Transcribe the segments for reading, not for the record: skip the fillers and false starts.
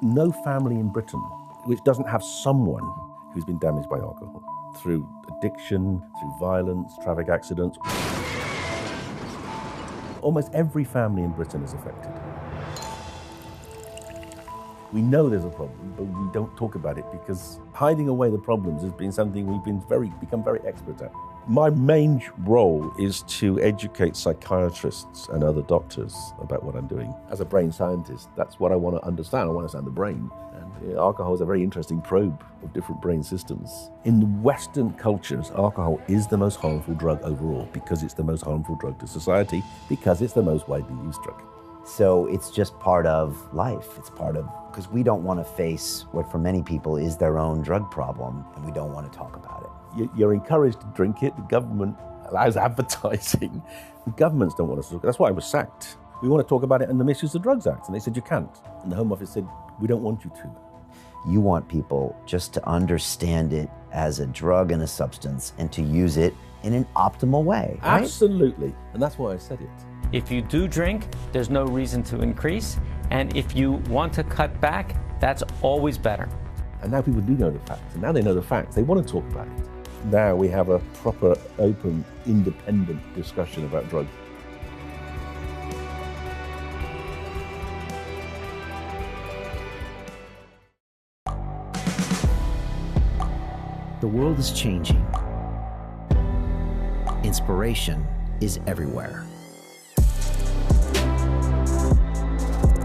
no family in Britain which doesn't have someone who's been damaged by alcohol through addiction, through violence, traffic accidents. Almost every family in Britain is affected. We know there's a problem, but we don't talk about it because hiding away the problems has been something we've become very expert at. My main role is to educate psychiatrists and other doctors about what I'm doing. As a brain scientist, that's what I want to understand. I want to understand the brain. And alcohol is a very interesting probe of different brain systems. In Western cultures, alcohol is the most harmful drug overall because it's the most harmful drug to society, because it's the most widely used drug. So it's just part of life. It's part of, because we don't want to face what for many people is their own drug problem, and we don't want to talk about it. You're encouraged to drink it. The government allows advertising. The governments don't want us to talk. That's why I was sacked. We want to talk about it in the Misuse of Drugs Act, and they said you can't. And the Home Office said, we don't want you to. You want people just to understand it as a drug and a substance and to use it in an optimal way, right? Absolutely, and that's why I said it. If you do drink, there's no reason to increase. And if you want to cut back, that's always better. And now people do know the facts. And now they know the facts. They want to talk about it. Now we have a proper, open, independent discussion about drugs. The world is changing. Inspiration is everywhere.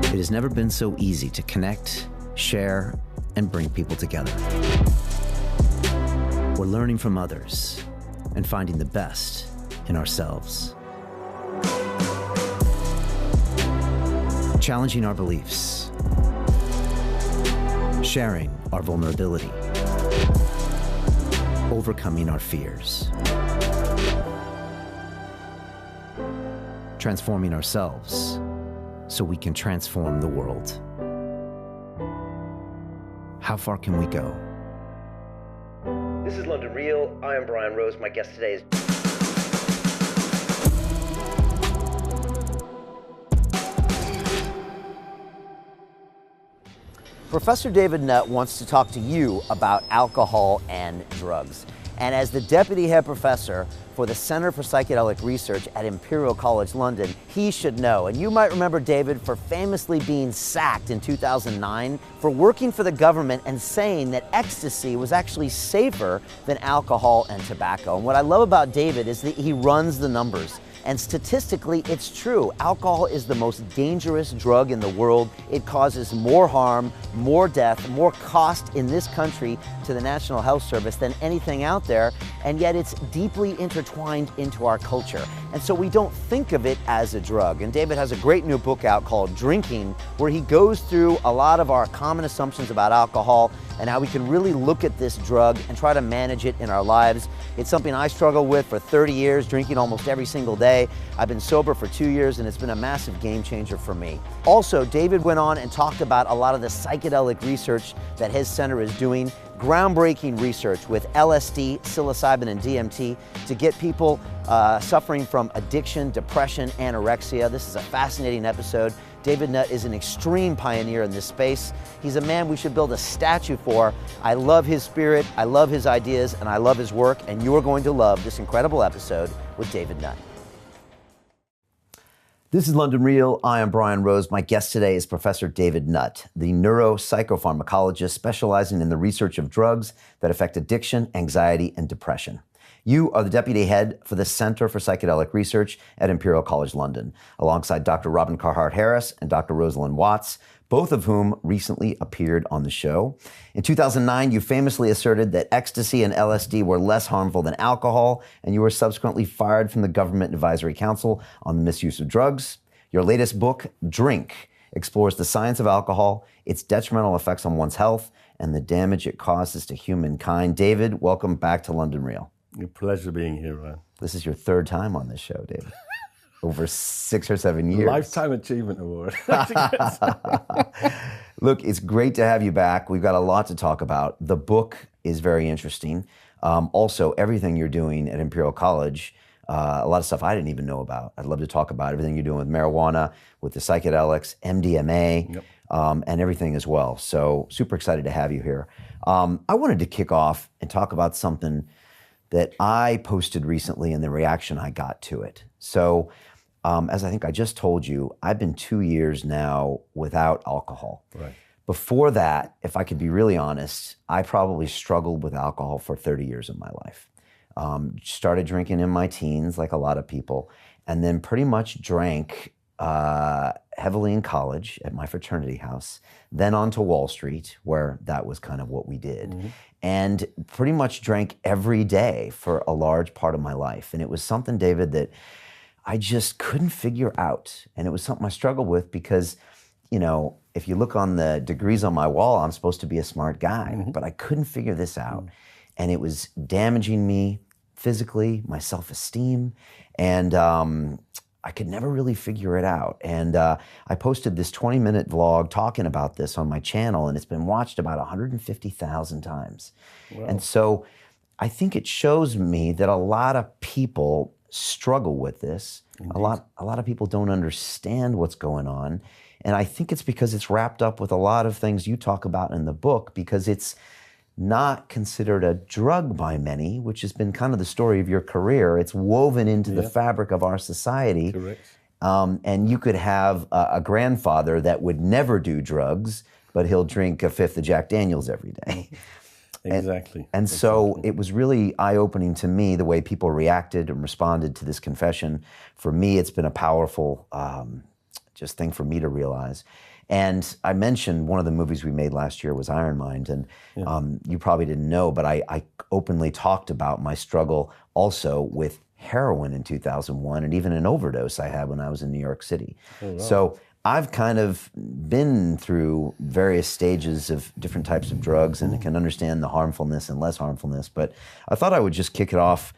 It has never been so easy to connect, share, and bring people together. We're learning from others and finding the best in ourselves. Challenging our beliefs. Sharing our vulnerability. Overcoming our fears. Transforming ourselves so we can transform the world. How far can we go? This is London Real. I am Brian Rose. My guest today is... Professor David Nutt wants to talk to you about alcohol and drugs. And as the Deputy Head Professor for the Center for Psychedelic Research at Imperial College London, he should know. And you might remember David for famously being sacked in 2009 for working for the government and saying that ecstasy was actually safer than alcohol and tobacco. And what I love about David is that he runs the numbers. And statistically, it's true. Alcohol is the most dangerous drug in the world. It causes more harm, more death, more cost in this country to the National Health Service than anything out there. And yet it's deeply intertwined into our culture. And so we don't think of it as a drug. And David has a great new book out called Drinking, where he goes through a lot of our common assumptions about alcohol and how we can really look at this drug and try to manage it in our lives. It's something I struggled with for 30 years, drinking almost every single day. I've been sober for 2 years, and it's been a massive game changer for me. Also, David went on and talked about a lot of the psychedelic research that his center is doing, groundbreaking research with LSD, psilocybin, and DMT to get people suffering from addiction, depression, anorexia. This is a fascinating episode. David Nutt is an extreme pioneer in this space. He's a man we should build a statue for. I love his spirit, I love his ideas, and I love his work, and you're going to love this incredible episode with David Nutt. This is London Real. I am Brian Rose. My guest today is Professor David Nutt, the neuropsychopharmacologist specializing in the research of drugs that affect addiction, anxiety, and depression. You are the deputy head for the Center for Psychedelic Research at Imperial College London, alongside Dr. Robin Carhart-Harris and Dr. Rosalind Watts, both of whom recently appeared on the show. In 2009, you famously asserted that ecstasy and LSD were less harmful than alcohol, and you were subsequently fired from the Government Advisory Council on the Misuse of Drugs. Your latest book, Drink, explores the science of alcohol, its detrimental effects on one's health, and the damage it causes to humankind. David, welcome back to London Real. A pleasure being here, Ryan. This is your third time on this show, David. Over 6 or 7 years. Lifetime Achievement Award. Look, it's great to have you back. We've got a lot to talk about. The book is very interesting. Also, everything you're doing at Imperial College, a lot of stuff I didn't even know about. I'd love to talk about everything you're doing with marijuana, with the psychedelics, MDMA. Yep. and everything as well. So super excited to have you here. I wanted to kick off and talk about something that I posted recently and the reaction I got to it. So as I think I just told you, I've been 2 years now without alcohol. Right. Before that, if I could be really honest, I probably struggled with alcohol for 30 years of my life. Started drinking in my teens, like a lot of people, and then pretty much drank heavily in college at my fraternity house, then on to Wall Street, where that was kind of what we did, and pretty much drank every day for a large part of my life. And it was something, David, that I just couldn't figure out. And it was something I struggled with because, you know, if you look on the degrees on my wall, I'm supposed to be a smart guy, but I couldn't figure this out. And it was damaging me physically, my self-esteem, and I could never really figure it out. And I posted this 20-minute vlog talking about this on my channel, and it's been watched about 150,000 times. Wow. And so I think it shows me that a lot of people struggle with this. Indeed. A lot of people don't understand what's going on. And I think it's because it's wrapped up with a lot of things you talk about in the book, because it's not considered a drug by many, which has been kind of the story of your career. It's woven into the fabric of our society. Correct. And you could have a grandfather that would never do drugs, but he'll drink a fifth of Jack Daniels every day. Exactly. And so it was really eye-opening to me the way people reacted and responded to this confession. For me, it's been a powerful just thing for me to realize. And I mentioned one of the movies we made last year was Iron Mind, and you probably didn't know, but I openly talked about my struggle also with heroin in 2001, and even an overdose I had when I was in New York City. Oh, wow. So I've kind of been through various stages of different types of drugs and can understand the harmfulness and less harmfulness, but I thought I would just kick it off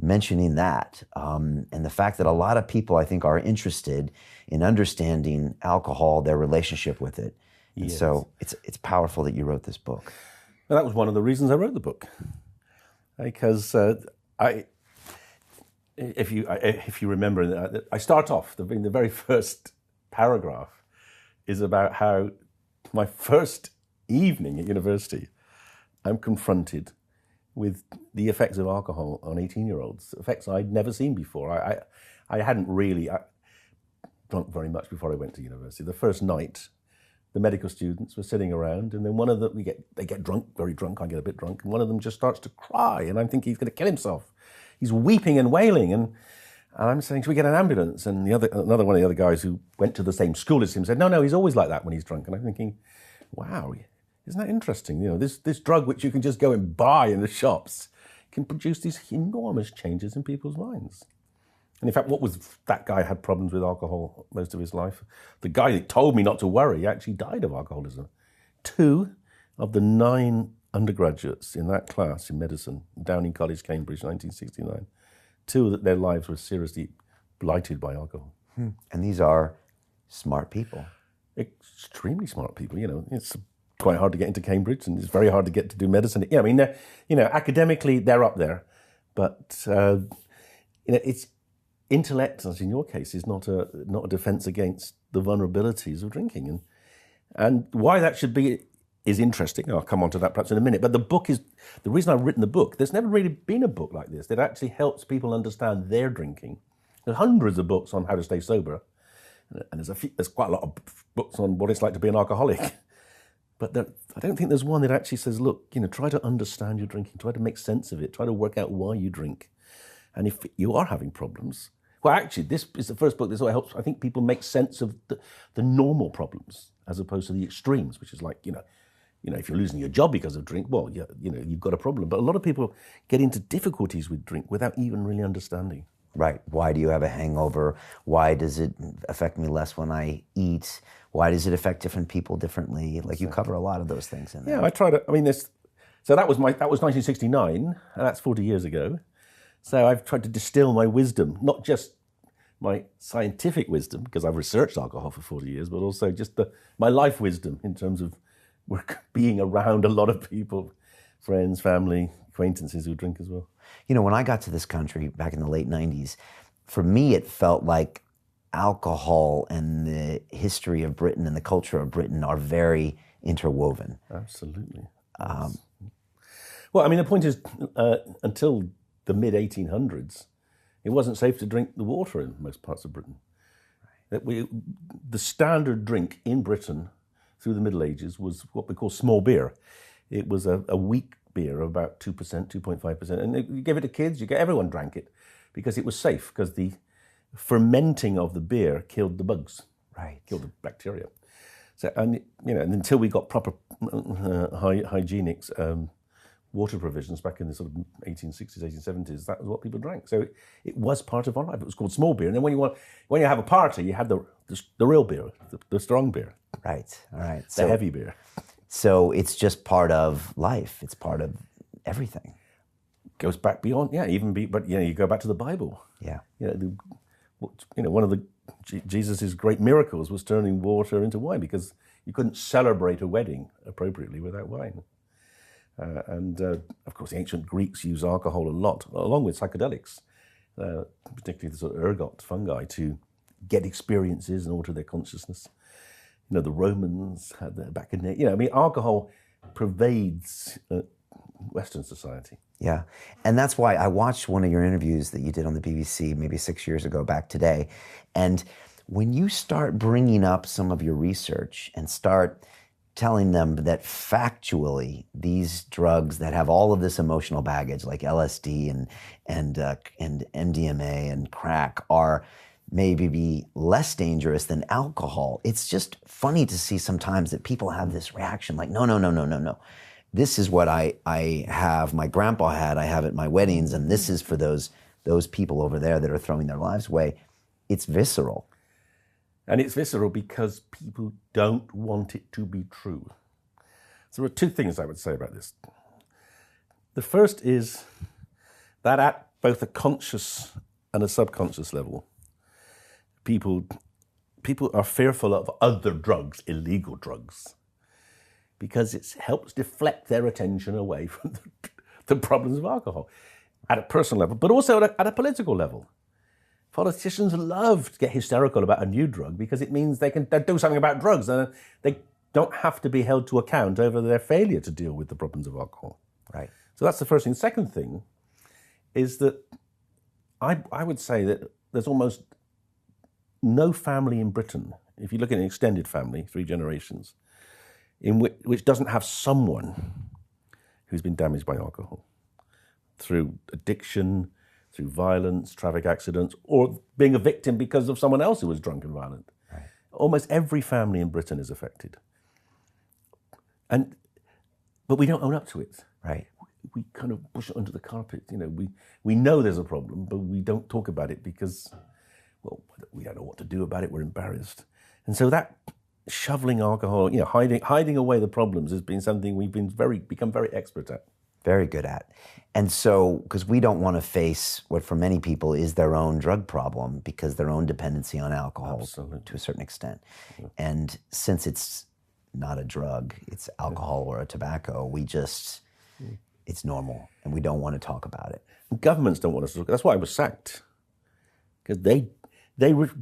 mentioning that, and the fact that a lot of people, I think, are interested in understanding alcohol, their relationship with it. And so it's powerful that you wrote this book. Well, that was one of the reasons I wrote the book, because if you remember, I start off, the very first paragraph is about how my first evening at university, I'm confronted with the effects of alcohol on 18-year-olds, effects I'd never seen before. I hadn't really drunk very much before I went to university. The first night, the medical students were sitting around, and then one of them, they get drunk, very drunk, I get a bit drunk, and one of them just starts to cry, and I'm thinking he's going to kill himself. He's weeping and wailing, and I'm saying, should we get an ambulance? And another one of the other guys who went to the same school as him said, no, he's always like that when he's drunk. And I'm thinking, wow, isn't that interesting? You know, this drug which you can just go and buy in the shops can produce these enormous changes in people's minds. And in fact, that guy had problems with alcohol most of his life. The guy that told me not to worry actually died of alcoholism. 2 of the 9 undergraduates in that class in medicine, Downing College, Cambridge, 1969, 2 of their lives were seriously blighted by alcohol. And these are smart people. Extremely smart people. You know, it's quite hard to get into Cambridge, and it's very hard to get to do medicine. Yeah, I mean, academically they're up there, but it's intellect, as in your case, is not a defense against the vulnerabilities of drinking, and why that should be is interesting. I'll come on to that perhaps in a minute. But the reason I've written the book, there's never really been a book like this that actually helps people understand their drinking. There's hundreds of books on how to stay sober, and there's quite a lot of books on what it's like to be an alcoholic. But I don't think there's one that actually says, look, try to understand your drinking, try to make sense of it, try to work out why you drink. And if you are having problems, well, actually, this is the first book that sort of helps, I think, people make sense of the normal problems as opposed to the extremes, which is like, if you're losing your job because of drink, well, you've got a problem. But a lot of people get into difficulties with drink without even really understanding. Right. Why do you have a hangover? Why does it affect me less when I eat? Why does it affect different people differently? Like, you cover a lot of those things in there. Yeah, I try to. I mean, so that was 1969, and that's 40 years ago. So I've tried to distill my wisdom, not just my scientific wisdom, because I've researched alcohol for 40 years, but also just my life wisdom in terms of being around a lot of people, friends, family, acquaintances who drink as well. When I got to this country back in the late 90s, for me it felt like alcohol and the history of Britain and the culture of Britain are very interwoven. Absolutely. Well, I mean, the point is, until the mid-1800s, it wasn't safe to drink the water in most parts of Britain. The standard drink in Britain through the Middle Ages was what we call small beer. It was a weak beer of about 2%, 2.5%. And you gave it to kids, everyone drank it because it was safe, because the fermenting of the beer killed the bugs, killed the bacteria. So, and until we got proper hygienic water provisions back in the sort of 1860s, 1870s, that was what people drank. So it was part of our life. It was called small beer. And then when you have a party, you had the real beer, the strong beer. Right, all right. The heavy beer. So it's just part of life. It's part of everything. Goes back beyond, but you go back to the Bible. Yeah. One of Jesus' great miracles was turning water into wine, because you couldn't celebrate a wedding appropriately without wine. Of course, the ancient Greeks used alcohol a lot, along with psychedelics, particularly the sort of ergot fungi, to get experiences and alter their consciousness. The Romans had their back in there. Alcohol pervades Western society. Yeah, and that's why I watched one of your interviews that you did on the BBC maybe 6 years ago back today. And when you start bringing up some of your research and start telling them that factually these drugs that have all of this emotional baggage, like LSD and MDMA and crack, are maybe be less dangerous than alcohol, it's just funny to see sometimes that people have this reaction like, no. This is what I have, my grandpa had, I have at my weddings, and this is for those people over there that are throwing their lives away. It's visceral. And it's visceral because people don't want it to be true. So there are two things I would say about this. The first is that at both a conscious and a subconscious level, people are fearful of other drugs, illegal drugs, because it helps deflect their attention away from the problems of alcohol at a personal level, but also at a political level. Politicians love to get hysterical about a new drug because it means they do something about drugs, and they don't have to be held to account over their failure to deal with the problems of alcohol. Right. So that's the first thing. The second thing is that I would say that there's almost no family in Britain, if you look at an extended family, 3 generations, in which doesn't have someone who's been damaged by alcohol through addiction, through violence, traffic accidents, or being a victim because of someone else who was drunk and violent. Right. Almost every family in Britain is affected. But we don't own up to it. Right. We kind of push it under the carpet. We know there's a problem, but we don't talk about it because, well, we don't know what to do about it. We're embarrassed. And so that shoveling alcohol, hiding away the problems has been something we've become very expert at. Very good at. And so, because we don't want to face what for many people is their own drug problem because their own dependency on alcohol Absolutely. to a certain extent. Yeah. And since it's not a drug, it's alcohol or a tobacco, it's normal and we don't want to talk about it. Governments don't want us to talk. That's why I was sacked. Because they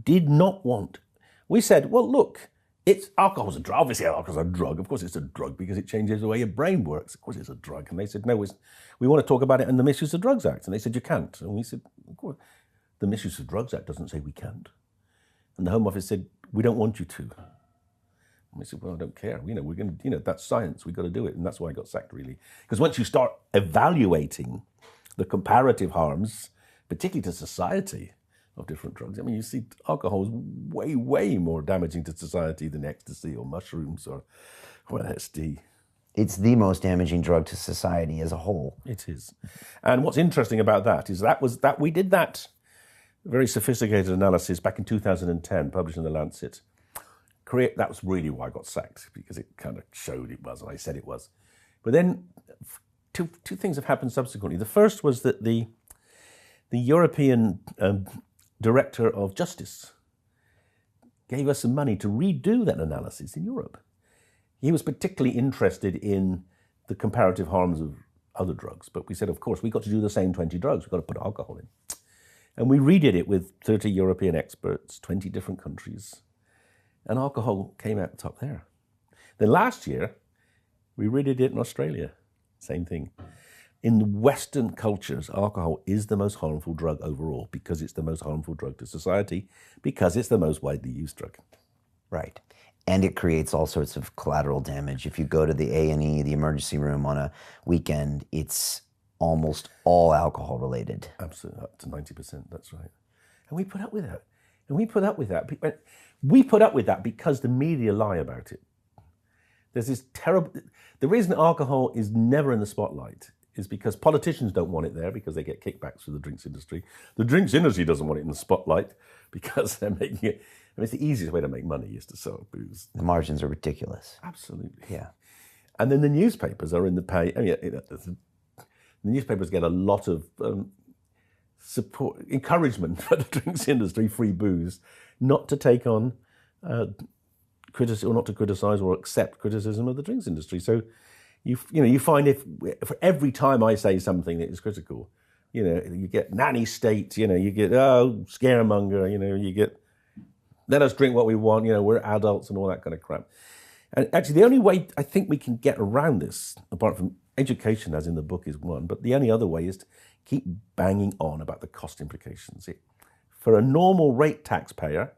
did not want. We said, well, look, alcohol's a drug. Obviously, alcohol's a drug. Of course, it's a drug because it changes the way your brain works. Of course, it's a drug. And they said, no, we want to talk about it in the Misuse of Drugs Act. And they said, you can't. And we said, of course, the Misuse of Drugs Act doesn't say we can't. And the Home Office said, we don't want you to. And we said, well, I don't care. We're going to, that's science. We've got to do it. And that's why I got sacked, really. Because once you start evaluating the comparative harms, particularly to society, of different drugs. I mean, you see alcohol is way, way more damaging to society than ecstasy or mushrooms or LSD. It's the most damaging drug to society as a whole. It is. And what's interesting about that is that we did that very sophisticated analysis back in 2010, published in The Lancet. That was really why I got sacked, because it kind of showed it was, and I said it was. But then two things have happened subsequently. The first was that the European Director of Justice gave us some money to redo that analysis in Europe. He was particularly interested in the comparative harms of other drugs, but we said, of course, we've got to do the same 20 drugs. We've got to put alcohol in. And we redid it with 30 European experts, 20 different countries, and alcohol came out the top there. Then last year, we redid it in Australia, same thing. In Western cultures, alcohol is the most harmful drug overall because it's the most harmful drug to society, because it's the most widely used drug. Right. And it creates all sorts of collateral damage. If you go to the A&E, the emergency room on a weekend, it's almost all alcohol related. Absolutely, up to 90%, that's right. And we put up with that. And we put up with that. We put up with that because the media lie about it. There's this terrible... The reason alcohol is never in the spotlight is because politicians don't want it there because they get kickbacks from the drinks industry. The drinks industry doesn't want it in the spotlight because they're making it... I mean, it's the easiest way to make money is to sell booze. The margins are ridiculous. Absolutely. Yeah. And then the newspapers are in the pay... I mean, the newspapers get a lot of support, encouragement for the drinks industry, free booze, not to take on or not to criticize or accept criticism of the drinks industry. So, you find if for every time I say something that is critical, you get nanny state, you get scaremonger, you get let us drink what we want, we're adults and all that kind of crap. And actually, the only way I think we can get around this, apart from education, as in the book, is one, but the only other way is to keep banging on about the cost implications. For a normal rate taxpayer,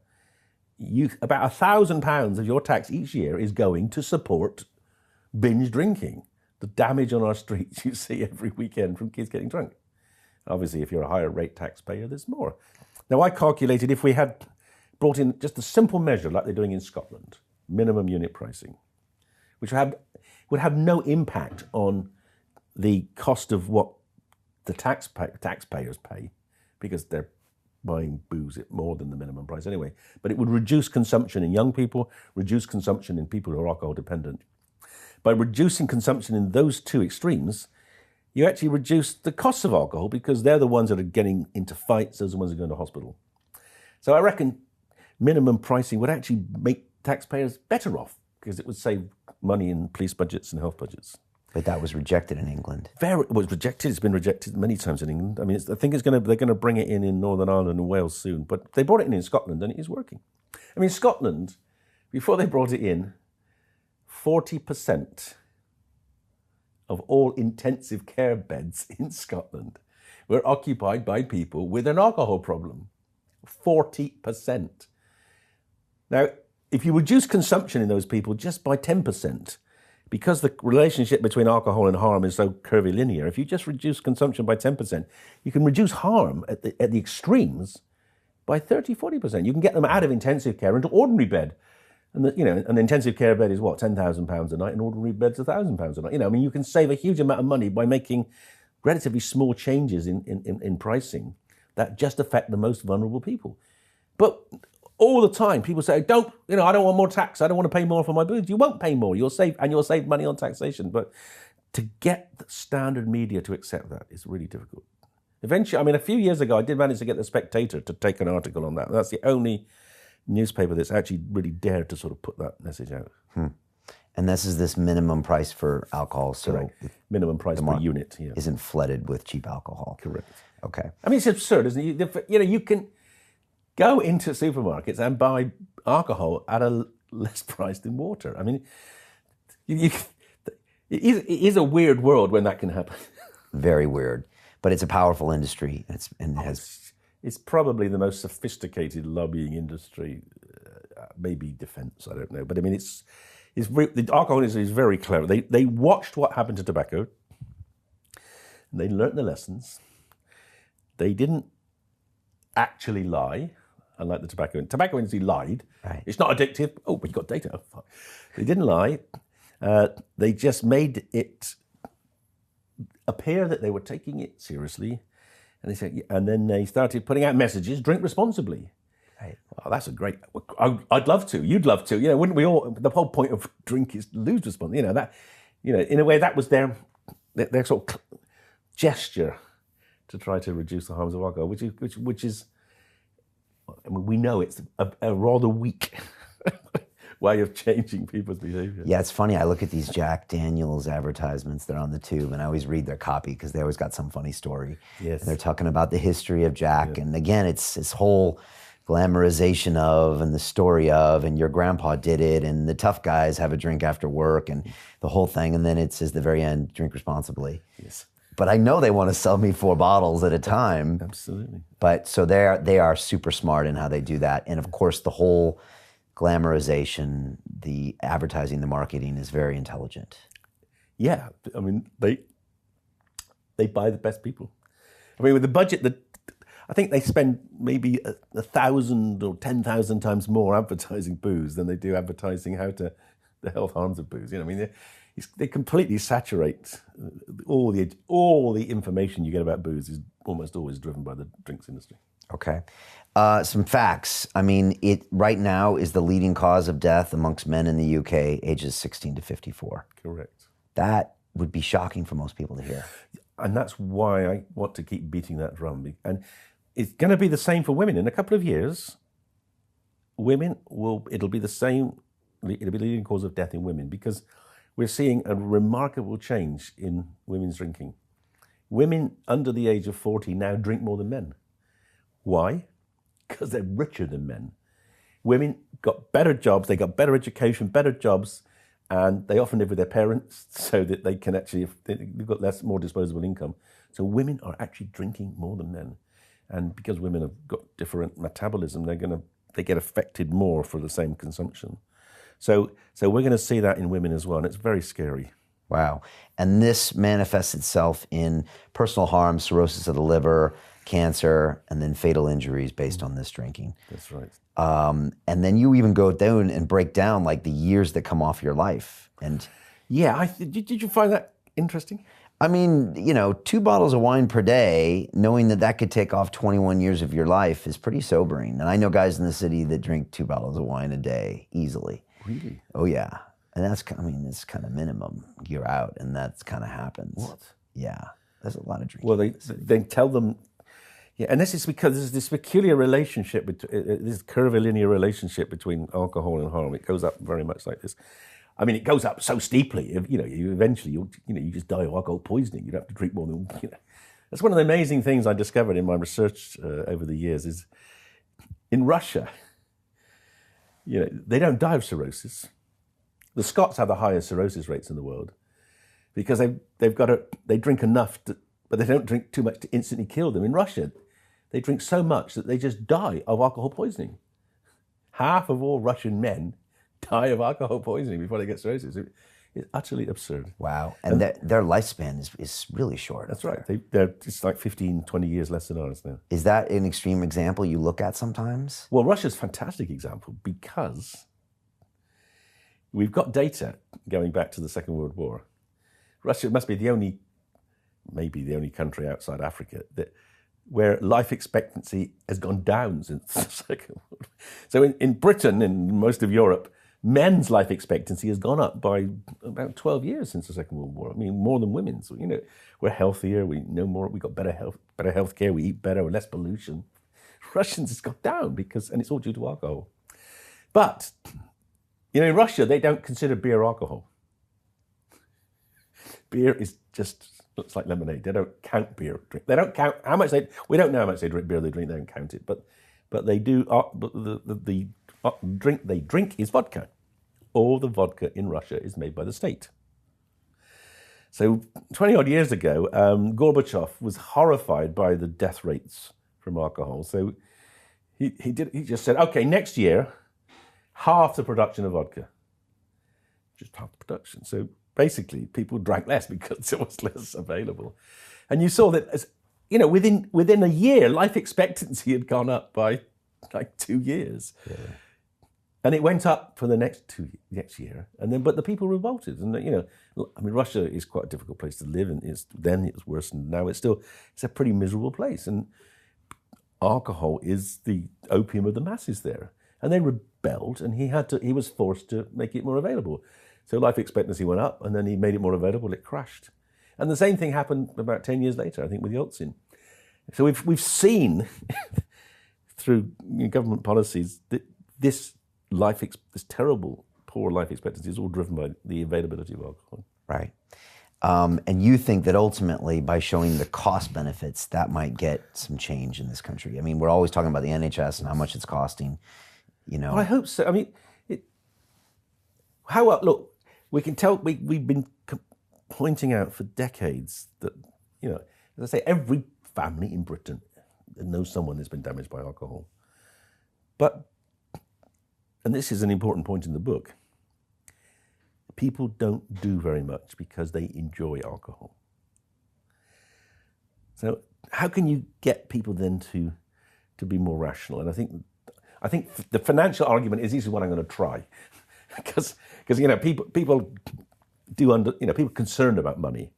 about £1,000 of your tax each year is going to support binge drinking, the damage on our streets you see every weekend from kids getting drunk. Obviously, if you're a higher rate taxpayer, there's more. Now, I calculated if we had brought in just a simple measure like they're doing in Scotland, minimum unit pricing, which would have no impact on the cost of what the taxpayers pay, because they're buying booze at more than the minimum price anyway. But it would reduce consumption in young people, reduce consumption in people who are alcohol dependent. By reducing consumption in those two extremes, you actually reduce the costs of alcohol because they're the ones that are getting into fights, those are the ones that are going to hospital. So I reckon minimum pricing would actually make taxpayers better off because it would save money in police budgets and health budgets. But that was rejected in England. It was rejected. It's been rejected many times in England. I mean, I think they're going to bring it in Northern Ireland and Wales soon. But they brought it in Scotland, and it is working. I mean, Scotland, before they brought it in, 40% of all intensive care beds in Scotland were occupied by people with an alcohol problem. 40%. Now, if you reduce consumption in those people just by 10%, because the relationship between alcohol and harm is so curvilinear, if you just reduce consumption by 10%, you can reduce harm at the extremes by 30, 40%. You can get them out of intensive care into ordinary bed. And an intensive care bed is what, £10,000 a night, and ordinary bed's £1,000 a night. I mean, you can save a huge amount of money by making relatively small changes in pricing that just affect the most vulnerable people. But all the time, people say, I don't want more tax. I don't want to pay more for my booze. You won't pay more. You'll save money on taxation. But to get the standard media to accept that is really difficult. Eventually, I mean, a few years ago, I did manage to get The Spectator to take an article on that. That's the only newspaper that's actually really dared to sort of put that message out. And this is this minimum price for alcohol. So correct. Minimum price per unit. Yeah. Isn't flooded with cheap alcohol. Correct. Okay. I mean, it's absurd, isn't it? You can go into supermarkets and buy alcohol at a less price than water. I mean, it is a weird world when that can happen. Very weird, but it's a powerful industry. It's probably the most sophisticated lobbying industry, maybe defense, I don't know. But I mean, the alcohol industry is very clever. They watched what happened to tobacco, and they learnt the lessons. They didn't actually lie. Unlike the tobacco industry lied. Right. It's not addictive. Oh, but you got data. Oh, fuck. They didn't lie. They just made it appear that they were taking it seriously, and then they started putting out messages: drink responsibly. Right. Oh, that's a great. I'd love to. You'd love to. Wouldn't we all? The whole point of drink is to lose responsibility. In a way, that was their sort of gesture to try to reduce the harms of alcohol, which is. I mean, we know it's a rather weak way of changing people's behavior. Yeah, it's funny. I look at these Jack Daniels advertisements that are on the tube, and I always read their copy because they always got some funny story. Yes. And they're talking about the history of Jack. Yeah. And again, it's this whole glamorization of and the story of, and your grandpa did it, and the tough guys have a drink after work, and the whole thing. And then it says the very end, drink responsibly. Yes. But I know they want to sell me 4 bottles at a time. Absolutely. But so they are super smart in how they do that. And of course, the whole glamorization, the advertising, the marketing is very intelligent. Yeah, I mean, they buy the best people. I mean, with the budget that I think they spend maybe 1,000 or 10,000 times more advertising booze than they do advertising the health harms of booze. You know, I mean, they completely saturate all the information you get about booze is almost always driven by the drinks industry. Okay. Some facts. I mean, it right now is the leading cause of death amongst men in the UK, ages 16 to 54. Correct. That would be shocking for most people to hear. And that's why I want to keep beating that drum. And it's going to be the same for women. In a couple of years, it'll be the same, it'll be the leading cause of death in women because we're seeing a remarkable change in women's drinking. Women under the age of 40 now drink more than men. Why? Because they're richer than men. Women got better jobs, they got better education, better jobs, and they often live with their parents so that they can actually, they've got more disposable income. So women are actually drinking more than men. And because women have got different metabolism, they get affected more for the same consumption. So we're going to see that in women as well, and it's very scary. Wow. And this manifests itself in personal harm, cirrhosis of the liver, cancer, and then fatal injuries based on this drinking. That's right. And then you even go down and break down like the years that come off your life. And yeah, did you find that interesting? I mean, 2 bottles of wine per day, knowing that could take off 21 years of your life is pretty sobering. And I know guys in the city that drink 2 bottles of wine a day easily. Really? Oh yeah. And it's kind of minimum. You're out, and that kind of happens. What? Yeah. There's a lot of drinking. Well, they tell them, yeah, and this is because there's this peculiar relationship, this curvilinear relationship between alcohol and harm. It goes up very much like this. I mean, it goes up so steeply. You eventually, you just die of alcohol poisoning. You'd have to drink more than. That's one of the amazing things I discovered in my research over the years. Is in Russia, they don't die of cirrhosis. The Scots have the highest cirrhosis rates in the world because they drink enough, but they don't drink too much to instantly kill them. In Russia, they drink so much that they just die of alcohol poisoning. Half of all Russian men die of alcohol poisoning before they get cirrhosis. It's utterly absurd. Wow. And their lifespan is really short. That's right. They're it's like 15, 20 years less than ours now. Is that an extreme example you look at sometimes? Well, Russia's a fantastic example because we've got data going back to the Second World War. Russia must be maybe the only country outside Africa where life expectancy has gone down since the Second World War. So in Britain and most of Europe, men's life expectancy has gone up by about 12 years since the Second World War. I mean, more than women's. So, we're healthier, we know more, we got better health care, we eat better, less pollution. Russians has gone down and it's all due to alcohol. But, in Russia, they don't consider beer alcohol. Beer looks like lemonade. They don't count beer drink. They don't count how much we don't know how much they drink beer they drink, they don't count it. But they do, but the drink they drink is vodka. All the vodka in Russia is made by the state. So 20 odd years ago, Gorbachev was horrified by the death rates from alcohol. So he just said, okay, next year, half the production of vodka. Just half the production. So basically, people drank less because there was less available. And you saw that, within a year, life expectancy had gone up by like 2 years. Yeah. And it went up for the next year. But the people revolted. And, Russia is quite a difficult place to live. And then it was worse. And now it's a pretty miserable place. And alcohol is the opium of the masses there. And they rebelled, and he was forced to make it more available. So life expectancy went up, and then he made it more available, it crashed. And the same thing happened about 10 years later, I think, with Yeltsin. So we've seen through government policies that this terrible poor life expectancy is all driven by the availability of alcohol. Right. And you think that ultimately, by showing the cost benefits, that might get some change in this country. I mean, we're always talking about the NHS and how much it's costing. Well, I hope so. I mean, look, we can tell. We've been pointing out for decades that, as I say, every family in Britain knows someone that's been damaged by alcohol. But, and this is an important point in the book, people don't do very much because they enjoy alcohol. So how can you get people then to be more rational? And I think the financial argument is, this is what I'm going to try, because people people are concerned about money.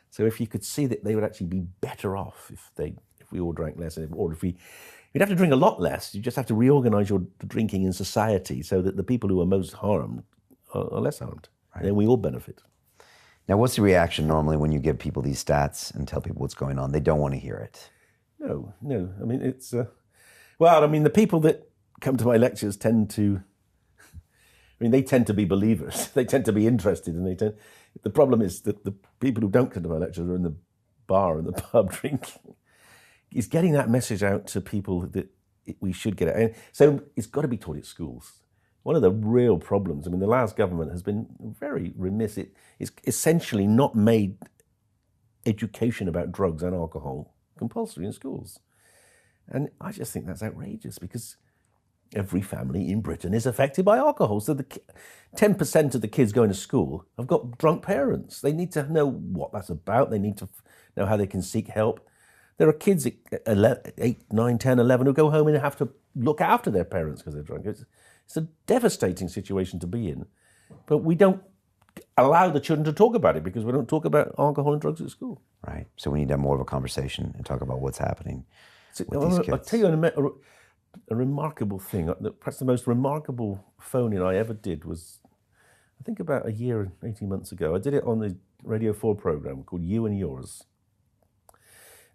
So if you could see that they would actually be better off if we all drank less, or if you'd have to drink a lot less. You just have to reorganize your drinking in society so that the people who are most harmed are less harmed. Right. And then we all benefit. Now, what's the reaction normally when you give people these stats and tell people what's going on? They don't want to hear it. No. I mean, it's the people that come to my lectures tend to be believers. They tend to be interested, and the problem is that the people who don't come to my lectures are in the bar and the pub drinking. It's getting that message out to people that we should get it. And so it's got to be taught at schools. One of the real problems, the last government has been very remiss. It's essentially not made education about drugs and alcohol compulsory in schools. And I just think that's outrageous, because every family in Britain is affected by alcohol. So 10% of the kids going to school have got drunk parents. They need to know what that's about. They need to know how they can seek help. There are kids at 8, 9, 10, 11 who go home and have to look after their parents because they're drunk. It's a devastating situation to be in. But we don't allow the children to talk about it because we don't talk about alcohol and drugs at school. Right. So we need to have more of a conversation and talk about what's happening with these kids. I'll tell you a remarkable thing. Perhaps the most remarkable phone-in I ever did was, I think about a year and 18 months ago. I did it on the Radio 4 program called You and Yours.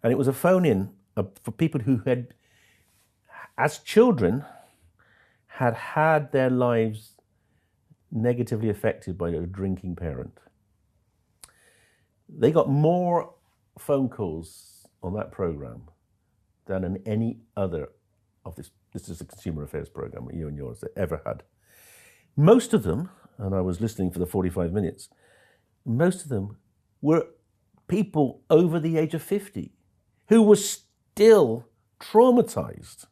And it was a phone-in for people who had, as children, had their lives negatively affected by a drinking parent. They got more phone calls on that program than in any other of this is a consumer affairs program, You and Yours, that ever had. Most of them, and I was listening for the 45 minutes, most of them were people over the age of 50 who were still traumatized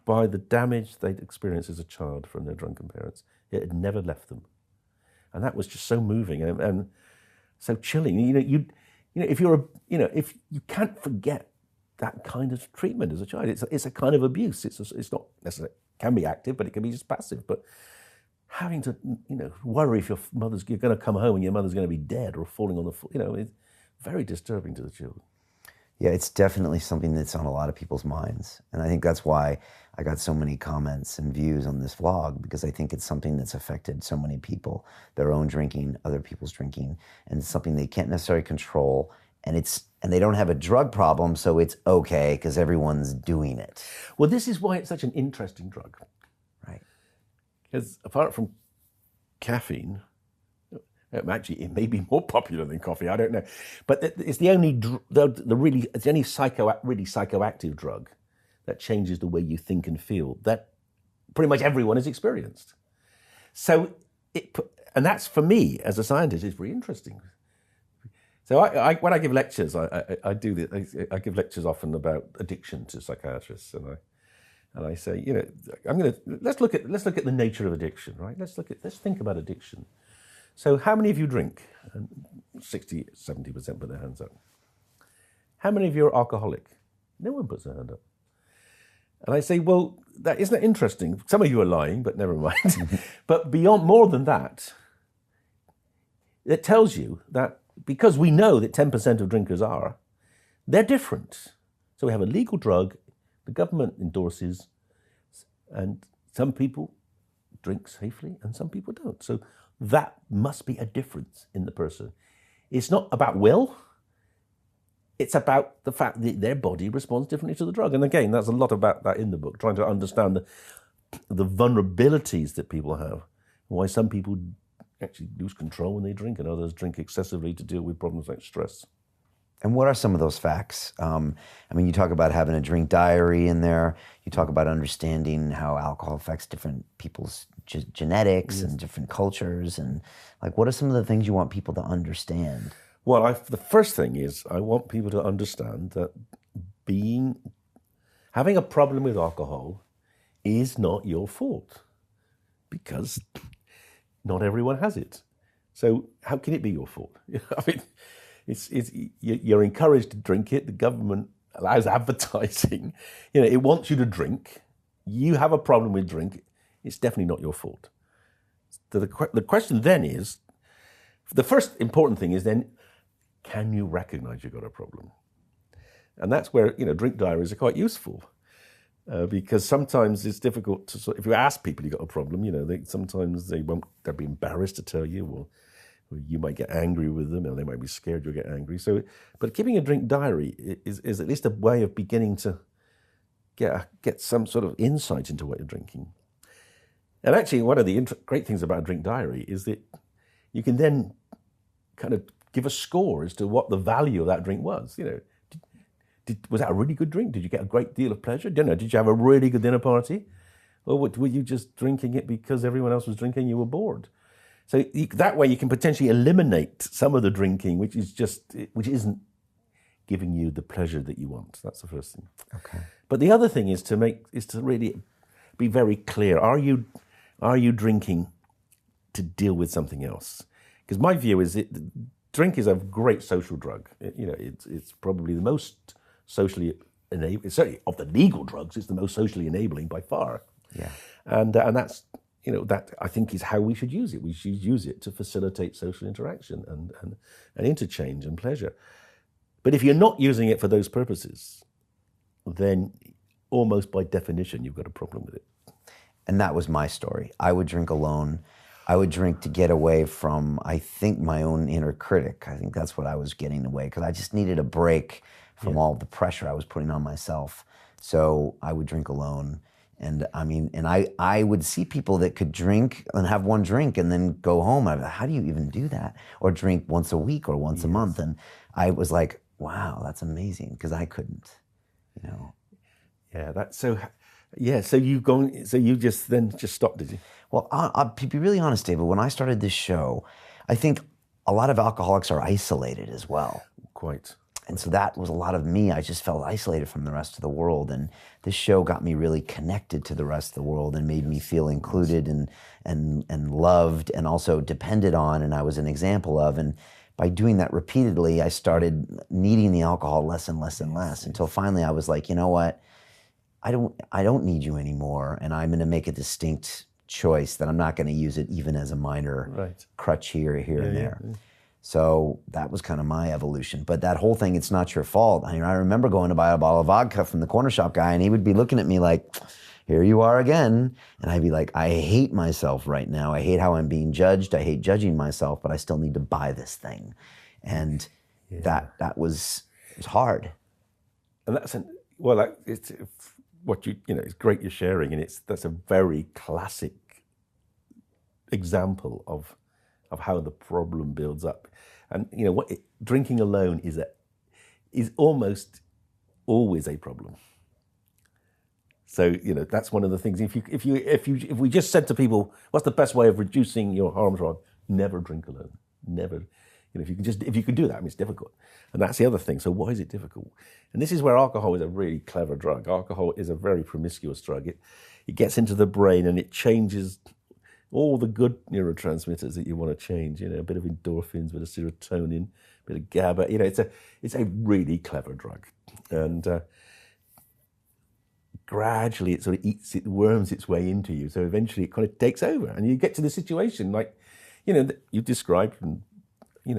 by the damage they'd experienced as a child from their drunken parents. It had never left them. And that was just so moving and so chilling. If you can't forget that kind of treatment as a child. It's a kind of abuse. It's not necessarily, it can be active, but it can be just passive. But having to, worry if you're going to come home and your mother's going to be dead or falling on the floor, it's very disturbing to the children. Yeah, it's definitely something that's on a lot of people's minds. And I think that's why I got so many comments and views on this vlog, because I think it's something that's affected so many people, their own drinking, other people's drinking, and it's something they can't necessarily control. And they don't have a drug problem, so it's okay because everyone's doing it. Well, this is why it's such an interesting drug. Right. Because apart from caffeine, actually, it may be more popular than coffee. I don't know, but it's the only really psychoactive drug that changes the way you think and feel. That pretty much everyone has experienced. So, and that's for me as a scientist is very interesting. So when I give lectures, I do this. I give lectures often about addiction to psychiatrists, and I say, let's look at the nature of addiction, right? Let's think about addiction. So how many of you drink? And 60, 70% put their hands up. How many of you are alcoholic? No one puts their hand up. And I say, well, isn't that interesting? Some of you are lying, but never mind. But more than that, it tells you that because we know that 10% of drinkers they're different. So we have a legal drug, the government endorses, and some people drink safely and some people don't. So that must be a difference in the person. It's not about will. It's about the fact that their body responds differently to the drug. And again, there's a lot about that in the book, trying to understand the vulnerabilities that people have why some people actually lose control when they drink and others drink excessively to deal with problems like stress. And what are some of those facts? I mean, you talk about having a drink diary in there. You talk about understanding how alcohol affects different people's genetics and different cultures. And like, what are some of the things you want people to understand? Well, the first thing is I want people to understand that having a problem with alcohol is not your fault, because not everyone has it. So how can it be your fault? I mean, you're encouraged to drink it. The government allows advertising. It wants you to drink. You have a problem with drink. It's definitely not your fault. So the question then is, the first important thing is then, can you recognize you've got a problem? And that's where, drink diaries are quite useful. Because sometimes it's difficult to if you ask people you've got a problem, sometimes they'll be embarrassed to tell you, or you might get angry with them, and they might be scared you'll get angry. So, but keeping a drink diary is at least a way of beginning to get some sort of insight into what you're drinking. And actually, one of the great things about a drink diary is that you can then kind of give a score as to what the value of that drink was. Was that a really good drink? Did you get a great deal of pleasure? Did you have a really good dinner party? Or were you just drinking it because everyone else was drinking, you were bored? So that way you can potentially eliminate some of the drinking, which isn't giving you the pleasure that you want. That's the first thing. Okay. But the other thing is to really be very clear. Are you drinking to deal with something else? Because my view is drink is a great social drug. It's probably the most socially enabling, certainly of the legal drugs, it's the most socially enabling by far. Yeah. And that's, that I think is how we should use it. We should use it to facilitate social interaction and interchange and pleasure. But if you're not using it for those purposes, then almost by definition, you've got a problem with it. And that was my story. I would drink alone. I would drink to get away from, I think, my own inner critic. I think that's what I was getting away, because I just needed a break from all the pressure I was putting on myself. So I would drink alone. And I would see people that could drink and have one drink and then go home. I'd be like, how do you even do that? Or drink once a week or once a month. And I was like, wow, that's amazing, because I couldn't, Yeah, that's so. Yeah, so you just stopped, did you? Well, I'll be really honest, David. When I started this show, I think a lot of alcoholics are isolated as well. Quite. And so that was a lot of me. I just felt isolated from the rest of the world. And this show got me really connected to the rest of the world and made me feel included and loved, and also depended on, and I was an example of. And by doing that repeatedly, I started needing the alcohol less and less and less, until finally I was like, you know what? I don't need you anymore, and I'm going to make a distinct choice that I'm not going to use it even as a minor crutch here and there. Yeah. So that was kind of my evolution. But that whole thing, it's not your fault. I mean, I remember going to buy a bottle of vodka from the corner shop guy, and he would be looking at me like, here you are again. And I'd be like, I hate myself right now. I hate how I'm being judged. I hate judging myself, but I still need to buy this thing. And that was hard. And that's it's what it's great you're sharing, and that's a very classic example of how the problem builds up. And drinking alone is almost always a problem. So that's one of the things. If we just said to people, what's the best way of reducing your harms? Never drink alone. Never. If you can do that, I mean, it's difficult. And that's the other thing. So why is it difficult? And this is where alcohol is a really clever drug. Alcohol is a very promiscuous drug. It gets into the brain and it changes all the good neurotransmitters that you want to change. A bit of endorphins, a bit of serotonin, a bit of GABA. It's a really clever drug. And gradually it sort of worms its way into you. So eventually it kind of takes over, and you get to the situation like, you described. And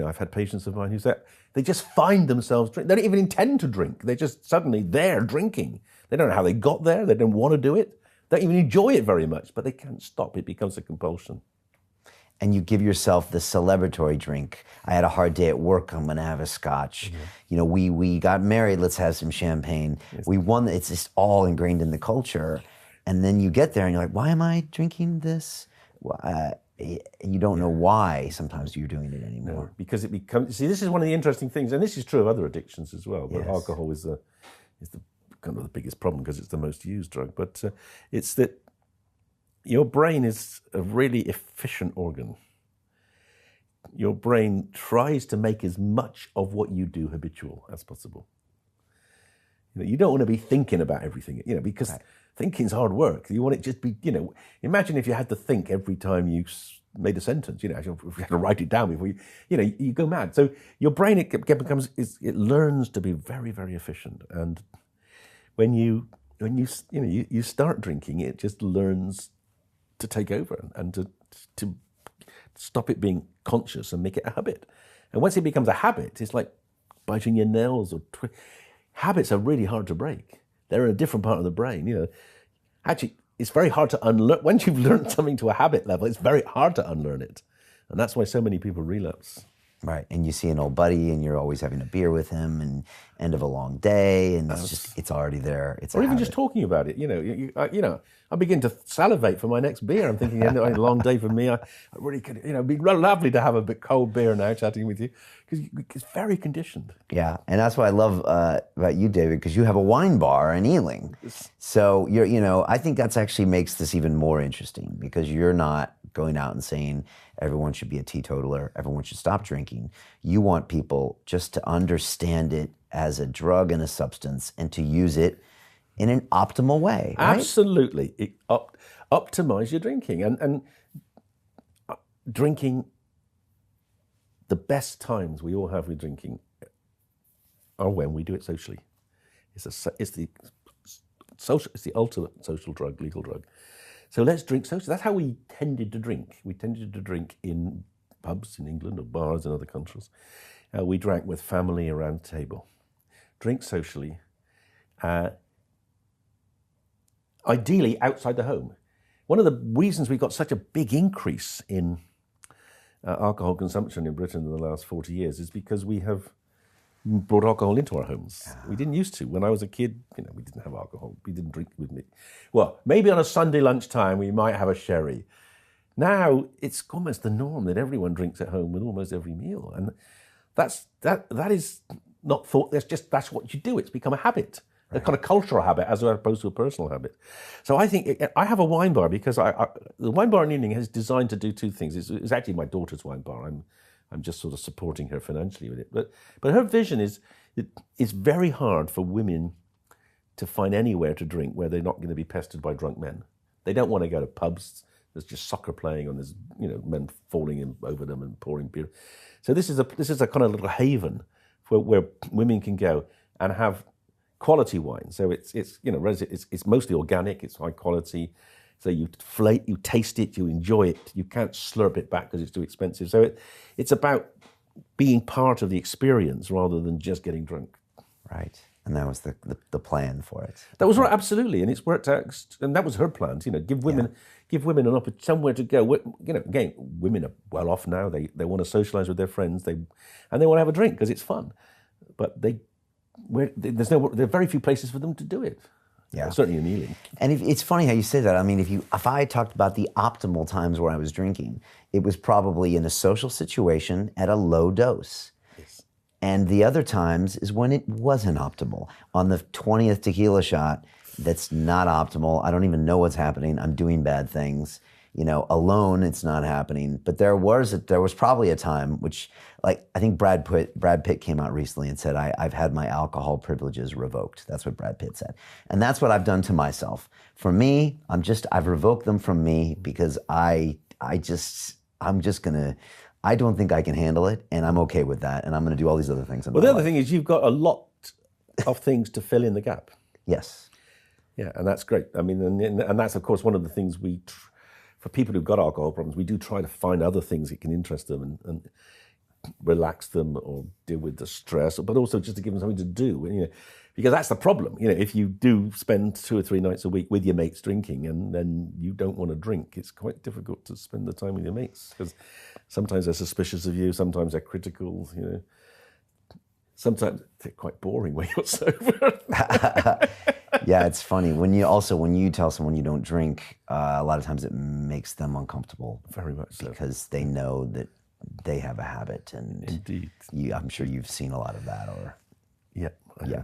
I've had patients of mine who say they just find themselves drink. They don't even intend to drink. They're just suddenly there drinking. They don't know how they got there. They don't want to do it. They don't even enjoy it very much, but they can't stop. It becomes a compulsion. And you give yourself the celebratory drink. I had a hard day at work. I'm going to have a scotch. Mm-hmm. We got married. Let's have some champagne. Yes. We won. It's just all ingrained in the culture. And then you get there and you're like, why am I drinking this? you don't know why sometimes you're doing it anymore. No, because it becomes. See, this is one of the interesting things, and this is true of other addictions as well. But Yes. alcohol is the kind of the biggest problem because it's the most used drug. But it's that your brain is a really efficient organ. Your brain tries to make as much of what you do habitual as possible. You don't want to be thinking about everything, because thinking's hard work. You want it just be, imagine if you had to think every time you made a sentence, if you had to write it down before you go mad. So your brain, it learns to be very, very efficient. And when you start drinking, it just learns to take over and to stop it being conscious and make it a habit. And once it becomes a habit, it's like biting your nails or habits are really hard to break. They're in a different part of the brain. Actually, it's very hard to unlearn. Once you've learned something to a habit level, it's very hard to unlearn it. And that's why so many people relapse. Right, and you see an old buddy, and you're always having a beer with him, and end of a long day, and it's already there. It's or even just talking about it. I begin to salivate for my next beer. I'm thinking, a long day for me. I really could, it'd be lovely to have a bit cold beer now, chatting with you, because it's very conditioned. Yeah, and that's what I love about you, David, because you have a wine bar in Ealing. So I think that's actually makes this even more interesting, because you're not going out and saying everyone should be a teetotaler, everyone should stop drinking. You want people just to understand it as a drug and a substance, and to use it in an optimal way. Right? Absolutely. Optimize your drinking. And drinking, the best times we all have with drinking are when we do it socially. It's the ultimate social drug, legal drug. So let's drink socially. That's how we tended to drink. We tended to drink in pubs in England or bars in other countries. We drank with family around the table. Drink socially. Ideally outside the home. One of the reasons we got such a big increase in alcohol consumption in Britain in the last 40 years is because we have brought alcohol into our homes. We didn't used to. When I was a kid, we didn't have alcohol. We didn't drink with me. Well, maybe on a Sunday lunchtime we might have a sherry. Now it's almost the norm that everyone drinks at home with almost every meal, and that is not thought. That's what you do. It's become a habit. A kind of cultural habit as opposed to a personal habit. So I think I have a wine bar because the wine bar in Ealing is designed to do two things. It's actually my daughter's wine bar. I'm just sort of supporting her financially with it. But her vision is it's very hard for women to find anywhere to drink where they're not going to be pestered by drunk men. They don't want to go to pubs. There's just soccer playing and there's men falling over them and pouring beer. So this is a kind of little haven where women can go and have quality wine. So it's mostly organic. It's high quality. So you taste it, you enjoy it. You can't slurp it back because it's too expensive. So it's about being part of the experience rather than just getting drunk. Right, and that was the plan for it. That was right, absolutely, and it's worked out. And that was her plan. Give women an opportunity, somewhere to go. Again, women are well off now. They want to socialise with their friends. And they want to have a drink because it's fun. But there are very few places for them to do it. Yeah, certainly in Ealing. And it's funny how you say that. I mean, if I talked about the optimal times where I was drinking, it was probably in a social situation at a low dose. Yes. And the other times is when it wasn't optimal. On the 20th tequila shot, that's not optimal. I don't even know what's happening. I'm doing bad things. Alone, it's not happening. But there was probably a time which, I think Brad Pitt came out recently and said, I've had my alcohol privileges revoked. That's what Brad Pitt said. And that's what I've done to myself. For me, I've revoked them from me because I don't think I can handle it, and I'm okay with that, and I'm going to do all these other things in my life. The other thing is you've got a lot of things to fill in the gap. Yes. Yeah, and that's great. I mean, and that's, of course, one of the things for people who've got alcohol problems, we do try to find other things that can interest them and relax them or deal with the stress, but also just to give them something to do. Because that's the problem. If you do spend 2 or 3 nights a week with your mates drinking and then you don't want to drink, it's quite difficult to spend the time with your mates because sometimes they're suspicious of you, sometimes they're critical. sometimes they're quite boring when you're sober. Yeah, it's funny when you tell someone you don't drink, a lot of times it makes them uncomfortable. Very much so. Because they know that they have a habit, and Indeed. I'm sure you've seen a lot of that, or Yeah. yeah.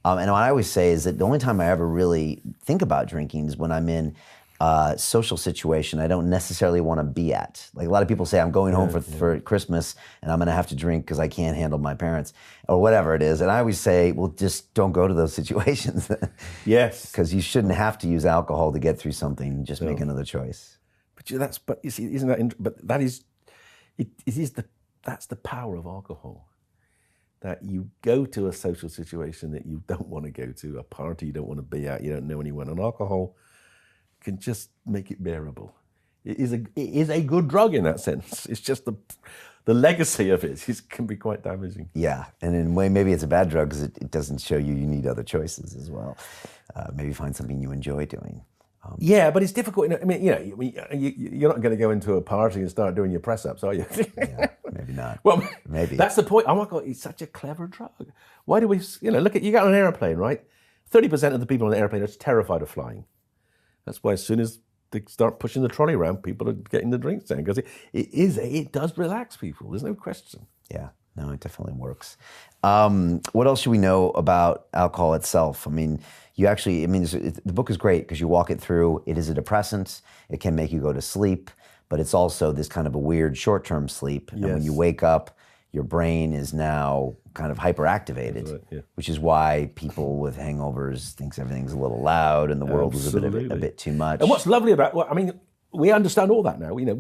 And what I always say is that the only time I ever really think about drinking is when I'm in a social situation I don't necessarily want to be at. Like a lot of people say, I'm going home for Christmas and I'm going to have to drink because I can't handle my parents or whatever it is. And I always say, well, just don't go to those situations. Yes. Because you shouldn't have to use alcohol to get through something. Just make another choice. But you see, isn't that? But that is, that's the power of alcohol. That you go to a social situation that you don't want to go to, a party you don't want to be at, you don't know anyone, and alcohol can just make it bearable. It is a good drug in that sense. It's just the legacy of it can be quite damaging. Yeah, and in a way, maybe it's a bad drug because it doesn't show you need other choices as well. Maybe find something you enjoy doing. Yeah, but it's difficult. I mean, you're not going to go into a party and start doing your press-ups, are you? Yeah, maybe not. Well, maybe. That's the point. Oh my God, it's such a clever drug. Why do we, look at, you get on an airplane, right? 30% of the people on the airplane are terrified of flying. That's why as soon as they start pushing the trolley around, people are getting the drinks down, because it does relax people. There's no question. Yeah, no, it definitely works. What else should we know about alcohol itself? I mean, the book is great because you walk it through. It is a depressant. It can make you go to sleep, but it's also this kind of a weird short-term sleep. And when you wake up, your brain is now kind of hyperactivated, right, yeah. which is why people with hangovers thinks everything's a little loud and the world is a bit too much. And what's lovely about, we understand all that now. We know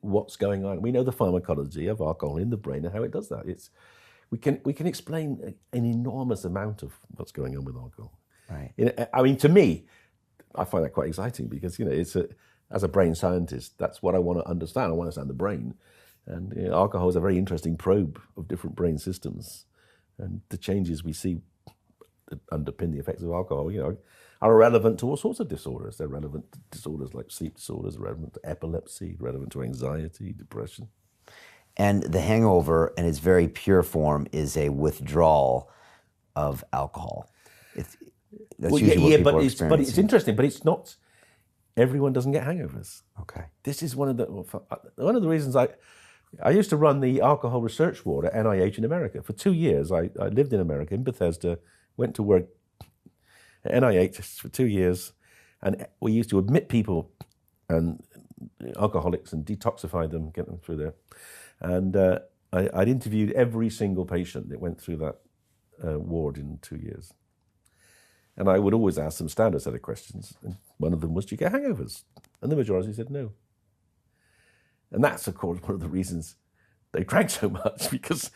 what's going on. We know the pharmacology of alcohol in the brain and how it does that. We can explain an enormous amount of what's going on with alcohol. Right. To me, I find that quite exciting because as a brain scientist, that's what I want to understand. I want to understand the brain, and alcohol is a very interesting probe of different brain systems, and the changes we see that underpin the effects of alcohol, are relevant to all sorts of disorders. They're relevant to disorders like sleep disorders, relevant to epilepsy, relevant to anxiety, depression. And the hangover, in its very pure form, is a withdrawal of alcohol. That's usually what people are experiencing. But it's interesting. But it's not. Everyone doesn't get hangovers. Okay. This is one of the reasons I used to run the alcohol research ward at NIH in America for 2 years. I lived in America in Bethesda, went to work at NIH for 2 years, and we used to admit people and alcoholics and detoxify them, get them through there. And I'd interviewed every single patient that went through that ward in 2 years. And I would always ask them standard set of questions. And one of them was, do you get hangovers? And the majority said no. And that's, of course, one of the reasons they drank so much, because,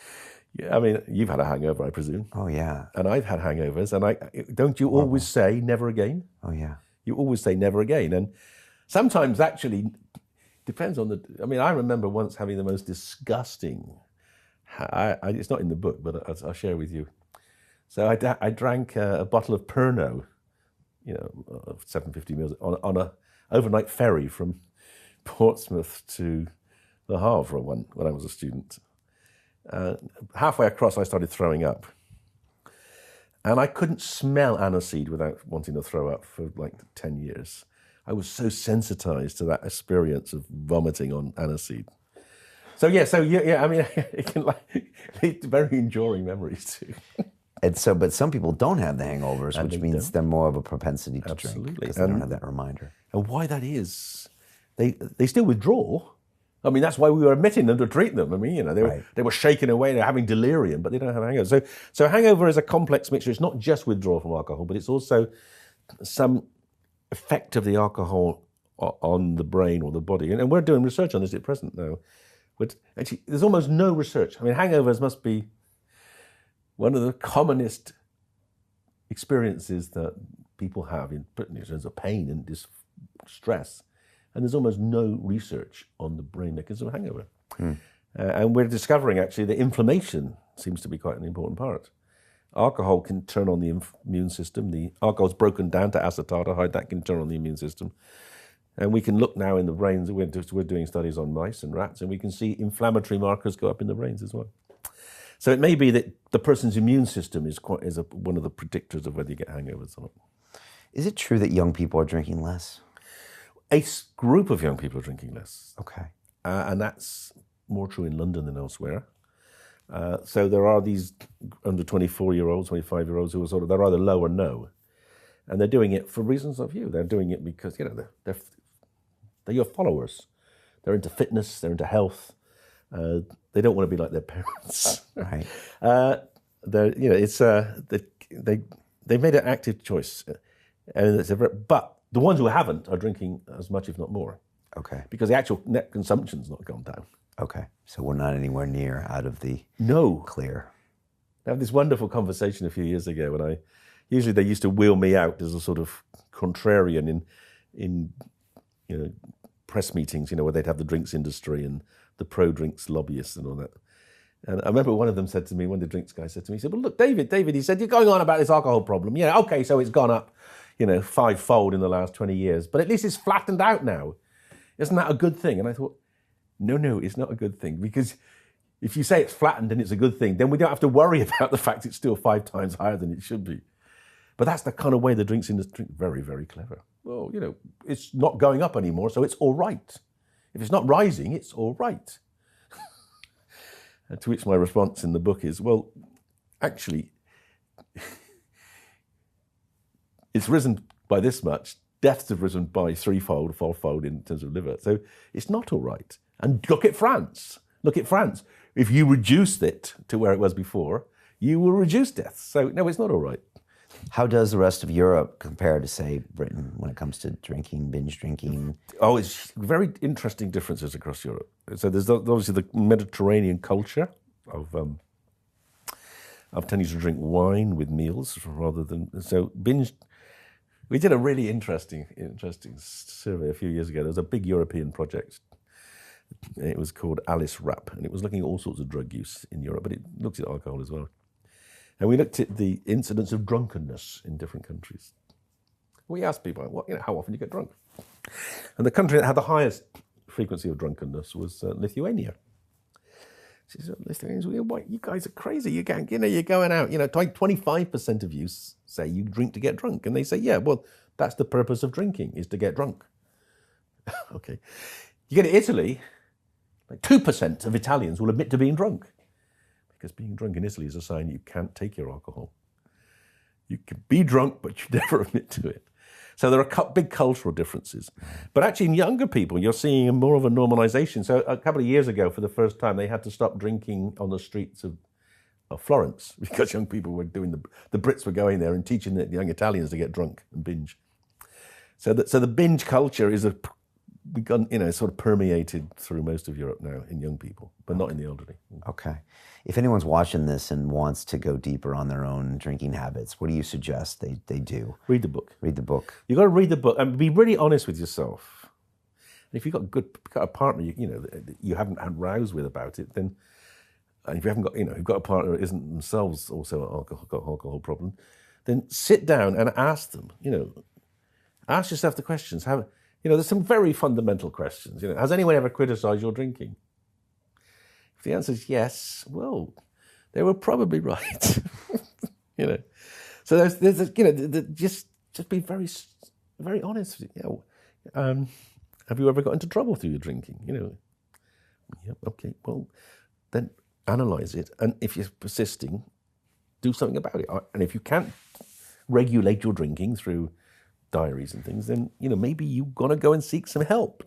you've had a hangover, I presume. Oh, yeah. And I've had hangovers. And don't you always say never again? Oh, yeah. You always say never again. And sometimes actually depends on I remember once having the most disgusting, it's not in the book, but I'll share with you. So I drank a bottle of Pernod, 750 mils on a overnight ferry from Portsmouth to Le Havre when I was a student. Halfway across, I started throwing up. And I couldn't smell aniseed without wanting to throw up for 10 years. I was so sensitized to that experience of vomiting on aniseed. It can lead to very enduring memories too. And but some people don't have the hangovers, which means they're more of a propensity to drink because they don't have that reminder. And why that is, they still withdraw. That's why we were admitting them to treat them. They were shaking away, they're having delirium, but they don't have hangovers. So hangover is a complex mixture. It's not just withdrawal from alcohol, but it's also some effect of the alcohol on the brain or the body. And we're doing research on this at present now. But actually, there's almost no research. Hangovers must be one of the commonest experiences that people have in terms of pain and distress. And there's almost no research on the brain mechanism of hangover. And we're discovering actually that inflammation seems to be quite an important part. Alcohol can turn on the immune system. The alcohol's broken down to acetaldehyde, that can turn on the immune system. And we can look now in the brains, we're doing studies on mice and rats, and we can see inflammatory markers go up in the brains as well. So it may be that the person's immune system is one of the predictors of whether you get hangovers or not. Is it true that young people are drinking less? A group of young people are drinking less. Okay. And that's more true in London than elsewhere. So there are these under 24-year-olds, 25-year-olds who are they're either low or no. And they're doing it for reasons of you. They're doing it because, they're your followers. They're into fitness, they're into health. They don't want to be like their parents. Right. They've made an active choice. But the ones who haven't are drinking as much, if not more. Okay. Because the actual net consumption's not gone down. Okay. So we're not anywhere near out of the clear. I had this wonderful conversation a few years ago when usually they used to wheel me out as a sort of contrarian in press meetings, where they'd have the drinks industry and the pro-drinks lobbyists and all that. And I remember one of them said to me, one of the drinks guys said to me, he said, well, look, David, he said, you're going on about this alcohol problem. Yeah, okay, so it's gone up, 5-fold in the last 20 years, but at least it's flattened out now. Isn't that a good thing? And I thought, no, it's not a good thing, because if you say it's flattened and it's a good thing, then we don't have to worry about the fact it's still 5 times higher than it should be. But that's the kind of way the drinks industry, very, very clever. Well, it's not going up anymore, so it's all right. If it's not rising, it's all right. To which my response in the book is, well, actually, it's risen by this much. Deaths have risen by 3-fold, 4-fold in terms of liver. So it's not all right. And look at France. If you reduced it to where it was before, you will reduce deaths. So no, it's not all right. How does the rest of Europe compare to, say, Britain when it comes to drinking, binge drinking? Oh, it's very interesting differences across Europe. So there's obviously the Mediterranean culture of tending to drink wine with meals rather than binge. We did a really interesting survey a few years ago. There was a big European project. It was called Alice Rap, and it was looking at all sorts of drug use in Europe, but it looked at alcohol as well. And we looked at the incidence of drunkenness in different countries. We asked people, how often do you get drunk? And the country that had the highest frequency of drunkenness was Lithuania. She said, Lithuanians, you guys are crazy. You're going out, 25% of you say you drink to get drunk. And they say, yeah, well, that's the purpose of drinking, is to get drunk. Okay. You get to Italy, 2% of Italians will admit to being drunk. Because being drunk in Italy is a sign you can't take your alcohol. You can be drunk, but you never admit to it. So there are big cultural differences. But actually in younger people, you're seeing more of a normalization. So a couple of years ago, for the first time, they had to stop drinking on the streets of Florence because young people were doing the Brits were going there and teaching the young Italians to get drunk and binge. So the binge culture is begun, sort of permeated through most of Europe now in young people, but not in the elderly. Okay. If anyone's watching this and wants to go deeper on their own drinking habits, what do you suggest they do? Read the book. Read the book. You've got to read the book and be really honest with yourself. And if you've got a partner, you haven't had rows with about it, then, and if you haven't got, you've got a partner who isn't themselves also got alcohol problem, then sit down and ask them, ask yourself the questions. There's some very fundamental questions. Has anyone ever criticized your drinking? If the answer is yes, well, they were probably right. So there's just be very, very honest. Have you ever got into trouble through your drinking? Yeah, okay. Well, then analyze it, and if you're persisting, do something about it. And if you can't regulate your drinking through diaries and things, then maybe you've got to go and seek some help.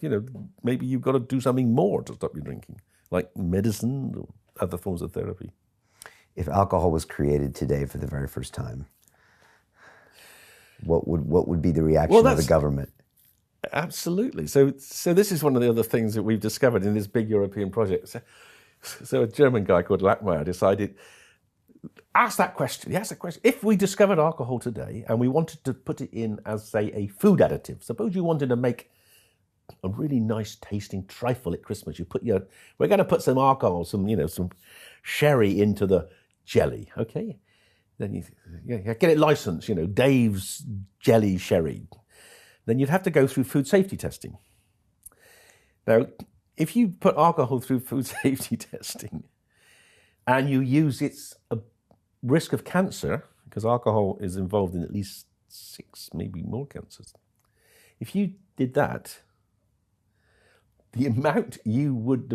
Maybe you've got to do something more to stop your drinking, like medicine or other forms of therapy. If alcohol was created today for the very first time, what would be the reaction of the government? Absolutely. So this is one of the other things that we've discovered in this big European project. So a German guy called Lackmeyer decided, ask that question. He asked that question. If we discovered alcohol today and we wanted to put it in as, say, a food additive, suppose you wanted to make a really nice tasting trifle at Christmas. We're going to put some alcohol, some sherry into the jelly, okay? Then you get it licensed, Dave's Jelly Sherry. Then you'd have to go through food safety testing. Now, if you put alcohol through food safety testing, and you use its risk of cancer, because alcohol is involved in at least 6, maybe more cancers. If you did that, the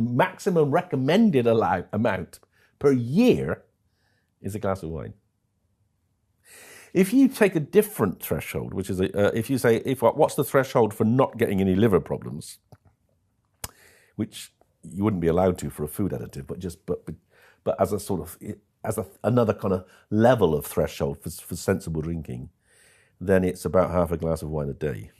maximum recommended amount per year is a glass of wine. If you take a different threshold, which is if you say, what's the threshold for not getting any liver problems, which you wouldn't be allowed to for a food additive, but as a sort of another kind of level of threshold for sensible drinking, then it's about half a glass of wine a day.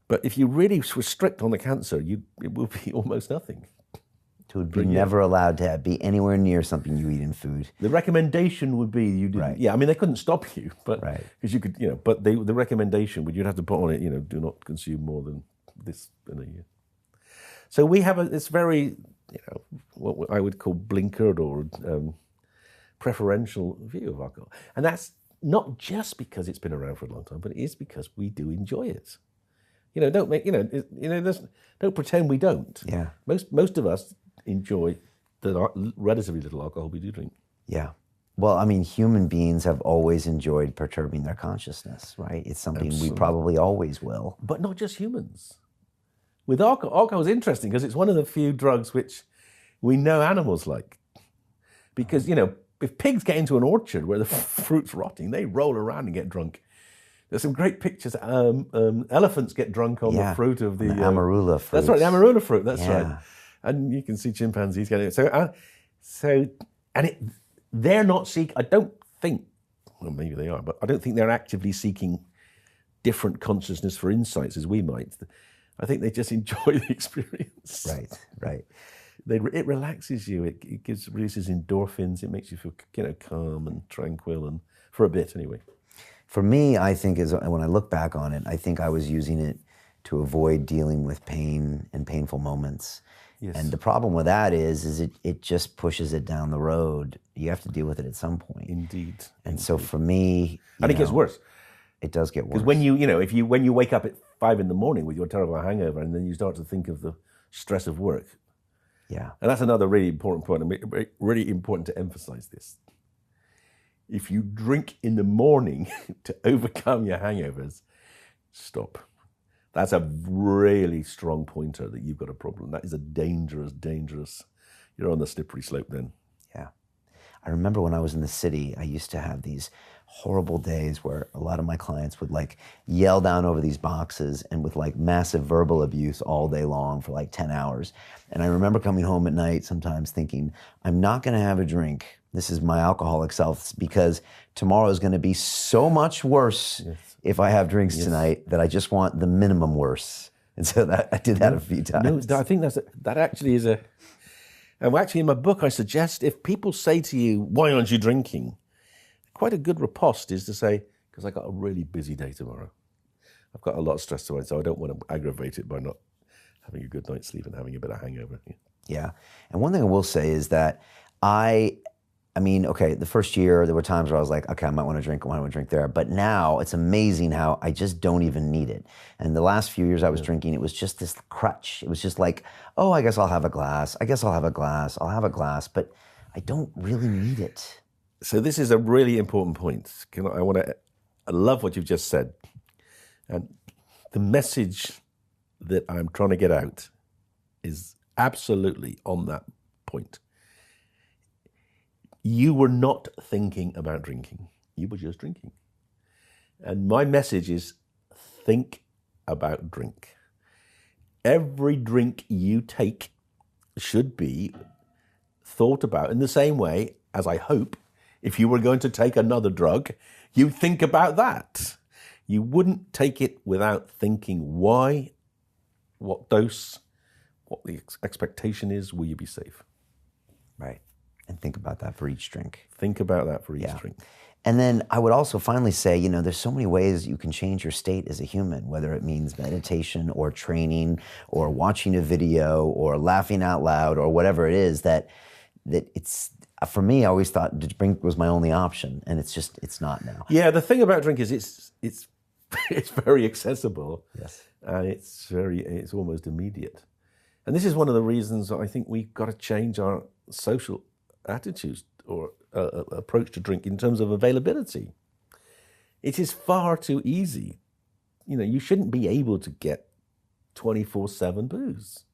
But if you really were strict on the cancer, it would be almost nothing. It would be never allowed to be anywhere near something you eat in food. The recommendation would be you didn't. Right. Yeah, I mean they couldn't stop you, but because you could, But the recommendation would, you'd have to put on it, do not consume more than this in a year. So we have this very, what I would call blinkered or preferential view of alcohol, and that's not just because it's been around for a long time, but it is because we do enjoy it. Don't pretend we don't. Yeah. Most of us enjoy the relatively little alcohol we do drink. Yeah. Well, I mean, human beings have always enjoyed perturbing their consciousness, right? It's something Absolutely. We probably always will. But not just humans. With alcohol is interesting because it's one of the few drugs which we know animals like. Because, if pigs get into an orchard where the fruit's rotting, they roll around and get drunk. There's some great pictures. Elephants get drunk on the fruit of the amarula fruit. That's right, the amarula fruit. That's right. And you can see chimpanzees getting it. They're not seeking. I don't think. Well, maybe they are, but I don't think they're actively seeking different consciousness for insights as we might. I think they just enjoy the experience. Right. It relaxes you. It releases endorphins. It makes you feel calm and tranquil, and for a bit anyway. For me, I think when I look back on it, I think I was using it to avoid dealing with pain and painful moments. Yes. And the problem with that is it just pushes it down the road. You have to deal with it at some point. Indeed. And so for me, and it gets worse. It does get worse. Because when you wake up at 5 a.m. with your terrible hangover, and then you start to think of the stress of work. Yeah. And that's another really important point. And really important to emphasize this. If you drink in the morning to overcome your hangovers, stop. That's a really strong pointer that you've got a problem. That is a dangerous. You're on the slippery slope then. Yeah. I remember when I was in the city, I used to have these horrible days where a lot of my clients would yell down over these boxes and with massive verbal abuse all day long for 10 hours. And I remember coming home at night sometimes thinking, I'm not going to have a drink. This is my alcoholic self because tomorrow is going to be so much worse if I have drinks tonight that I just want the minimum worse. And so I did that a few times. No, I think that actually is actually in my book I suggest if people say to you, why aren't you drinking? Quite a good riposte is to say, because I got a really busy day tomorrow. I've got a lot of stress tomorrow, so I don't want to aggravate it by not having a good night's sleep and having a bit of hangover. Yeah. And one thing I will say is that the first year there were times where I was like, okay, I might want to drink there. But now it's amazing how I just don't even need it. And the last few years I was drinking, it was just this crutch. It was just like, oh, I guess I'll have a glass. I'll have a glass, but I don't really need it. So this is a really important point. I love what you've just said. And the message that I'm trying to get out is absolutely on that point. You were not thinking about drinking. You were just drinking. And my message is think about drink. Every drink you take should be thought about in the same way as I hope if you were going to take another drug, you'd think about that. You wouldn't take it without thinking why, what dose, what the expectation is, will you be safe? Right. And think about that for each drink. Think about that for each drink. And then I would also finally say, there's so many ways you can change your state as a human, whether it means meditation or training or watching a video or laughing out loud or whatever it is that it's, for me, I always thought drink was my only option, and it's not now. Yeah, the thing about drink is it's very accessible. Yes. And it's almost immediate. And this is one of the reasons I think we've got to change our social attitudes or approach to drink in terms of availability. It is far too easy. You shouldn't be able to get 24/7 booze.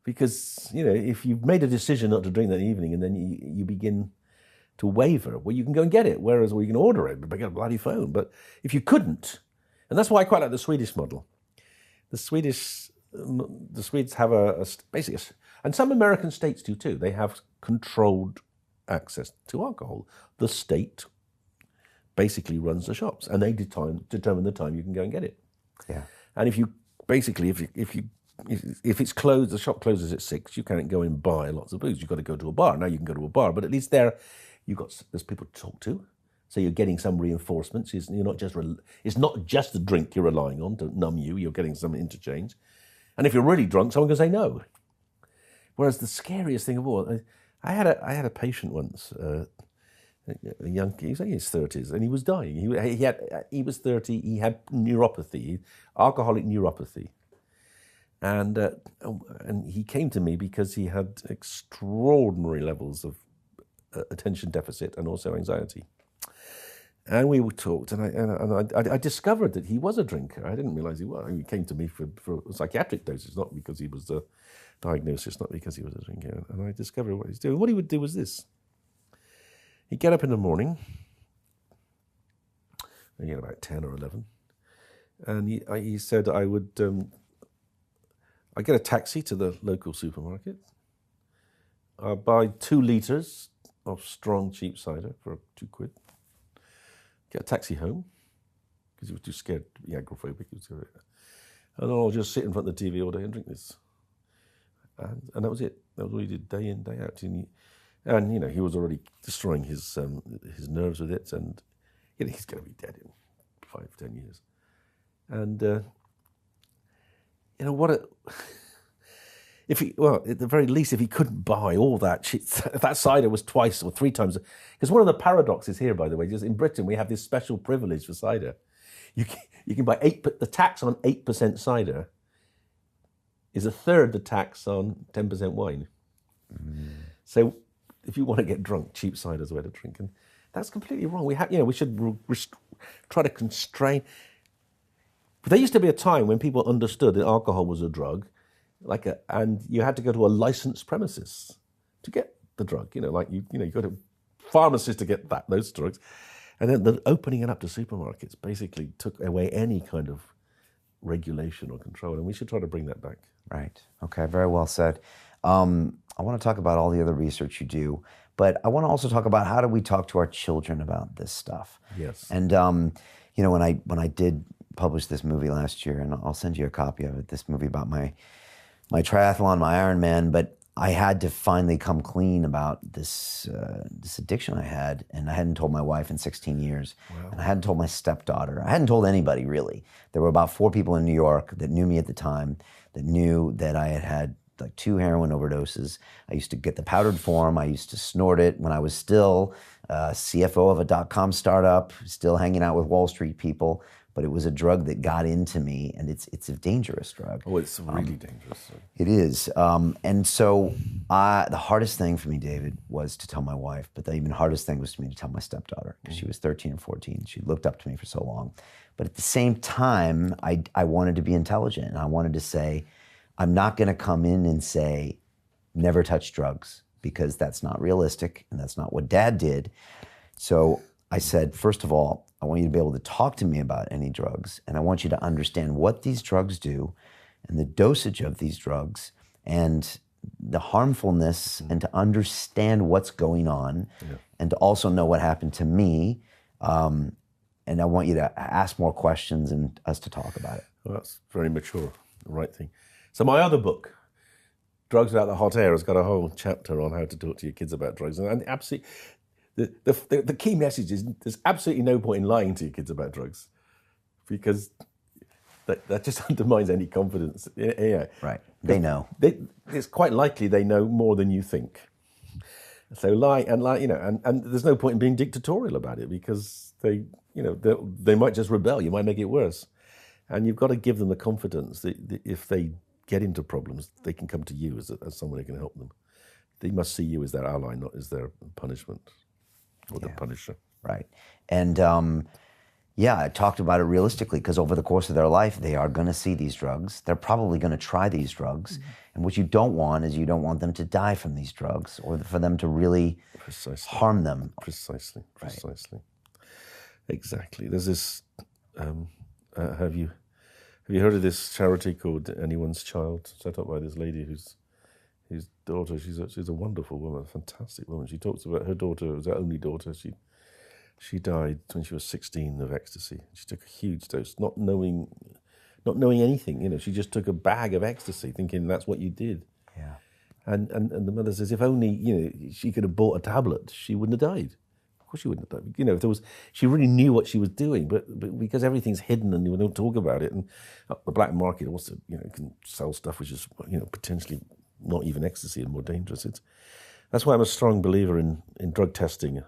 Because, if you've made a decision not to drink that evening and then you begin to waver, well, you can go and get it. Whereas, you can order it, but get a bloody phone. But if you couldn't, and that's why I quite like the Swedish model. The Swedes have basically, and some American states do too. They have controlled access to alcohol. The state basically runs the shops, and they determine the time you can go and get it. Yeah. And if it's closed, the shop closes at 6, you can't go and buy lots of booze. You've got to go to a bar. Now you can go to a bar, but at least there's people to talk to. So you're getting some reinforcements. It's not just the drink you're relying on to numb you. You're getting some interchange. And if you're really drunk, someone can say no. Whereas the scariest thing of all, I had a patient once, a young kid, he was in his 30s, and he was dying. He was 30. He had neuropathy, alcoholic neuropathy. And he came to me because he had extraordinary levels of attention deficit and also anxiety. And we talked, and I discovered that he was a drinker. I didn't realize he was. He came to me for psychiatric doses, not because he was a diagnosis, not because he was a drinker. And I discovered what he's doing. What he would do was this. He'd get up in the morning, again about 10 or 11, and he said I would... I get a taxi to the local supermarket. I buy 2 litres of strong, cheap cider for £2. Get a taxi home, because he was too scared to be agoraphobic. And then I'll just sit in front of the TV all day and drink this. And that was it. That was all he did, day in, day out. And he was already destroying his nerves with it, and he's going to be dead in 5-10 years. And at the very least, if he couldn't buy all that that cider was 2 or 3 times. Because one of the paradoxes here, by the way, is in Britain we have this special privilege for cider. You can buy the tax on 8% cider is a third the tax on 10% wine. Mm. So if you want to get drunk, cheap cider is the way to drink, and that's completely wrong. We should try to constrain. But there used to be a time when people understood that alcohol was a drug, and you had to go to a licensed premises to get the drug. You go to pharmacists to get those drugs, and then the opening it up to supermarkets basically took away any kind of regulation or control, and we should try to bring that back. Right. Okay. Very well said. I want to talk about all the other research you do, but I want to also talk about how do we talk to our children about this stuff. Yes. And when I did publish this movie last year, and I'll send you a copy of it. This movie about my triathlon, my Ironman, but I had to finally come clean about this addiction I had, and I hadn't told my wife in 16 years, wow. And I hadn't told my stepdaughter. I hadn't told anybody really. There were about 4 people in New York that knew me at the time, that knew that I had like 2 heroin overdoses. I used to get the powdered form. I used to snort it when I was still CFO of a .com startup, still hanging out with Wall Street people. But it was a drug that got into me, and it's a dangerous drug. Oh, it's really dangerous. It is. And so the hardest thing for me, David, was to tell my wife, but the even hardest thing was for me to tell my stepdaughter, because she was 13 and 14. She looked up to me for so long. But at the same time, I wanted to be intelligent, and I wanted to say, I'm not going to come in and say, never touch drugs, because that's not realistic, and that's not what Dad did. So I said, first of all, I want you to be able to talk to me about any drugs, and I want you to understand what these drugs do and the dosage of these drugs and the harmfulness, and to understand what's going on, and to also know what happened to me. And I want you to ask more questions and us to talk about it. Well, that's very mature, the right thing. So my other book, Drugs Without the Hot Air, has got a whole chapter on how to talk to your kids about drugs. And absolutely, the key message is there's absolutely no point in lying to your kids about drugs, because that just undermines any confidence. Yeah. Right. They know. It's quite likely they know more than you think. So lie, and there's no point in being dictatorial about it, because they might just rebel. You might make it worse. And you've got to give them the confidence that if they get into problems, they can come to you as someone who can help them. they must see you as their ally, not as their punishment or the punisher. Right. And I talked about it realistically because over the course of their life, they are going to see these drugs. They're probably going to try these drugs. And what you don't want is you don't want them to die from these drugs or for them to really harm them. Precisely. Exactly. There's this, have you heard of this charity called Anyone's Child, set up by this lady whose daughter, she's a wonderful woman, a fantastic woman. She talks about her daughter, it was her only daughter. She died when she was 16 of ecstasy. She took a huge dose, not knowing anything. She just took a bag of ecstasy, thinking that's what you did. Yeah. And the mother says, if only she could have bought a tablet, she wouldn't have died. Of course she wouldn't have died. If there was, she really knew what she was doing, but because everything's hidden and we don't talk about it, and the black market also can sell stuff which is potentially not even ecstasy and more dangerous. That's why I'm a strong believer in drug testing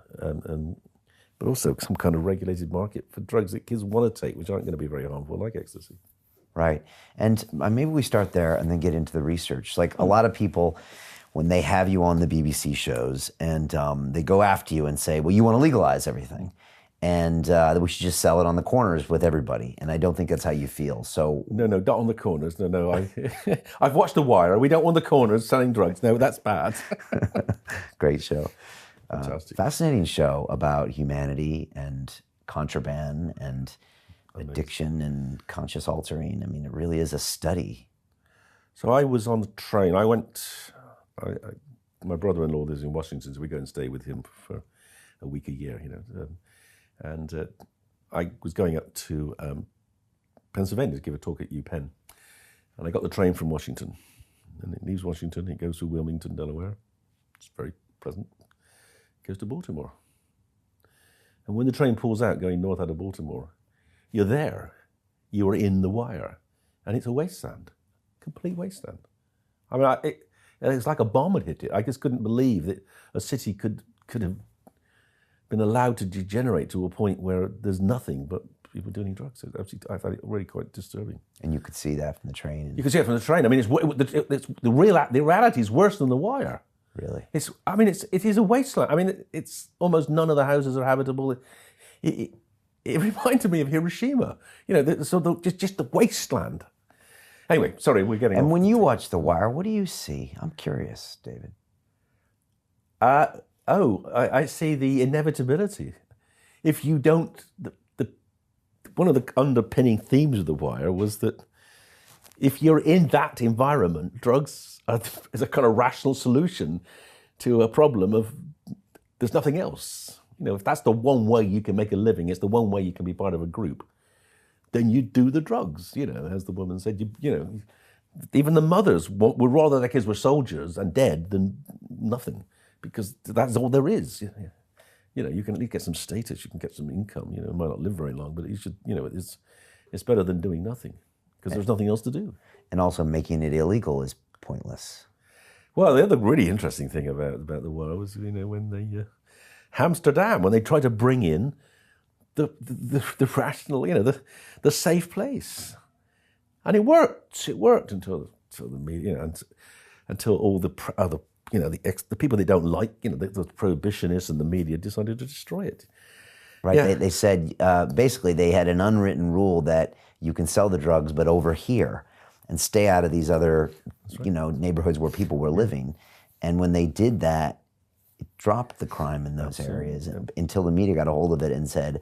but also some kind of regulated market for drugs that kids want to take, which aren't going to be very harmful, like ecstasy. Right. And maybe we start there and then get into the research. Like a lot of people, when they have you on the BBC shows and they go after you and say, well, you want to legalize everything and that we should just sell it on the corners with everybody. And I don't think that's how you feel. So No, not on the corners. No. I've watched The Wire. We don't want the corners selling drugs. No, that's bad. Great show. Fantastic. Fascinating show about humanity and contraband and addiction and conscious altering. I mean, it really is a study. So I was on the train. My brother-in-law lives in Washington, so we go and stay with him for a week a year, and I was going up to Pennsylvania to give a talk at UPenn. And I got the train from Washington. And it leaves Washington, it goes to Wilmington, Delaware. It's very pleasant. Goes to Baltimore. And when the train pulls out going north out of Baltimore, you're there. You are in the wire. And it's a wasteland, complete wasteland. I mean, it's like a bomb had hit it. I just couldn't believe that a city could have been allowed to degenerate to a point where there's nothing but people doing drugs. I found it really quite disturbing. And you could see that from the train. You could see it from the train. I mean, the reality is worse than the wire. Really? It is a wasteland. I mean, it's almost none of the houses are habitable. It reminded me of Hiroshima. Just the wasteland. Anyway, sorry, we're getting. And when you watch The Wire, what do you see? I'm curious, David. I see the inevitability. If you don't, one of the underpinning themes of The Wire was that if you're in that environment, drugs is a kind of rational solution to a problem of there's nothing else. If that's the one way you can make a living, it's the one way you can be part of a group, then you do the drugs, as the woman said, even the mothers would rather their kids were soldiers and dead than nothing, because that's all there is. You can at least get some status, you can get some income, you might not live very long, but you should, it's better than doing nothing. Because there's nothing else to do. And also making it illegal is pointless. Well, the other really interesting thing about the war was, when they Amsterdam, when they tried to bring in the rational, the safe place, and it worked. It worked until the media, until all the other, the people they don't like, the prohibitionists and the media decided to destroy it. Right. Yeah. They said basically they had an unwritten rule that you can sell the drugs, but over here, and stay out of these other, neighborhoods where people were living. And when they did that, it dropped the crime in those areas until the media got a hold of it and said,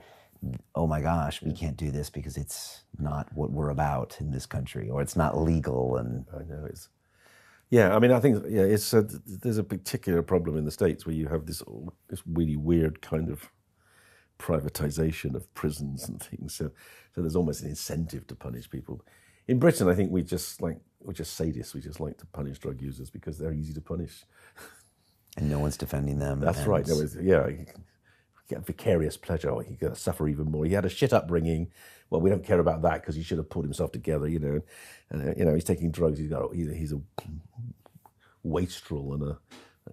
"Oh my gosh, we can't do this because it's not what we're about in this country, or it's not legal." And I know it's. Yeah, I mean, I think it's there's a particular problem in the States where you have this really weird kind of privatization of prisons and things. So there's almost an incentive to punish people. In Britain, I think we're just sadists. We just like to punish drug users because they're easy to punish. And no one's defending them. That's right. You get vicarious pleasure. Or you're going to suffer even more. He had a shit upbringing. Well, we don't care about that because he should have pulled himself together, And he's taking drugs. He's a wastrel and a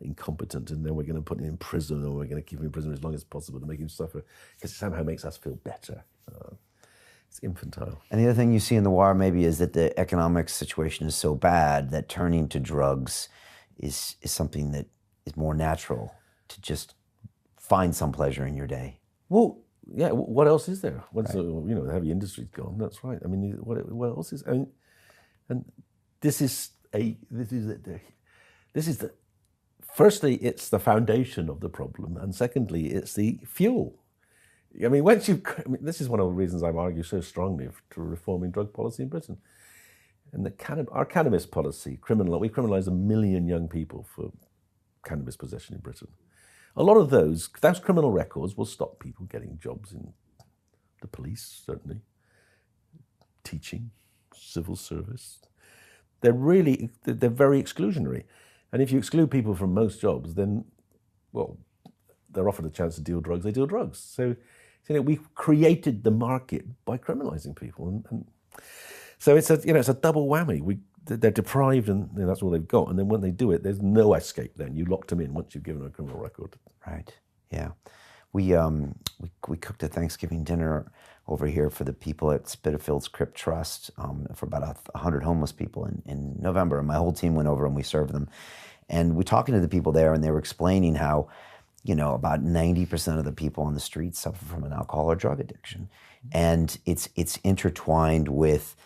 incompetent, and then we're going to put him in prison, or we're going to keep him in prison as long as possible to make him suffer, because it somehow makes us feel better. It's infantile. And the other thing you see in The Wire maybe is that the economic situation is so bad that turning to drugs is something that is more natural to just find some pleasure in your day. Well, yeah. What else is there? Once the heavy industry's gone, that's right. I mean, what else is? And this is the. Firstly, it's the foundation of the problem, and secondly, it's the fuel. I mean, this is one of the reasons I've argued so strongly to reforming drug policy in Britain. And our cannabis policy, we criminalise 1 million young people for cannabis possession in Britain. A lot of those criminal records will stop people getting jobs in the police, certainly, teaching, civil service. They're very exclusionary. And if you exclude people from most jobs, then, well, they're offered a chance to deal drugs, they deal drugs. So we've created the market by criminalising people. And so it's a double whammy. They're deprived and that's all they've got. And then when they do it, there's no escape then. You locked them in once you've given them a criminal record. Right, yeah. We cooked a Thanksgiving dinner over here for the people at Spitalfields Crypt Trust for about 100 homeless people in November. And my whole team went over and we served them. And we're talking to the people there and they were explaining how, about 90% of the people on the streets suffer from an alcohol or drug addiction. And it's intertwined with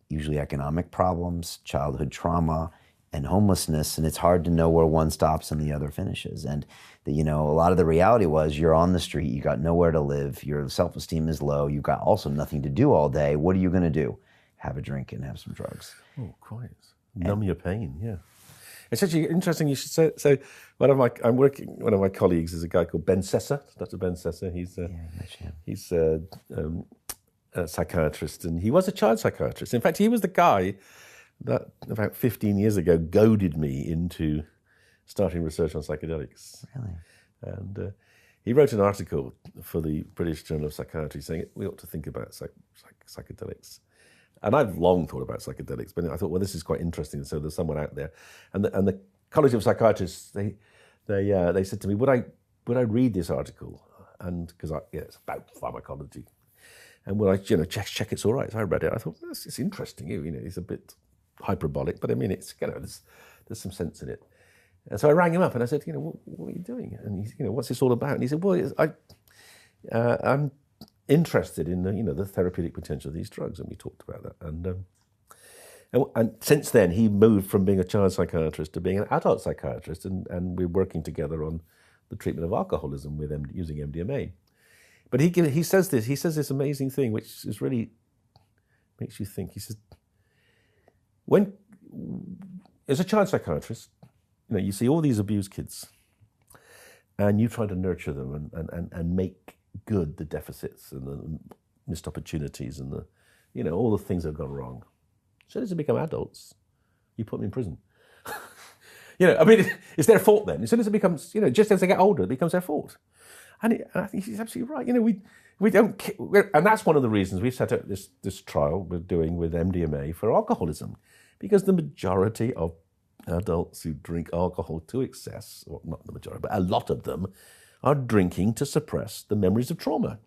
usually economic problems, childhood trauma, and homelessness, and it's hard to know where one stops and the other finishes. And a lot of the reality was you're on the street, you got nowhere to live, your self-esteem is low, you've got also nothing to do all day. What are you going to do? Have a drink and have some drugs. Oh, quite. Numb your pain, yeah. It's actually interesting you should say. So one of my colleagues is a guy called Ben Sessa, Dr. Ben Sessa. He's a psychiatrist, and he was a child psychiatrist. In fact, he was the guy that about 15 years ago goaded me into starting research on psychedelics. Really? And he wrote an article for the British Journal of Psychiatry saying we ought to think about psychedelics. And I've long thought about psychedelics, but I thought, well, this is quite interesting. So there's someone out there, and the College of Psychiatrists they said to me, would I read this article? And because it's about pharmacology, and would I check it's all right? So I read it. I thought, well, it's interesting. It's a bit hyperbolic, but I mean, it's there's some sense in it. And so I rang him up and I said, what are you doing? And he, what's this all about? And he said, well, I'm interested in the therapeutic potential of these drugs, and we talked about that. And since then, he moved from being a child psychiatrist to being an adult psychiatrist, and we're working together on the treatment of alcoholism with using MDMA. But he says this amazing thing, which is really makes you think. He says, when as a child psychiatrist, you see all these abused kids, and you try to nurture them and make good the deficits and the missed opportunities and the all the things that have gone wrong. As soon as they become adults, you put them in prison. I mean, it's their fault then. As soon as it becomes, just as they get older, it becomes their fault. And I think he's absolutely right. We don't, and that's one of the reasons we've set up this trial we're doing with MDMA for alcoholism, because the majority of adults who drink alcohol to excess, or not the majority, but a lot of them, are drinking to suppress the memories of trauma.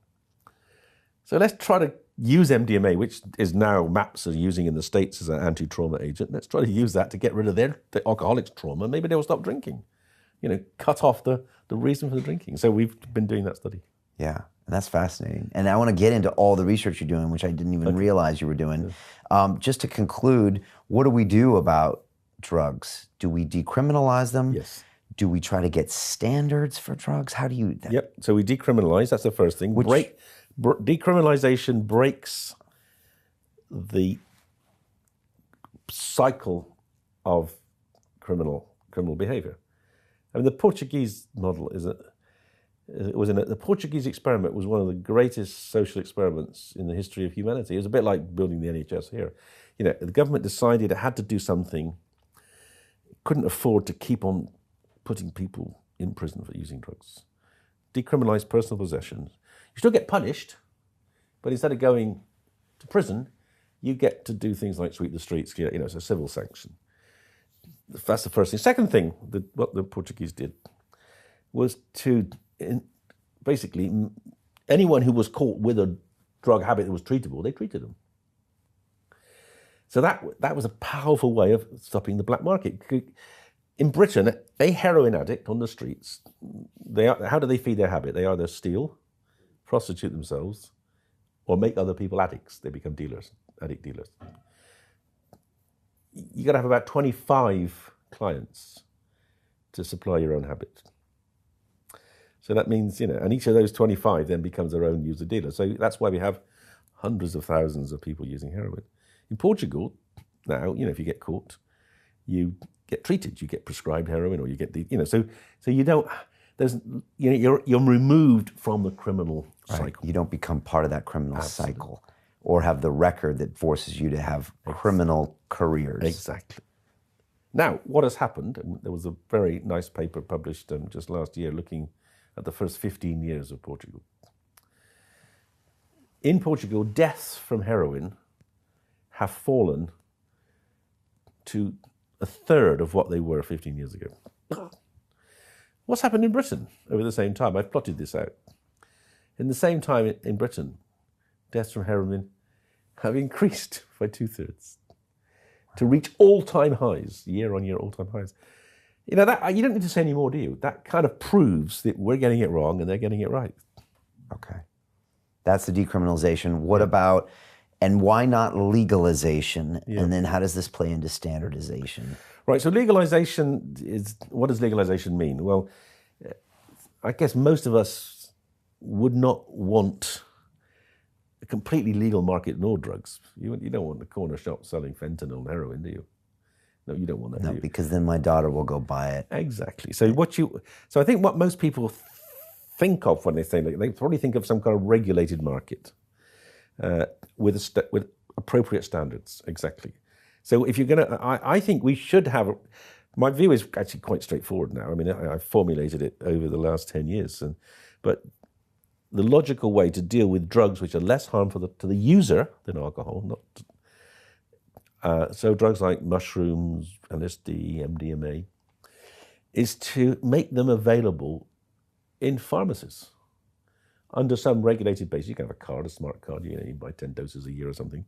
So let's try to use MDMA, which is now MAPS are using in the States as an anti-trauma agent. Let's try to use that to get rid of the alcoholics' trauma. Maybe they'll stop drinking. Cut off the reason for the drinking. So we've been doing that study. Yeah, and that's fascinating. And I want to get into all the research you're doing, which I didn't even realize you were doing. Yeah. Just to conclude, what do we do about drugs? Do we decriminalize them? Yes. Do we try to get standards for drugs? How do you... Yep, so we decriminalize, that's the first thing. Decriminalization breaks the cycle of criminal behavior. I mean, the Portuguese model the Portuguese experiment was one of the greatest social experiments in the history of humanity. It was a bit like building the NHS here. The government decided it had to do something, couldn't afford to keep on putting people in prison for using drugs. Decriminalize personal possession. You still get punished, but instead of going to prison, you get to do things like sweep the streets. It's a civil sanction. That's the first thing. Second thing, what the Portuguese did was to basically anyone who was caught with a drug habit that was treatable, they treated them. So that was a powerful way of stopping the black market. in Britain, a heroin addict on the streets, how do they feed their habit? They either steal, prostitute themselves, or make other people addicts. They become addict dealers. You got to have about 25 clients to supply your own habit. So that means, and each of those 25 then becomes their own user dealer. So that's why we have hundreds of thousands of people using heroin. In Portugal, now, if you get caught, you get treated. You get prescribed heroin, or you get so you don't. There's you're removed from the criminal cycle. You don't become part of that criminal cycle, or have the record that forces you to have criminal careers. Exactly. Now, what has happened? And there was a very nice paper published just last year looking at the first 15 years of Portugal. In Portugal, deaths from heroin have fallen to a third of what they were 15 years ago. What's happened in Britain over the same time? I've plotted this out. In the same time in Britain, deaths from heroin have increased by 2/3 to reach all-time highs, year-on-year all-time highs. That you don't need to say any more, do you? That kind of proves that we're getting it wrong and they're getting it right. Okay. That's the decriminalization. What about, and why not legalization? Yeah. And then how does this play into standardization? Right, so legalization what does legalization mean? Well, I guess most of us would not want a completely legal market in all drugs. You don't want a corner shop selling fentanyl and heroin, do you? No, you don't want that. No, because then my daughter will go buy it. Exactly. So I think what most people think of when they say they probably think of some kind of regulated market with appropriate standards. Exactly. So if you're going to, I think we should have. My view is actually quite straightforward now. I mean, I've formulated it over the last 10 years, but the logical way to deal with drugs which are less harmful to the user than alcohol, so drugs like mushrooms, LSD, MDMA, is to make them available in pharmacies under some regulated basis. You can have a card, a smart card, you buy 10 doses a year or something.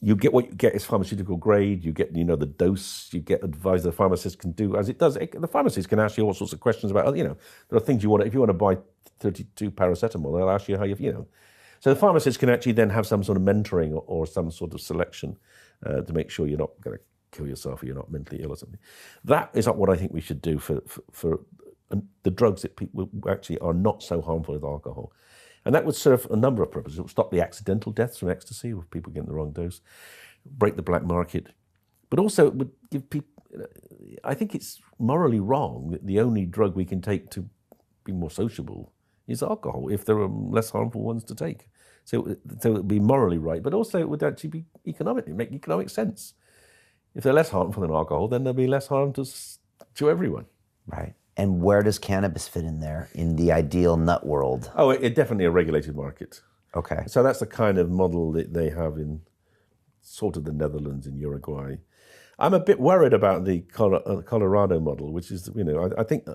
You get what you get is pharmaceutical grade, you get the dose, you get advice the pharmacist can do as it does. The pharmacist can ask you all sorts of questions about, there are things you want, if you want to buy 32 paracetamol, they'll ask you how you. So the pharmacist can actually then have some sort of mentoring or some sort of selection to make sure you're not going to kill yourself or you're not mentally ill or something. That is what I think we should do for the drugs that people actually are not so harmful as alcohol. And that would serve a number of purposes. It would stop the accidental deaths from ecstasy, with people getting the wrong dose, break the black market. But also it would give people, I think it's morally wrong that the only drug we can take to be more sociable is alcohol, if there are less harmful ones to take. So it would be morally right, but also it would actually be economic. It would make economic sense. If they're less harmful than alcohol, then there'll be less harm to everyone. Right. And where does cannabis fit in there, in the ideal nut world? Oh, it's definitely a regulated market. Okay. So that's the kind of model that they have in sort of the Netherlands and Uruguay. I'm a bit worried about the Colorado model, which is, I think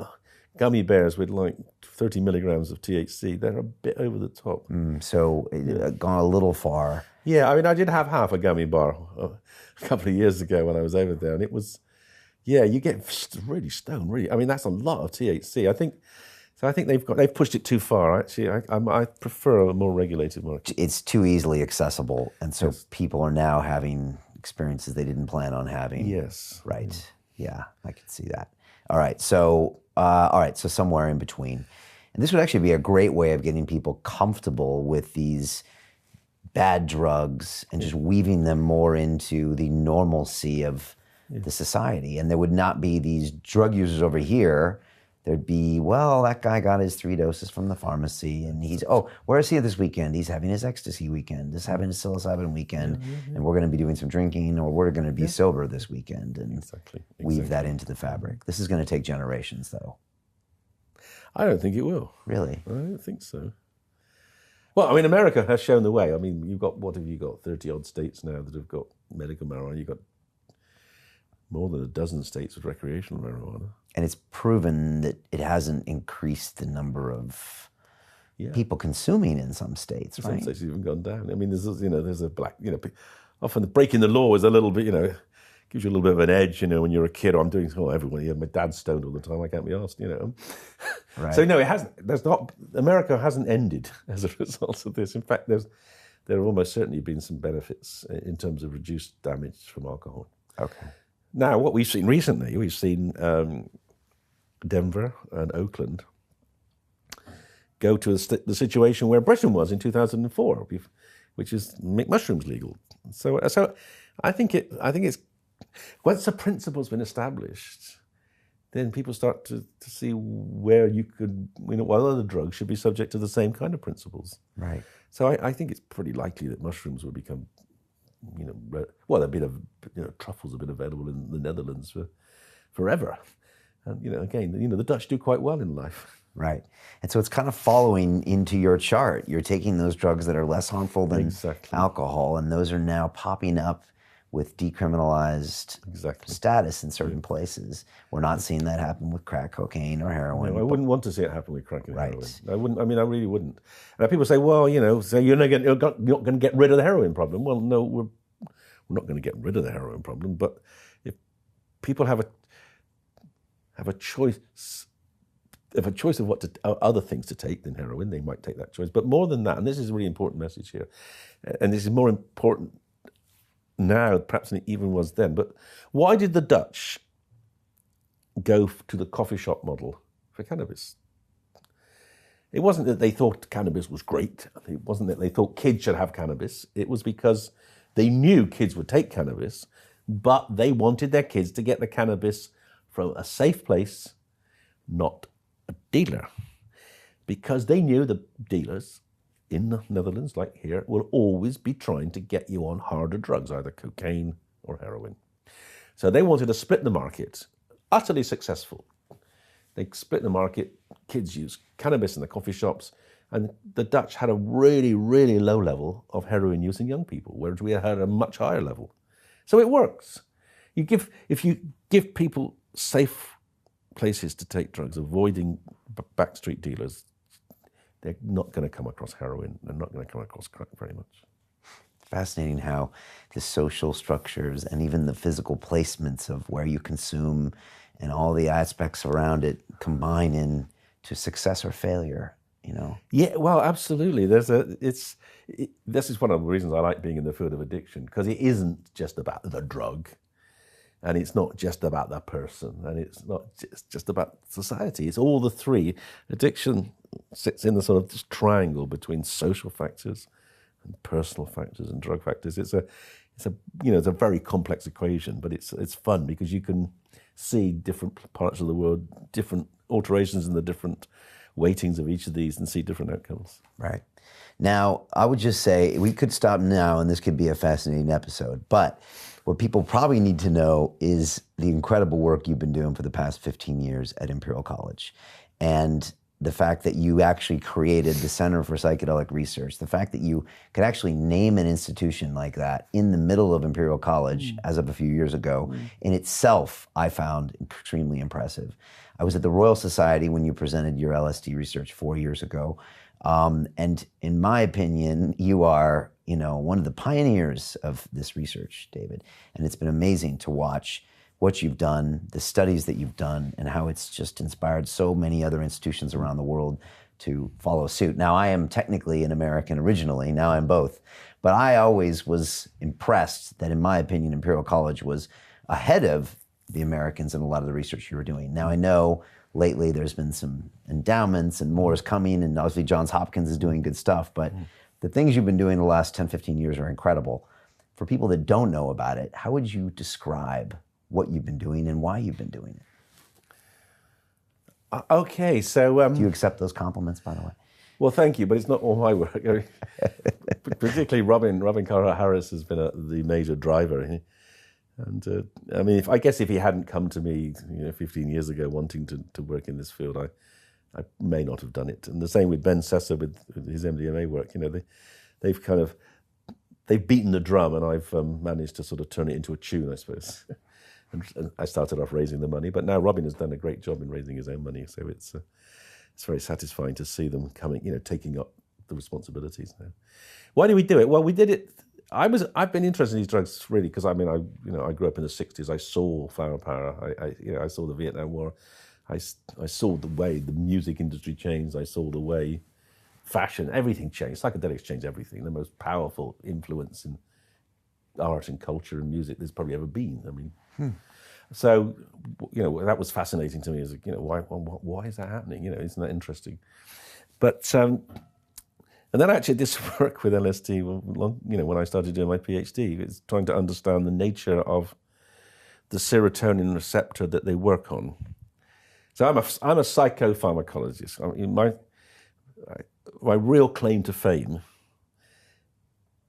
gummy bears with like 30 milligrams of THC, they're a bit over the top. Gone a little far. Yeah, I mean, I did have half a gummy bar a couple of years ago when I was over there, and it was... Yeah, you get really stoned. Really, I mean, that's a lot of THC. I think they've pushed it too far. Actually, I prefer a more regulated market. It's too easily accessible, and so people are now having experiences they didn't plan on having. Yes. Right. Yeah, I can see that. All right. So somewhere in between, and this would actually be a great way of getting people comfortable with these bad drugs and just weaving them more into the normalcy of the society. And there would not be these drug users over here. There'd be, that guy got his 3 doses from the pharmacy, and where is he this weekend? He's having his ecstasy weekend, he's having his psilocybin weekend, and we're going to be doing some drinking, or we're going to be sober this weekend, and weave that into the fabric. This is going to take generations, though. I don't think it will. Really? I don't think so. Well, I mean, America has shown the way. I mean, what have you got? 30-odd states now that have got medical marijuana. You've got more than a dozen states with recreational marijuana. And it's proven that it hasn't increased the number of people consuming in some states, right? Some states have even gone down. I mean, there's a black, often breaking the law is a little bit, gives you a little bit of an edge, when you're a kid. I'm doing, everyone, my dad's stoned all the time, I can't be asked, Right. So no, it hasn't, America hasn't ended as a result of this. In fact, there have almost certainly been some benefits in terms of reduced damage from alcohol. Okay. Now, what we've seen recently, we've seen Denver and Oakland go to the situation where Britain was in 2004, which is make mushrooms legal. So I think it's once the principle's been established, then people start to see where you could, what other drugs should be subject to the same kind of principles. Right. So I think it's pretty likely that mushrooms will become, truffles have been available in the Netherlands for forever. And, again, the Dutch do quite well in life. Right. And so it's kind of following into your chart. You're taking those drugs that are less harmful than alcohol, and those are now popping up with decriminalized status in certain places. We're not seeing that happen with crack cocaine or heroin. No, I wouldn't want to see it happen with crack and Right. heroin. I wouldn't. I really wouldn't. And people say, well, so you're not going to get rid of the heroin problem. Well, no, we're not going to get rid of the heroin problem. But if people have a choice of what other things to take than heroin, they might take that choice. But more than that, and this is a really important message here, and this is more important now perhaps than it even was then, but why did the Dutch go to the coffee shop model for cannabis? It wasn't that they thought cannabis was great. It wasn't that they thought kids should have cannabis. It was because they knew kids would take cannabis, but they wanted their kids to get the cannabis from a safe place, not a dealer, because they knew the dealers in the Netherlands, like here, will always be trying to get you on harder drugs, either cocaine or heroin. So they wanted to split the market, utterly successful. They split the market, kids use cannabis in the coffee shops, and the Dutch had a really, really low level of heroin use in young people, whereas we had a much higher level. So it works. If you give people safe places to take drugs, avoiding backstreet dealers, they're not going to come across heroin. They're not going to come across crack very much. Fascinating how the social structures and even the physical placements of where you consume and all the aspects around it combine into success or failure, Yeah, well, absolutely. This is one of the reasons I like being in the field of addiction, because it isn't just about the drug, and it's not just about that person, and it's not just about society. It's all the three. Addiction sits in the sort of this triangle between social factors and personal factors and drug factors. It's a very complex equation, but it's fun because you can see different parts of the world, different alterations in the different weightings of each of these, and see different outcomes. Right. Now, I would just say we could stop now, and this could be a fascinating episode, but what people probably need to know is the incredible work you've been doing for the past 15 years at Imperial College, and the fact that you actually created the Center for Psychedelic Research, the fact that you could actually name an institution like that in the middle of Imperial College as of a few years ago, in itself, I found extremely impressive. I was at the Royal Society when you presented your LSD research 4 years ago. And in my opinion, you are, one of the pioneers of this research, David. And it's been amazing to watch what you've done, the studies that you've done, and how it's just inspired so many other institutions around the world to follow suit. Now, I am technically an American originally, now I'm both. But I always was impressed that, in my opinion, Imperial College was ahead of the Americans in a lot of the research you were doing. Now, I know lately there's been some endowments and more is coming, and obviously Johns Hopkins is doing good stuff, but the things you've been doing the last 10, 15 years are incredible. For people that don't know about it, how would you describe what you've been doing and why you've been doing it? Okay, so... Do you accept those compliments, by the way? Well, thank you, but it's not all my work. Particularly Robin Carhart-Harris has been the major driver. And I guess if he hadn't come to me 15 years ago wanting to work in this field, I may not have done it. And the same with Ben Sessa with his MDMA work. They've beaten the drum, and I've managed to sort of turn it into a tune, I suppose. And I started off raising the money, but now Robin has done a great job in raising his own money. So it's very satisfying to see them coming, taking up the responsibilities now. Why do we do it? Well, we did it. I've been interested in these drugs really because I grew up in the '60s. I saw flower power. I saw the Vietnam War. I saw the way the music industry changed. I saw the way fashion, everything changed. Psychedelics changed everything. The most powerful influence in art and culture and music there's probably ever been. I mean, so that was fascinating to me. As why is that happening? Isn't that interesting? But and then I actually did some work with LSD. When I started doing my PhD, it's trying to understand the nature of the serotonin receptor that they work on. So I'm a psychopharmacologist. I mean, my real claim to fame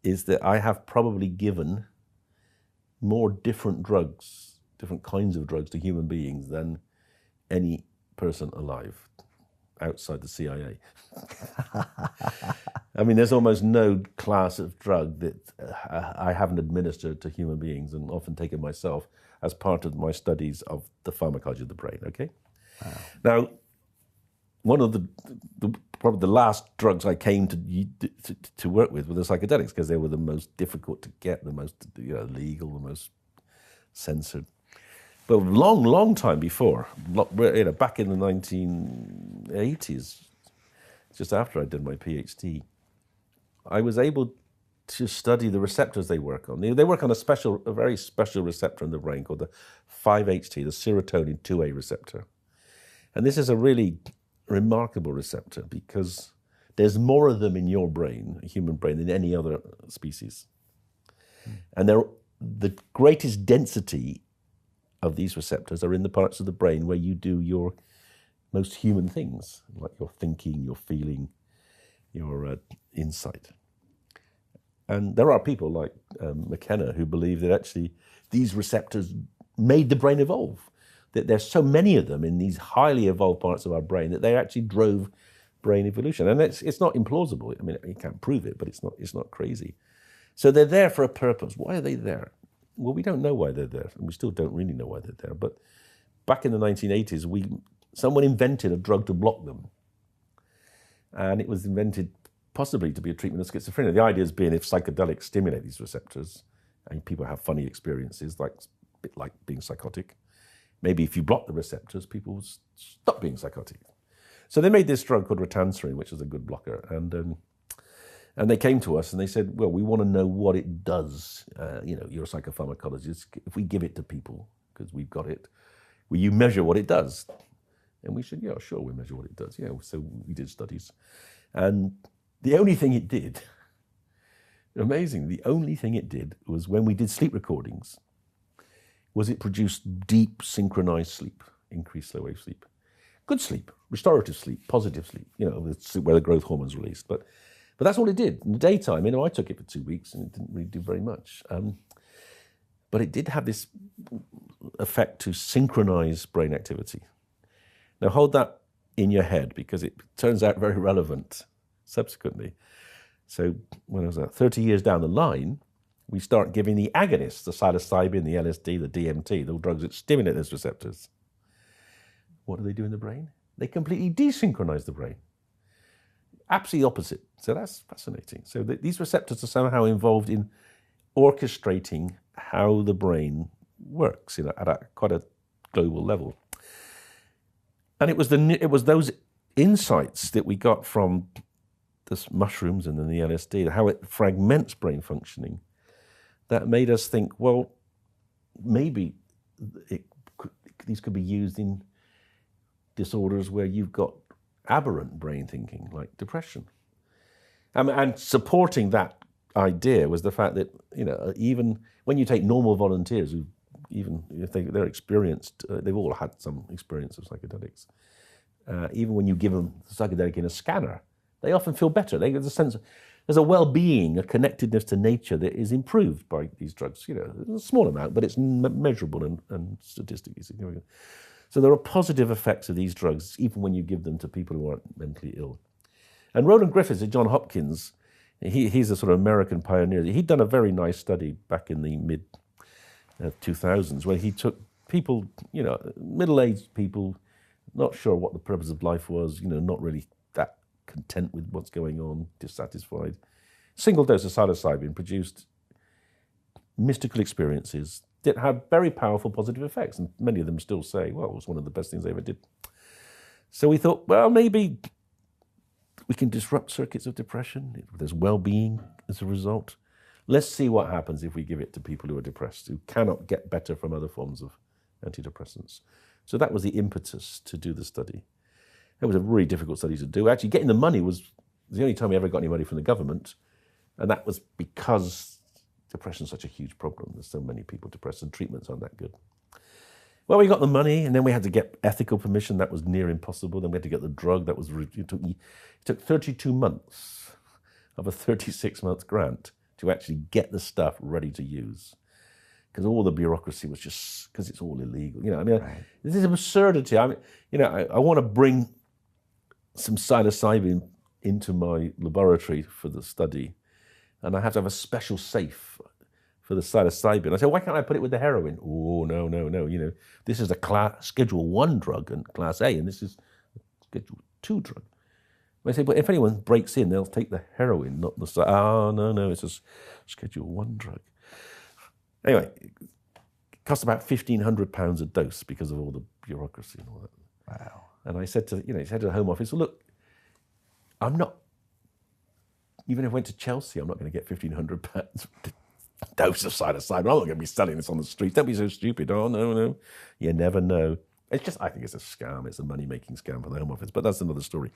is that I have probably given more different kinds of drugs to human beings than any person alive outside the CIA. I mean, there's almost no class of drug that I haven't administered to human beings and often taken myself as part of my studies of the pharmacology of the brain, okay? Wow. Now, one of probably the last drugs I came to work with were the psychedelics because they were the most difficult to get, the most legal, the most censored. But a long, long time before, back in the 1980s, just after I did my PhD, I was able to study the receptors they work on. They work on a very special receptor in the brain called the 5-HT, the serotonin 2A receptor. And this is a really remarkable receptor because there's more of them in your brain, a human brain, than any other species. And the greatest density of these receptors are in the parts of the brain where you do your most human things, like your thinking, your feeling, your insight. And there are people like McKenna who believe that actually these receptors made the brain evolve. That there's so many of them in these highly evolved parts of our brain that they actually drove brain evolution. And it's not implausible. I mean, you can't prove it, but it's not crazy. So they're there for a purpose. Why are they there? Well, we don't know why they're there, and we still don't really know why they're there. But back in the 1980s, someone invented a drug to block them. And it was invented possibly to be a treatment of schizophrenia. The idea has been if psychedelics stimulate these receptors and people have funny experiences, a bit like being psychotic, maybe if you block the receptors, people will stop being psychotic. So they made this drug called ritanserin, which is a good blocker. And they came to us and they said, well, we want to know what it does. You're a psychopharmacologist. If we give it to people, because we've got it, will you measure what it does? And we said, yeah, sure, we'll measure what it does. So we did studies. And the only thing it did, amazing, the only thing it did was when we did sleep recordings, was it produced deep synchronized sleep, increased slow wave sleep. Good sleep, restorative sleep, positive sleep, where the growth hormone's released. But that's all it did. In the daytime, I took it for 2 weeks and it didn't really do very much. But it did have this effect to synchronize brain activity. Now hold that in your head because it turns out very relevant subsequently. So when I was 30 years down the line, we start giving the agonists, the psilocybin, the LSD, the DMT, the drugs that stimulate those receptors. What do they do in the brain? They completely desynchronize the brain. Absolutely opposite. So that's fascinating. So these receptors are somehow involved in orchestrating how the brain works at quite a global level. And it was those insights that we got from the mushrooms and then the LSD, how it fragments brain functioning, that made us think, well, maybe these could be used in disorders where you've got aberrant brain thinking, like depression. And supporting that idea was the fact that, even when you take normal volunteers, who even if they're experienced, they've all had some experience of psychedelics. Even when you give them psychedelic in a scanner, they often feel better. They get a sense there's a well-being, a connectedness to nature that is improved by these drugs. A small amount, but it's measurable and statistically significant. So there are positive effects of these drugs, even when you give them to people who aren't mentally ill. And Roland Griffiths at Johns Hopkins, he's a sort of American pioneer. He'd done a very nice study back in the mid-2000s where he took people, middle-aged people, not sure what the purpose of life was, not really that content with what's going on, dissatisfied. Single dose of psilocybin produced mystical experiences that had very powerful positive effects. And many of them still say, well, it was one of the best things they ever did. So we thought, well, maybe we can disrupt circuits of depression. There's well-being as a result. Let's see what happens if we give it to people who are depressed, who cannot get better from other forms of antidepressants. So that was the impetus to do the study. It was a really difficult study to do. Actually, getting the money was the only time we ever got any money from the government. And that was because depression is such a huge problem. There's so many people depressed and treatments aren't that good. Well, we got the money, and then we had to get ethical permission. That was near impossible. Then we had to get the drug. That was it took 32 months of a 36-month grant to actually get the stuff ready to use, because all the bureaucracy was just because it's all illegal. You know, I mean, right. This is absurdity. I mean, you know, I want to bring some psilocybin into my laboratory for the study, and I have to have a special safe for the psilocybin. I said, why can't I put it with the heroin? Oh, no. You know, this is a Schedule 1 drug and Class A, and this is a Schedule 2 drug. I say, but if anyone breaks in, they'll take the heroin, not the... Oh, no, it's a Schedule 1 drug. Anyway, it cost about £1,500 a dose because of all the bureaucracy and all that. Wow. And I said to the Home Office, well, look, I'm not... Even if I went to Chelsea, I'm not going to get £1,500 dose of psilocybin. I'm not going to be selling this on the street. Don't be so stupid. Oh, no. You never know. It's just, I think it's a scam. It's a money-making scam for the Home Office, but that's another story.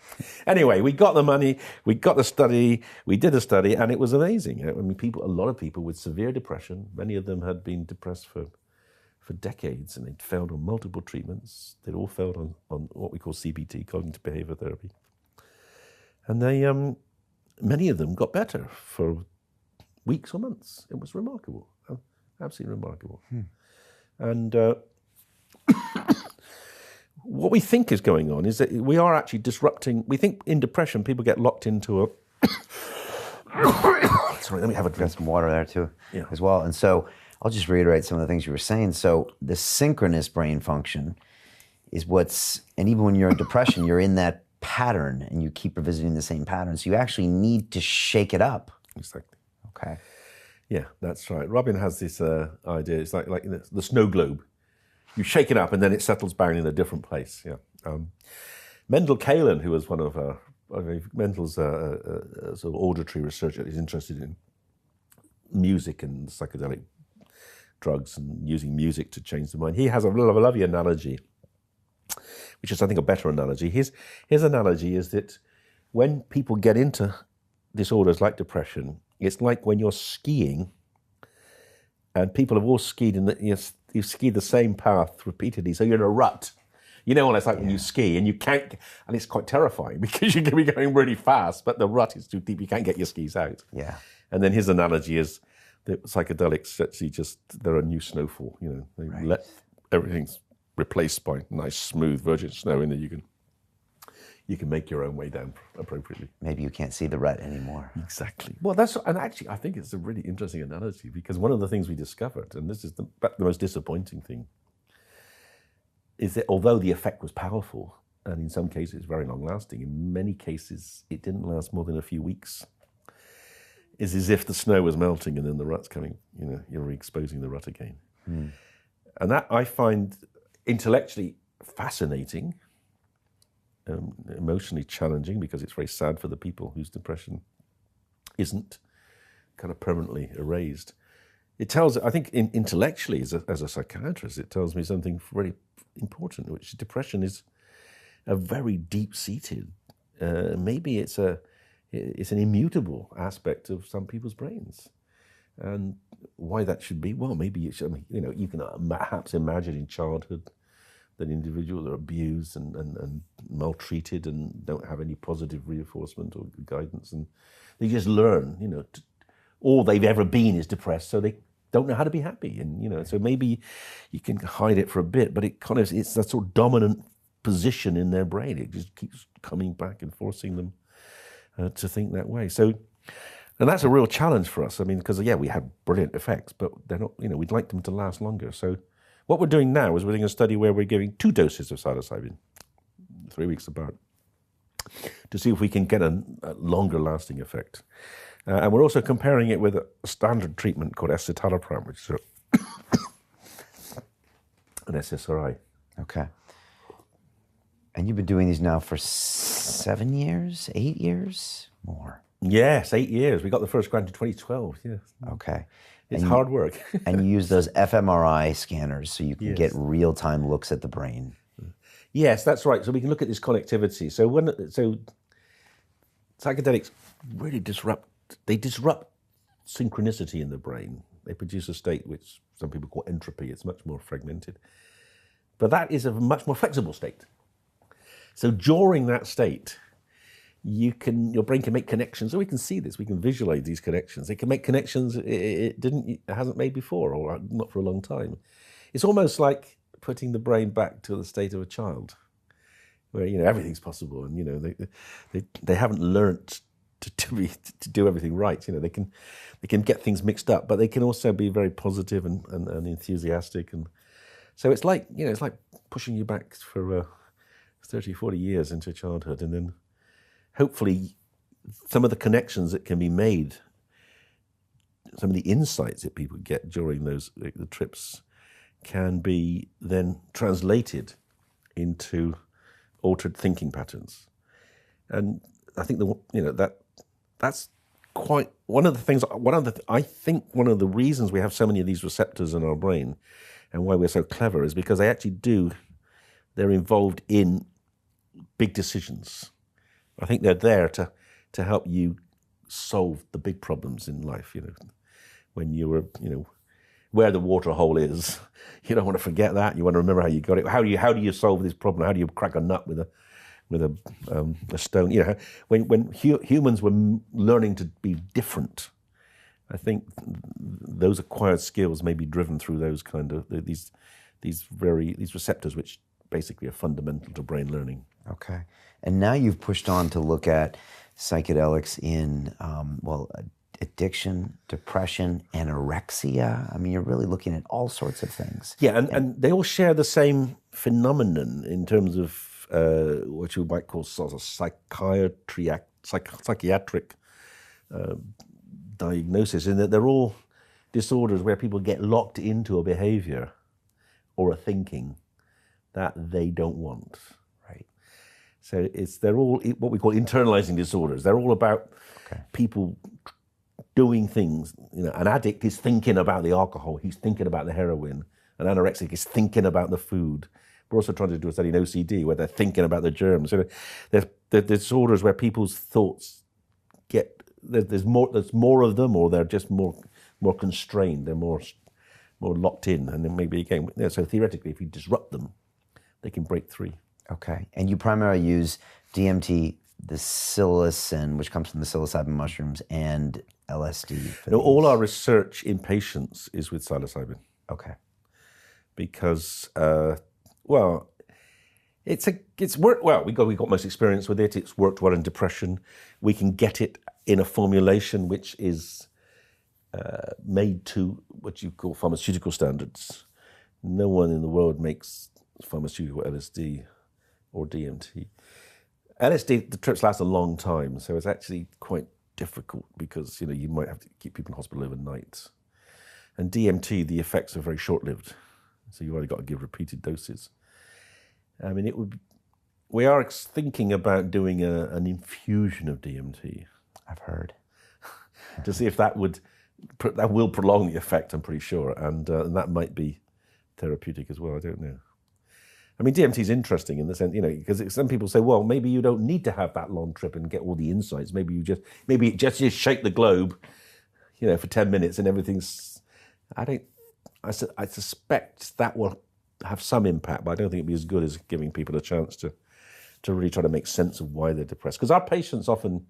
Anyway, we got the money, we got the study, we did the study, and it was amazing. I mean, a lot of people with severe depression, many of them had been depressed for decades, and they'd failed on multiple treatments. They'd all failed on what we call CBT, cognitive behavior therapy. And they, many of them got better for weeks or months. It was remarkable, absolutely remarkable. And what we think is going on is that we are actually disrupting. We think in depression people get locked into a... Sorry, let me have a drink. Got some water there too, as well. And so I'll just reiterate some of the things you were saying. So the synchronous brain function is what's, and even when you're in depression, you're in that pattern and you keep revisiting the same pattern. So you actually need to shake it up. Exactly. Okay. Yeah, that's right. Robin has this idea. It's like the snow globe. You shake it up and then it settles down in a different place. Yeah. Mendel Kaelen, who was one of Mendel's sort of auditory researcher, is interested in music and psychedelic drugs and using music to change the mind. He has a lovely analogy, which is, I think, a better analogy. His analogy is that when people get into disorders like depression, it's like when you're skiing and people have all skied and you've skied the same path repeatedly, so you're in a rut. You know what it's like when you ski and you can't, and it's quite terrifying because you can be going really fast, but the rut is too deep, you can't get your skis out. Yeah. And then his analogy is that psychedelics actually they're a new snowfall, you know. They let everything's replaced by nice, smooth, virgin snow, and then you can make your own way down appropriately. Maybe you can't see the rut anymore. Exactly. Well, and actually, I think it's a really interesting analogy because one of the things we discovered, and this is the most disappointing thing, is that although the effect was powerful, and in some cases very long-lasting, in many cases it didn't last more than a few weeks. It's as if the snow was melting and then the rut's coming, you know, you're exposing the rut again. And that I find intellectually fascinating, emotionally challenging, because it's very sad for the people whose depression isn't kind of permanently erased. It tells, I think, intellectually, as a psychiatrist, it tells me something really important, which depression is a very deep-seated, maybe it's an immutable aspect of some people's brains. And why that should be, well, maybe you know, you can perhaps imagine in childhood that individuals are abused and maltreated and don't have any positive reinforcement or guidance, and they just learn, you know, all they've ever been is depressed, so they don't know how to be happy, and you know, so maybe you can hide it for a bit, but it's that sort of dominant position in their brain. It just keeps coming back and forcing them to think that way. So, and that's a real challenge for us. I mean, because we have brilliant effects, but they're not. You know, we'd like them to last longer. So, what we're doing now is we're doing a study where we're giving 2 doses of psilocybin, 3 weeks apart, to see if we can get a longer lasting effect. And we're also comparing it with a standard treatment called escitalopram, which is an SSRI. Okay. And you've been doing these now for 7 years, 8 years, more? Yes, 8 years. We got the first grant in 2012, yeah. Okay. It's hard work. And you use those fMRI scanners so you can Yes. get real-time looks at the brain. Yes, that's right. So we can look at this connectivity. So psychedelics really disrupt synchronicity in the brain. They produce a state which some people call entropy. It's much more fragmented. But that is a much more flexible state. So during that state, your brain can make connections. So we can see this. We can visualize these connections. It can make connections it hasn't made before, or not for a long time. It's almost like putting the brain back to the state of a child, where everything's possible, and they haven't learnt to do everything right. They can get things mixed up, but they can also be very positive and enthusiastic, and so it's like pushing you back for 30, 40 years into childhood, and then hopefully some of the connections that can be made, some of the insights that people get during the trips can be then translated into altered thinking patterns. And I think that's quite one of the things. I think one of the reasons we have so many of these receptors in our brain, and why we're so clever, is because they're involved in big decisions. I think they're there to help you solve the big problems in life. When you were, where the water hole is, you don't want to forget that. You want to remember how you got it. How do you solve this problem? How do you crack a nut with a stone? When humans were learning to be different, I think those acquired skills may be driven through those kind of these receptors, which basically are fundamental to brain learning. Okay. And now you've pushed on to look at psychedelics in, addiction, depression, anorexia. I mean, you're really looking at all sorts of things. Yeah, and they all share the same phenomenon in terms of what you might call sort of psychiatric diagnosis, in that they're all disorders where people get locked into a behavior or a thinking that they don't want. Right. So they're all what we call internalizing disorders. They're all about people doing things. An addict is thinking about the alcohol. He's thinking about the heroin. An anorexic is thinking about the food. We're also trying to do a study in OCD where they're thinking about the germs. So there's disorders where people's thoughts there's more of them, or they're just more constrained. They're more locked in, and then maybe again. So theoretically, if you disrupt them, they can break free. Okay, and you primarily use DMT, the psilocin, which comes from the psilocybin mushrooms, and LSD. All our research in patients is with psilocybin. Okay. Because, it's worked well. We got most experience with it. It's worked well in depression. We can get it in a formulation which is made to what you call pharmaceutical standards. No one in the world makes pharmaceutical LSD or DMT. LSD, the trips last a long time, so it's actually quite difficult because you might have to keep people in hospital overnight. And DMT, the effects are very short-lived, so you've only got to give repeated doses. I mean, we are thinking about doing an infusion of DMT. I've heard. To see if that will prolong the effect, I'm pretty sure, and that might be therapeutic as well. I don't know. I mean, DMT is interesting in the sense, because some people say, well, maybe you don't need to have that long trip and get all the insights. Maybe you just shake the globe, for 10 minutes and everything's. I suspect that will have some impact, but I don't think it'd be as good as giving people a chance to really try to make sense of why they're depressed. Because our patients often,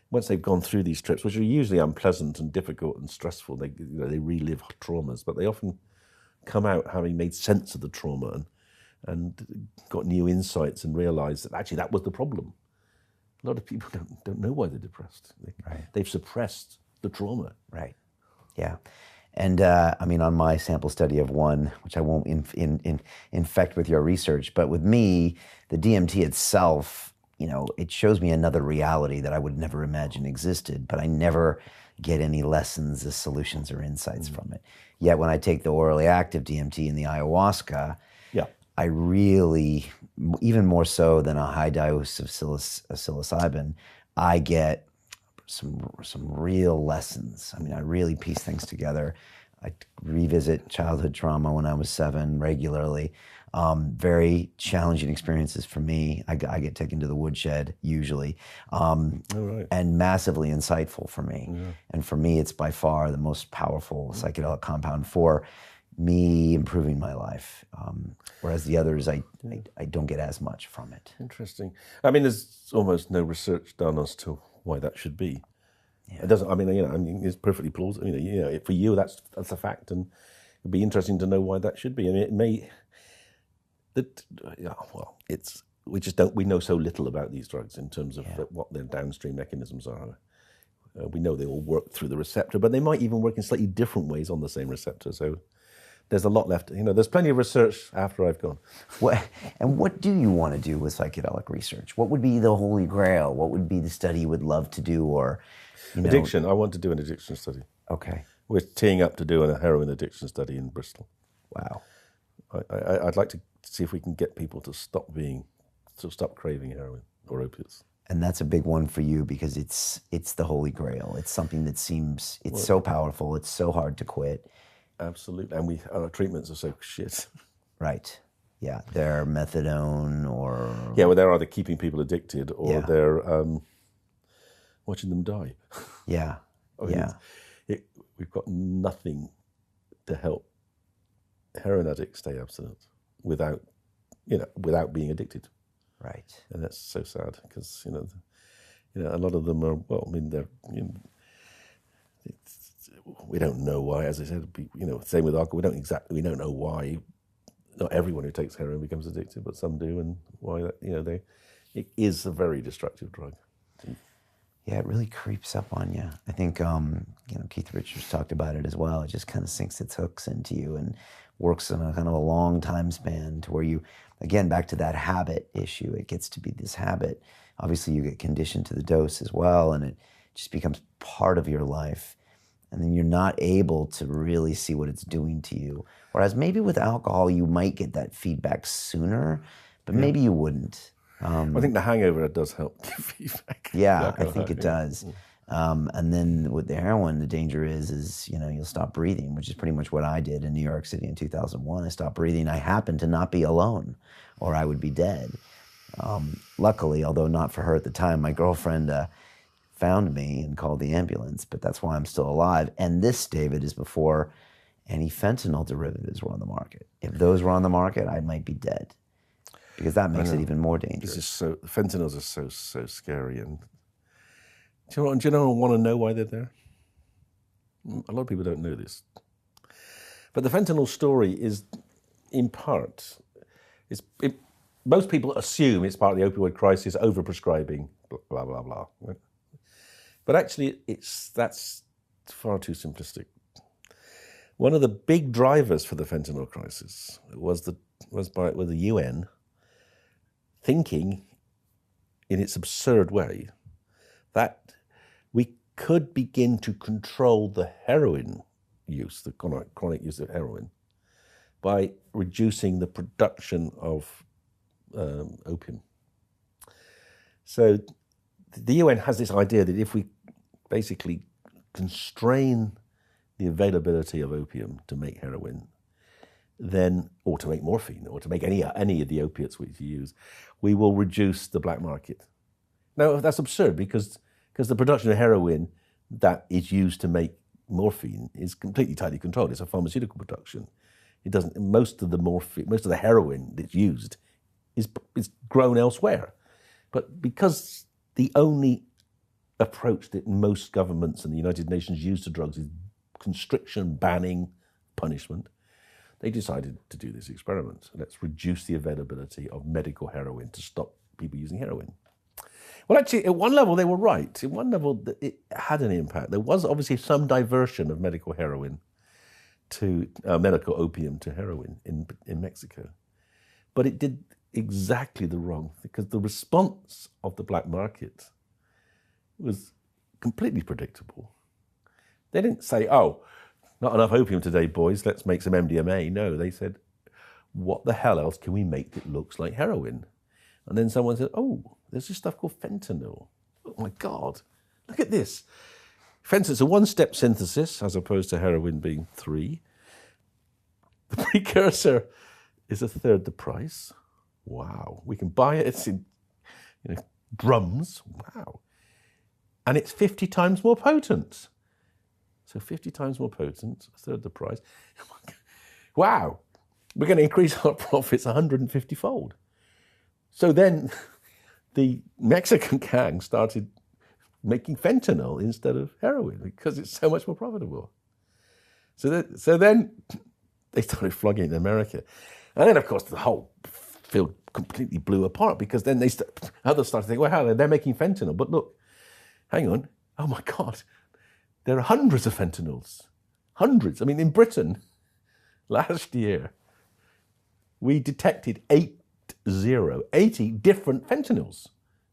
once they've gone through these trips, which are usually unpleasant and difficult and stressful, they relive traumas, but they often come out having made sense of the trauma and got new insights and realised that actually that was the problem. A lot of people don't know why they're depressed. They've suppressed the trauma. Right. Yeah. And on my sample study of one, which I won't infect with your research, but with me, the DMT itself, it shows me another reality that I would never imagine existed, but I never get any lessons, the solutions or insights from it. Yet when I take the orally active DMT and the ayahuasca, Yeah. I really, even more so than a high dose of psilocybin, I get some real lessons. I mean, I really piece things together. I revisit childhood trauma when I was 7 regularly. Very challenging experiences for me. I get taken to the woodshed usually, and massively insightful for me. Yeah. And for me, it's by far the most powerful psychedelic compound for me improving my life. Whereas the others, I don't get as much from it. Interesting. I mean, there's almost no research done as to why that should be. Yeah. It doesn't. I mean, it's perfectly plausible. For you, that's a fact, and it'd be interesting to know why that should be. I mean, it may. We know so little about these drugs in terms of what their downstream mechanisms are. We know they all work through the receptor, but they might even work in slightly different ways on the same receptor. So there's a lot left. There's plenty of research after I've gone. What do you want to do with psychedelic research? What would be the holy grail? What would be the study you would love to do? Or addiction. I want to do an addiction study. Okay. We're teeing up to do a heroin addiction study in Bristol. Wow. I'd like to see if we can get people to stop craving heroin or opiates. And that's a big one for you because it's the holy grail. It's something that seems so powerful. It's so hard to quit. Absolutely, and our treatments are so shit. Right. Yeah, they're methadone or they're either keeping people addicted or they're watching them die. Yeah. We've got nothing to help heroin addicts stay abstinent without being addicted. Right. And that's so sad because a lot of them are we don't know why. As I said, same with alcohol. We don't know why. Not everyone who takes heroin becomes addicted, but some do, and why that it is a very destructive drug. Yeah, it really creeps up on you. I think Keith Richards talked about it as well. It just kind of sinks its hooks into you and works on a kind of a long time span to where you, again, back to that habit issue. It gets to be this habit. Obviously, you get conditioned to the dose as well, and it just becomes part of your life. And then you're not able to really see what it's doing to you. Whereas maybe with alcohol, you might get that feedback sooner, but maybe you wouldn't. I think the hangover does help give feedback. Yeah, I think it does. And then with the heroin, the danger is you'll stop breathing, which is pretty much what I did in New York City in 2001. I stopped breathing. I happened to not be alone, or I would be dead. Luckily, although not for her at the time, my girlfriend found me and called the ambulance, but that's why I'm still alive. And this, David, is before any fentanyl derivatives were on the market. If those were on the market, I might be dead, because that makes it even more dangerous. Fentanyls are so scary. And do you want to know why they're there? A lot of people don't know this. But the fentanyl story is, in part, most people assume it's part of the opioid crisis, overprescribing, blah, blah, blah. Right? But actually, that's far too simplistic. One of the big drivers for the fentanyl crisis was the UN thinking, in its absurd way, that we could begin to control the heroin use, the chronic use of heroin, by reducing the production of opium. So the UN has this idea that if we basically constrain the availability of opium to make heroin, then, or to make morphine, or to make any of the opiates which you use, we will reduce the black market. Now, that's absurd because the production of heroin that is used to make morphine is completely tightly controlled. It's a pharmaceutical production. It doesn't. Most of the heroin that's used is grown elsewhere. But because the only approach that most governments and the United Nations use to drugs is constriction, banning, punishment, they decided to do this experiment. Let's reduce the availability of medical heroin to stop people using heroin. Well, actually, at one level, they were right. At one level, it had an impact. There was obviously some diversion of medical heroin to medical opium to heroin in Mexico. But it did exactly the wrong, because the response of the black market was completely predictable. They didn't say, oh, not enough opium today, boys, let's make some MDMA. No, they said, what the hell else can we make that looks like heroin? And then someone said, oh, there's this stuff called fentanyl. Oh my God, look at this. Fentanyl's a one-step synthesis as opposed to heroin being 3. The precursor is a third the price. Wow. We can buy it. It's in drums. Wow. And it's 50 times more potent. So 50 times more potent, a third the price. Wow. We're going to increase our profits 150-fold. So then the Mexican gang started making fentanyl instead of heroin because it's so much more profitable. So then they started flogging it in America. And then, of course, the whole field completely blew apart because then others started to think, well, they're making fentanyl. But look, hang on. Oh, my God. There are hundreds of fentanyls. Hundreds. I mean, in Britain, last year, we detected 80 different fentanyls,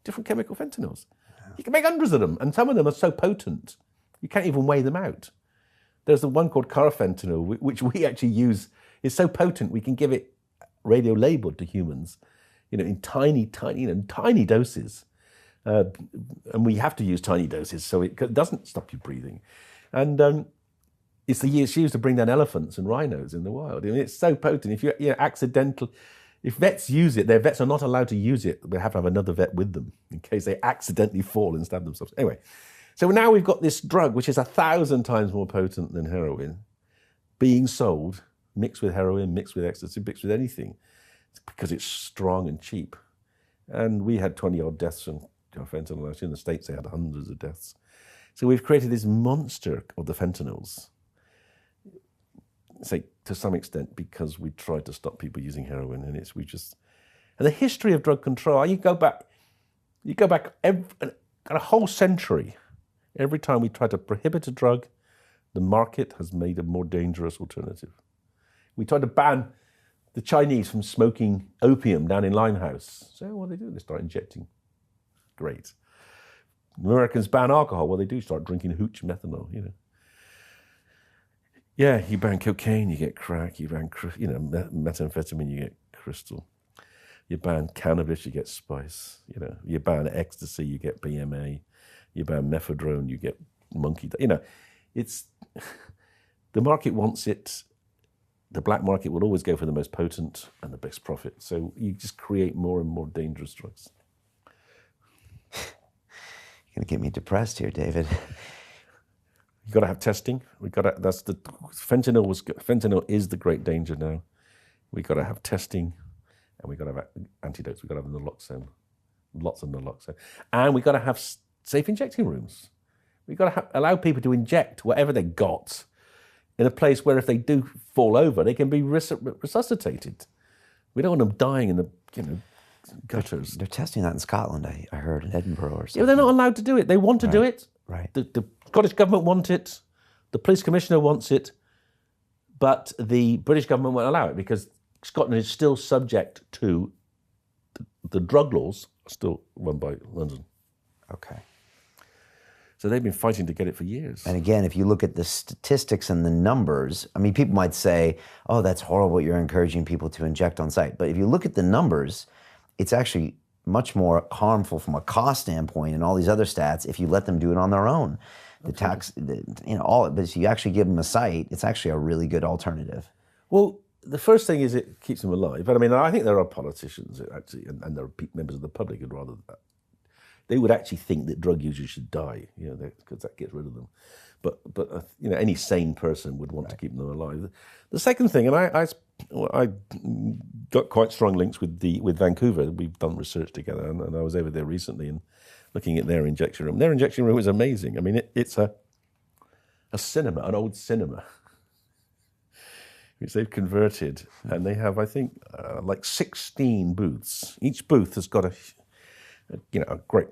different chemical fentanyls. You can make hundreds of them, and some of them are so potent, you can't even weigh them out. There's the one called carfentanil, which we actually use. It's so potent, we can give it radio-labeled to humans, in tiny doses. And we have to use tiny doses so it doesn't stop you breathing. And it's used to bring down elephants and rhinos in the wild. I mean, it's so potent. If if vets use it, their vets are not allowed to use it. They have to have another vet with them in case they accidentally fall and stab themselves. Anyway, so now we've got this drug, which is 1,000 times more potent than heroin, being sold, mixed with heroin, mixed with ecstasy, mixed with anything, because it's strong and cheap. And we had 20-odd deaths from fentanyl. Actually, in the States, they had hundreds of deaths. So we've created this monster of the fentanyls, say, to some extent, because we tried to stop people using heroin, and the history of drug control. You go back a whole century. Every time we try to prohibit a drug, the market has made a more dangerous alternative. We tried to ban the Chinese from smoking opium down in Limehouse. So what do they do? They start injecting. Great. Americans ban alcohol. Well, they do start drinking hooch methanol. Yeah, you ban cocaine, you get crack. You ban, methamphetamine, you get crystal. You ban cannabis, you get spice. You ban ecstasy, you get BMA. You ban methadone, you get monkey. It's the market wants it. The black market will always go for the most potent and the best profit. So you just create more and more dangerous drugs. You're going to get me depressed here, David. You got to have testing. Fentanyl is the great danger now. We got to have testing, and we got to have antidotes. We got to have naloxone, lots of naloxone, and we got to have safe injecting rooms. We got to allow people to inject whatever they got in a place where if they do fall over, they can be resuscitated. We don't want them dying in the gutters. They're testing that in Scotland, I heard, in Edinburgh or something. Yeah, they're not allowed to do it. They want to do it. Right. The Scottish government want it. The police commissioner wants it. But the British government won't allow it because Scotland is still subject to the drug laws are still run by London. Okay. So they've been fighting to get it for years. And again, if you look at the statistics and the numbers, I mean, people might say, oh, that's horrible, you're encouraging people to inject on site. But if you look at the numbers, it's actually much more harmful from a cost standpoint and all these other stats if you let them do it on their own. The tax, but if you actually give them a site, it's actually a really good alternative. Well, the first thing is it keeps them alive. But I mean, I think there are politicians actually, and there are members of the public who'd rather that. They would actually think that drug users should die, because that gets rid of them. But any sane person would want to keep them alive. The second thing, and I got quite strong links with Vancouver. We've done research together, and I was over there recently and looking at their injection room. Their injection room is amazing. I mean, it's a cinema, an old cinema, which they've converted, and they have, I think, like 16 booths. Each booth has got a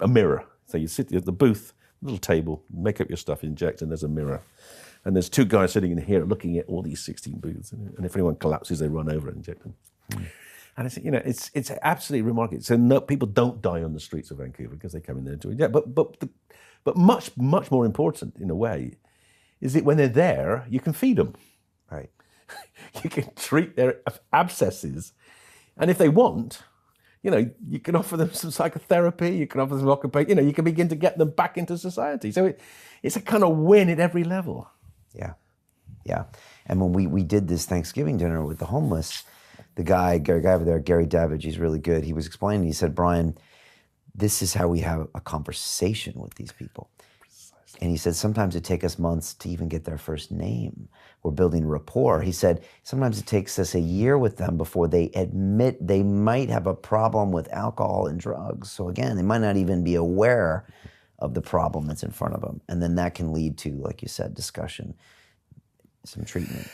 mirror. So you sit at the booth, little table, make up your stuff, inject, and there's a mirror. And there's 2 guys sitting in here looking at all these 16 booths. And if anyone collapses, they run over and inject them. And it's absolutely remarkable. So no, people don't die on the streets of Vancouver because they come in there and do it. Yeah, but much more important in a way is that when they're there, you can feed them. Right. You can treat their abscesses, and if they want, you can offer them some psychotherapy. You can offer them occupation. You can begin to get them back into society. So it's a kind of win at every level. Yeah, yeah. And when we did this Thanksgiving dinner with the homeless, the guy over there, Gary Davidge, he's really good. He was explaining. He said, Brian, this is how we have a conversation with these people. And he said, sometimes it takes us months to even get their first name. We're building rapport. He said, sometimes it takes us a year with them before they admit they might have a problem with alcohol and drugs. So again, they might not even be aware of the problem that's in front of them. And then that can lead to, like you said, discussion, some treatment.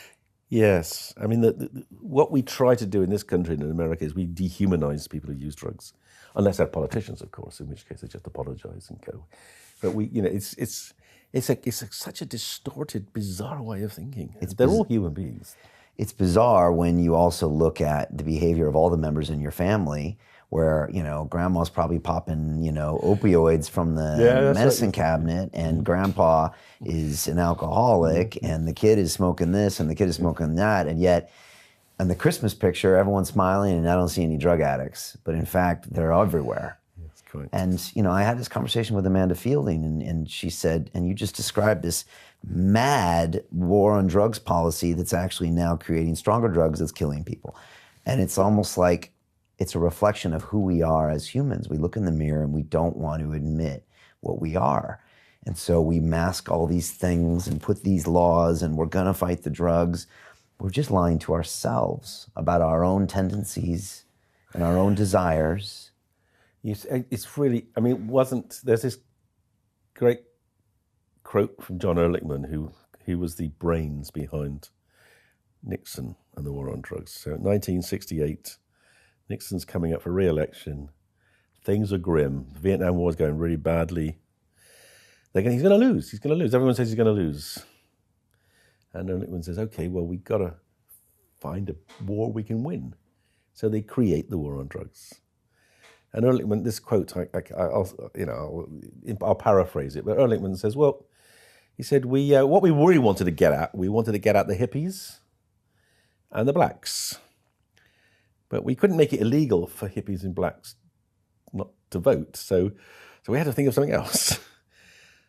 Yes. I mean, what we try to do in this country and in America is we dehumanize people who use drugs. Unless they're politicians, of course, in which case they just apologize and go. But it's such a distorted, bizarre way of thinking. They're all human beings. It's bizarre when you also look at the behavior of all the members in your family, where grandma's probably popping opioids from the medicine cabinet, and grandpa is an alcoholic, and the kid is smoking this, and the kid is smoking that, and yet. In the Christmas picture, everyone's smiling, and I don't see any drug addicts. But in fact, they're everywhere. That's correct. And I had this conversation with Amanda Fielding, and she said, and you just described this mad war on drugs policy that's actually now creating stronger drugs that's killing people. And it's almost like it's a reflection of who we are as humans. We look in the mirror and we don't want to admit what we are. And so we mask all these things and put these laws, and we're gonna fight the drugs. We're just lying to ourselves about our own tendencies and our own desires. It's really, there's this great quote from John Ehrlichman, who was the brains behind Nixon and the war on drugs. So in 1968, Nixon's coming up for re-election. Things are grim. The Vietnam War is going really badly. He's going to lose. Everyone says he's going to lose. And Ehrlichman says, okay, well, we've got to find a war we can win. So they create the war on drugs. And Ehrlichman, this quote, I'll paraphrase it, but Ehrlichman says, well, he said, what we really wanted to get at the hippies and the blacks. But we couldn't make it illegal for hippies and blacks not to vote. So we had to think of something else.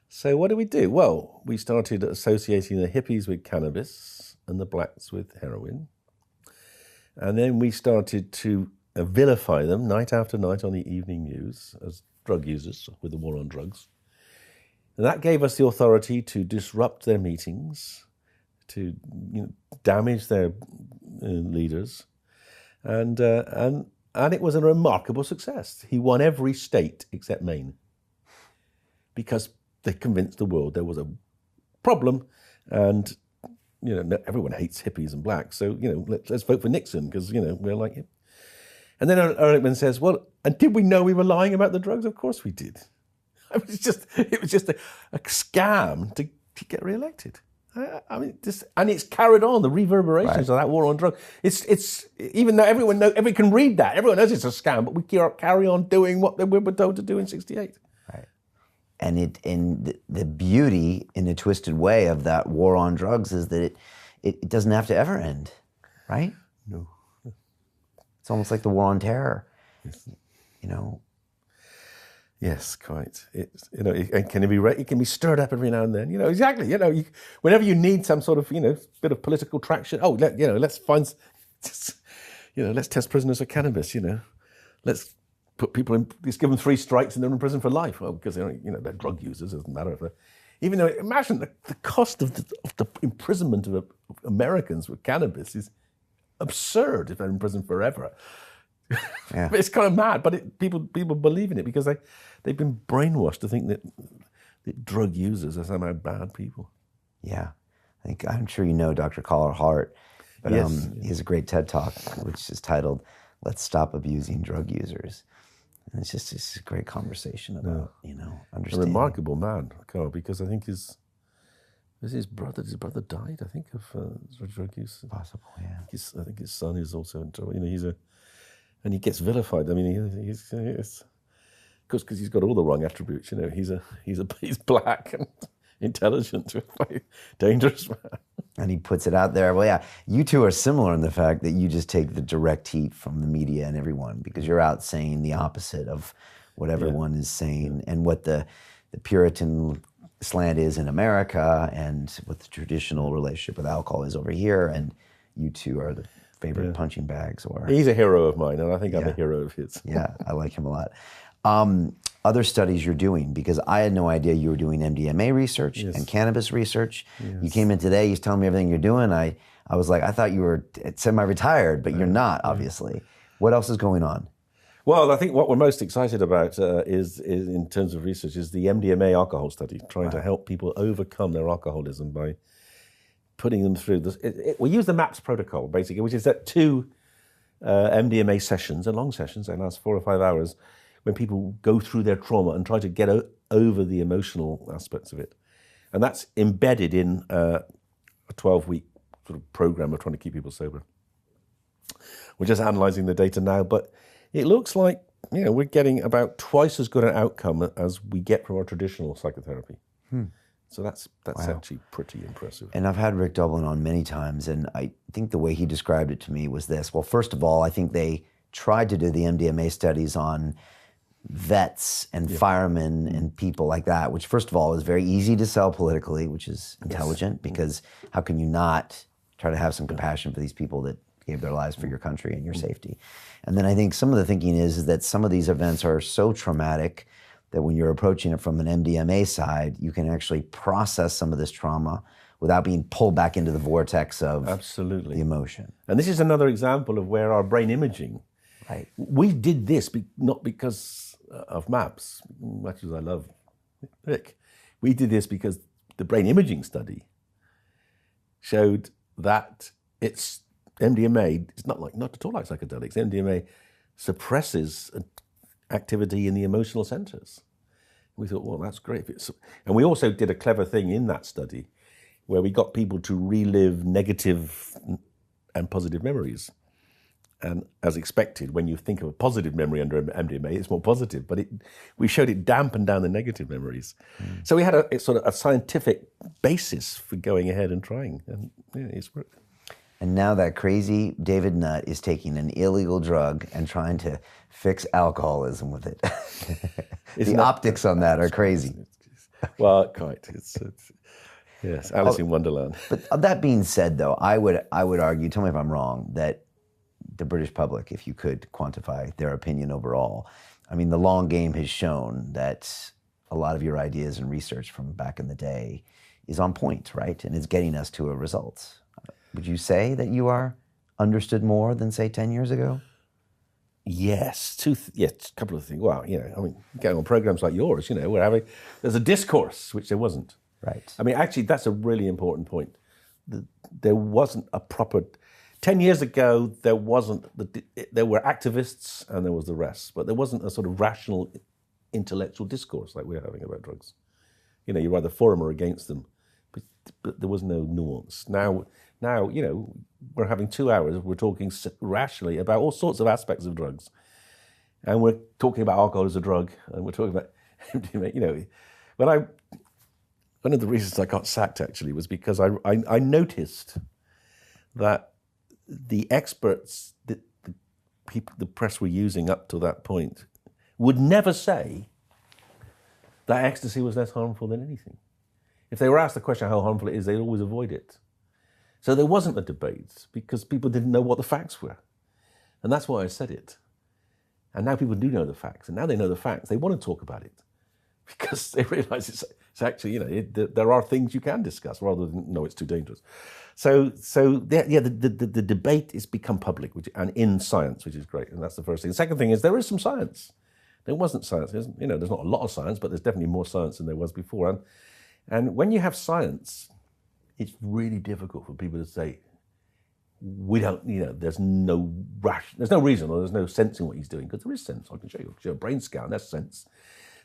So what did we do? Well, we started associating the hippies with cannabis and the blacks with heroin. And then we started to vilify them night after night on the evening news as drug users with the war on drugs. And that gave us the authority to disrupt their meetings, to damage their leaders. And it was a remarkable success. He won every state except Maine, because they convinced the world there was a problem, and everyone hates hippies and blacks, so let's vote for Nixon because we're like him. And then Ehrlichman says, well, and did we know we were lying about the drugs? Of course we did. It was just a scam to get re-elected. And it's carried on, the reverberations of that war on drugs. It's even though everyone can read that, everyone knows it's a scam, but we carry on doing what we were told to do in '68. And the beauty in a twisted way of that war on drugs is that it doesn't have to ever end, right? No. It's almost like the war on terror, Yes, quite. It can be stirred up every now and then. Exactly. Whenever you need some sort of bit of political traction. Oh, let's find, let's test prisoners for cannabis. Let's put people in. Let's give them 3 strikes and they're in prison for life. Well, because they're drug users. It doesn't matter if they're. Even though imagine the cost of the imprisonment of Americans with cannabis is absurd if they're in prison forever. Yeah. It's kind of mad, but people believe in it because they've been brainwashed to think that drug users are somehow bad people. Yeah, I'm sure Dr. Carl Hart, but yes. He has a great TED Talk which is titled "Let's Stop Abusing Drug Users," and it's just a great conversation about understanding. A remarkable man, Carl, because I think his brother died. I think of drug use. Possible, yeah. I think his son is also in trouble. and he gets vilified. I mean, he's because he's got all the wrong attributes. You know, he's black and intelligent, dangerous man. And he puts it out there. Well, yeah, you two are similar in the fact that you just take the direct heat from the media and everyone, because you're out saying the opposite of what everyone is saying, and what the Puritan slant is in America, and what the traditional relationship with alcohol is over here. And you two are the favorite punching bags. Or he's a hero of mine, and I think I'm a hero of his. Yeah, I like him a lot. Other studies you're doing, because I had no idea you were doing MDMA research and cannabis research. You came in today, he's telling me everything you're doing. I was like, I thought you were semi-retired, but you're not, obviously. What else is going on? Well, I think what we're most excited about is in terms of research, is the MDMA alcohol study, trying to help people overcome their alcoholism by putting them through this. We use the MAPS protocol, basically, which is that 2 MDMA sessions, and long sessions, they last 4 or 5 hours, when people go through their trauma and try to get over the emotional aspects of it. And that's embedded in a 12-week sort of program of trying to keep people sober. We're just analysing the data now, but it looks like, you know, we're getting about twice as good an outcome as we get from our traditional psychotherapy. So that's actually pretty impressive. And I've had Rick Dublin on many times, and I think the way he described it to me was this. Well, first of all, I think they tried to do the MDMA studies on vets and firemen and people like that, which first of all is very easy to sell politically, which is intelligent, because how can you not try to have some compassion for these people that gave their lives for your country and your safety? And then I think some of the thinking is that some of these events are so traumatic that when you're approaching it from an MDMA side, you can actually process some of this trauma without being pulled back into the vortex of the emotion. And this is another example of where our brain imaging, we did this not because of MAPS, much as I love Rick. We did this because the brain imaging study showed that it's MDMA, it's not at all like psychedelics. MDMA suppresses activity in the emotional centers. We thought, well, that's great. And we also did a clever thing in that study where we got people to relive negative and positive memories. And as expected, when you think of a positive memory under MDMA, it's more positive. But we showed it dampened down the negative memories. So we had a sort of a scientific basis for going ahead and trying. And it's worked. And now that crazy David Nutt is taking an illegal drug and trying to fix alcoholism with it. The optics on that are crazy. Well, quite. Yes, Alice in Wonderland. But that being said, though, I would argue, tell me if I'm wrong, that the British public, if you could quantify their opinion overall, I mean, the long game has shown that a lot of your ideas and research from back in the day is on point, right? And it's getting us to a result. Would you say that you are understood more than, say, 10 years ago? Yes, a couple of things. Well, you know, I mean, going on programs like yours, you know, there's a discourse, which there wasn't. Right. I mean, actually, that's a really important point. There wasn't a proper... 10 years ago, there were activists and there was the rest, but there wasn't a sort of rational intellectual discourse like we're having about drugs. You know, you're either for them or against them, but there was no nuance. Now, you know, we're having 2 hours, we're talking rationally about all sorts of aspects of drugs. And we're talking about alcohol as a drug, and we're talking about, you know, one of the reasons I got sacked actually was because I noticed that the experts that the press were using up to that point would never say that ecstasy was less harmful than anything. If they were asked the question how harmful it is, they'd always avoid it. So there wasn't a debate because people didn't know what the facts were. And that's why I said it. And now people do know the facts. And now they know the facts, they want to talk about it because they realize it's actually, you know, there are things you can discuss rather than, no, it's too dangerous. So the debate has become public, and in science, which is great, and that's the first thing. The second thing is there is some science. There wasn't science. There's not a lot of science, but there's definitely more science than there was before. And when you have science, it's really difficult for people to say, we don't, you know, there's no reason or there's no sense in what he's doing, because there is sense. I can show you a brain scan, that's sense.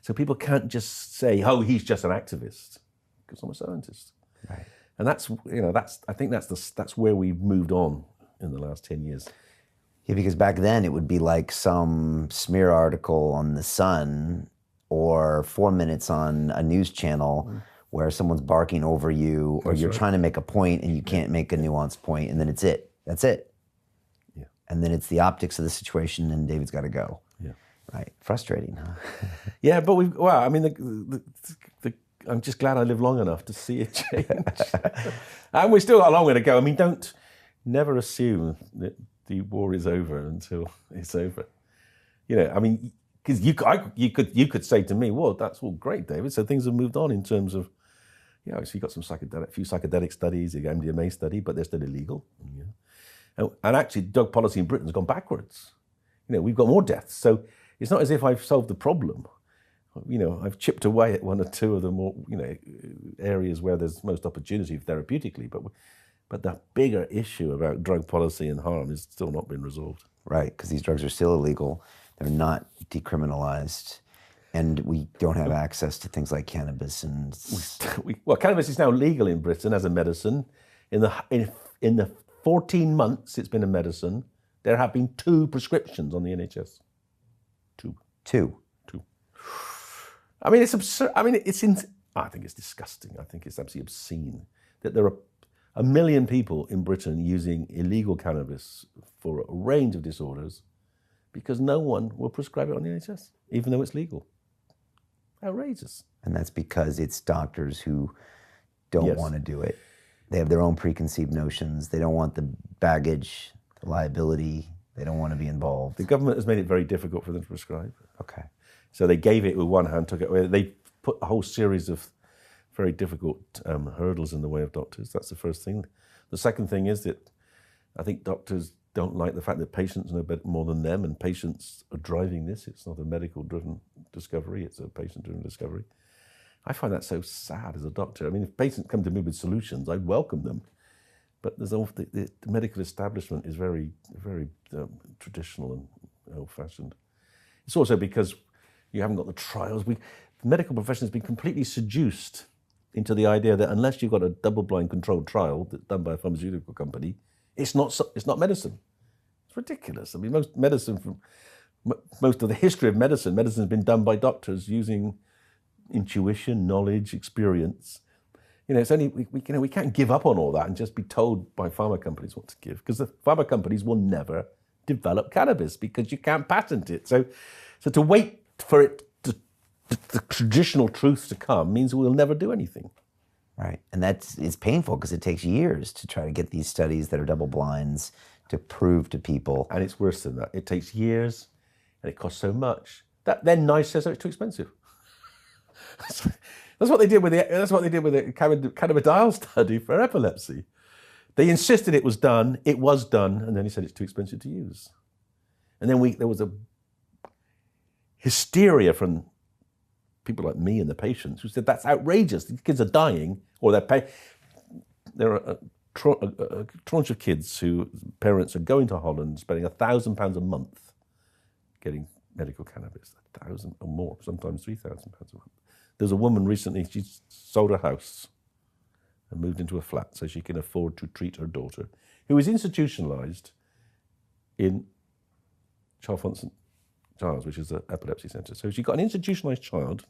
So people can't just say, oh, he's just an activist, because I'm a scientist. Right. And I think that's where we've moved on in the last 10 years. Yeah, because back then it would be like some smear article on the Sun or 4 minutes on a news channel where someone's barking over you, or you're trying to make a point and you can't make a nuanced point, and then it's it. That's it. Yeah. And then it's the optics of the situation, and David's got to go. Yeah. Right. Frustrating, huh? Yeah, but I'm just glad I lived long enough to see it change. And we've still got a long way to go. I mean, never assume that the war is over until it's over. You know, I mean, because you could say to me, well, that's all great, David. So things have moved on in terms of, you know, so you got a few psychedelic studies, the MDMA study, but they're still illegal. You know? And actually, drug policy in Britain has gone backwards. You know, we've got more deaths. So it's not as if I've solved the problem. You know, I've chipped away at one or two of the more, you know, areas where there's most opportunity therapeutically, but the bigger issue about drug policy and harm is still not been resolved. Right, because these drugs are still illegal. They're not decriminalized, and we don't have access to things like cannabis. And well, cannabis is now legal in Britain as a medicine. In the 14 months it's been a medicine, there have been 2 prescriptions on the NHS. Two. I mean, it's absurd. I mean, I think it's disgusting. I think it's absolutely obscene that there are 1 million people in Britain using illegal cannabis for a range of disorders because no one will prescribe it on the NHS, even though it's legal. Outrageous. And that's because it's doctors who don't want to do it. They have their own preconceived notions. They don't want the baggage, the liability. They don't want to be involved. The government has made it very difficult for them to prescribe. Okay. So they gave it with one hand, took it away. They put a whole series of very difficult hurdles in the way of doctors. That's the first thing. The second thing is that I think doctors don't like the fact that patients know better, more than them, and patients are driving this. It's not a medical-driven discovery, it's a patient-driven discovery. I find that so sad as a doctor. I mean, if patients come to me with solutions, I'd welcome them. But there's the medical establishment is very, very traditional and old-fashioned. It's also because you haven't got the trials. The medical profession has been completely seduced into the idea that unless you've got a double-blind controlled trial that's done by a pharmaceutical company, it's not medicine. It's ridiculous. I mean, most of the history of medicine has been done by doctors using intuition, knowledge, experience. You know, it's only we can't give up on all that and just be told by pharma companies what to give, because the pharma companies will never develop cannabis because you can't patent it. So to wait for it the traditional truth to come means we'll never do anything. Right, and it's painful because it takes years to try to get these studies that are double blinds to prove to people. And it's worse than that. It takes years, and it costs so much that then NICE says it's too expensive. That's what they did with the cannabidiol study for epilepsy. They insisted it was done, and then he said it's too expensive to use. And then there was a hysteria from people like me and the patients who said that's outrageous. These kids are dying, or there are a tranche of kids whose parents are going to Holland, spending £1,000 a month getting medical cannabis, 1,000 or more, sometimes £3,000 a month. There's a woman recently, she sold her house and moved into a flat so she can afford to treat her daughter, who is institutionalized in Charles, which is an epilepsy centre. So she's got an institutionalized child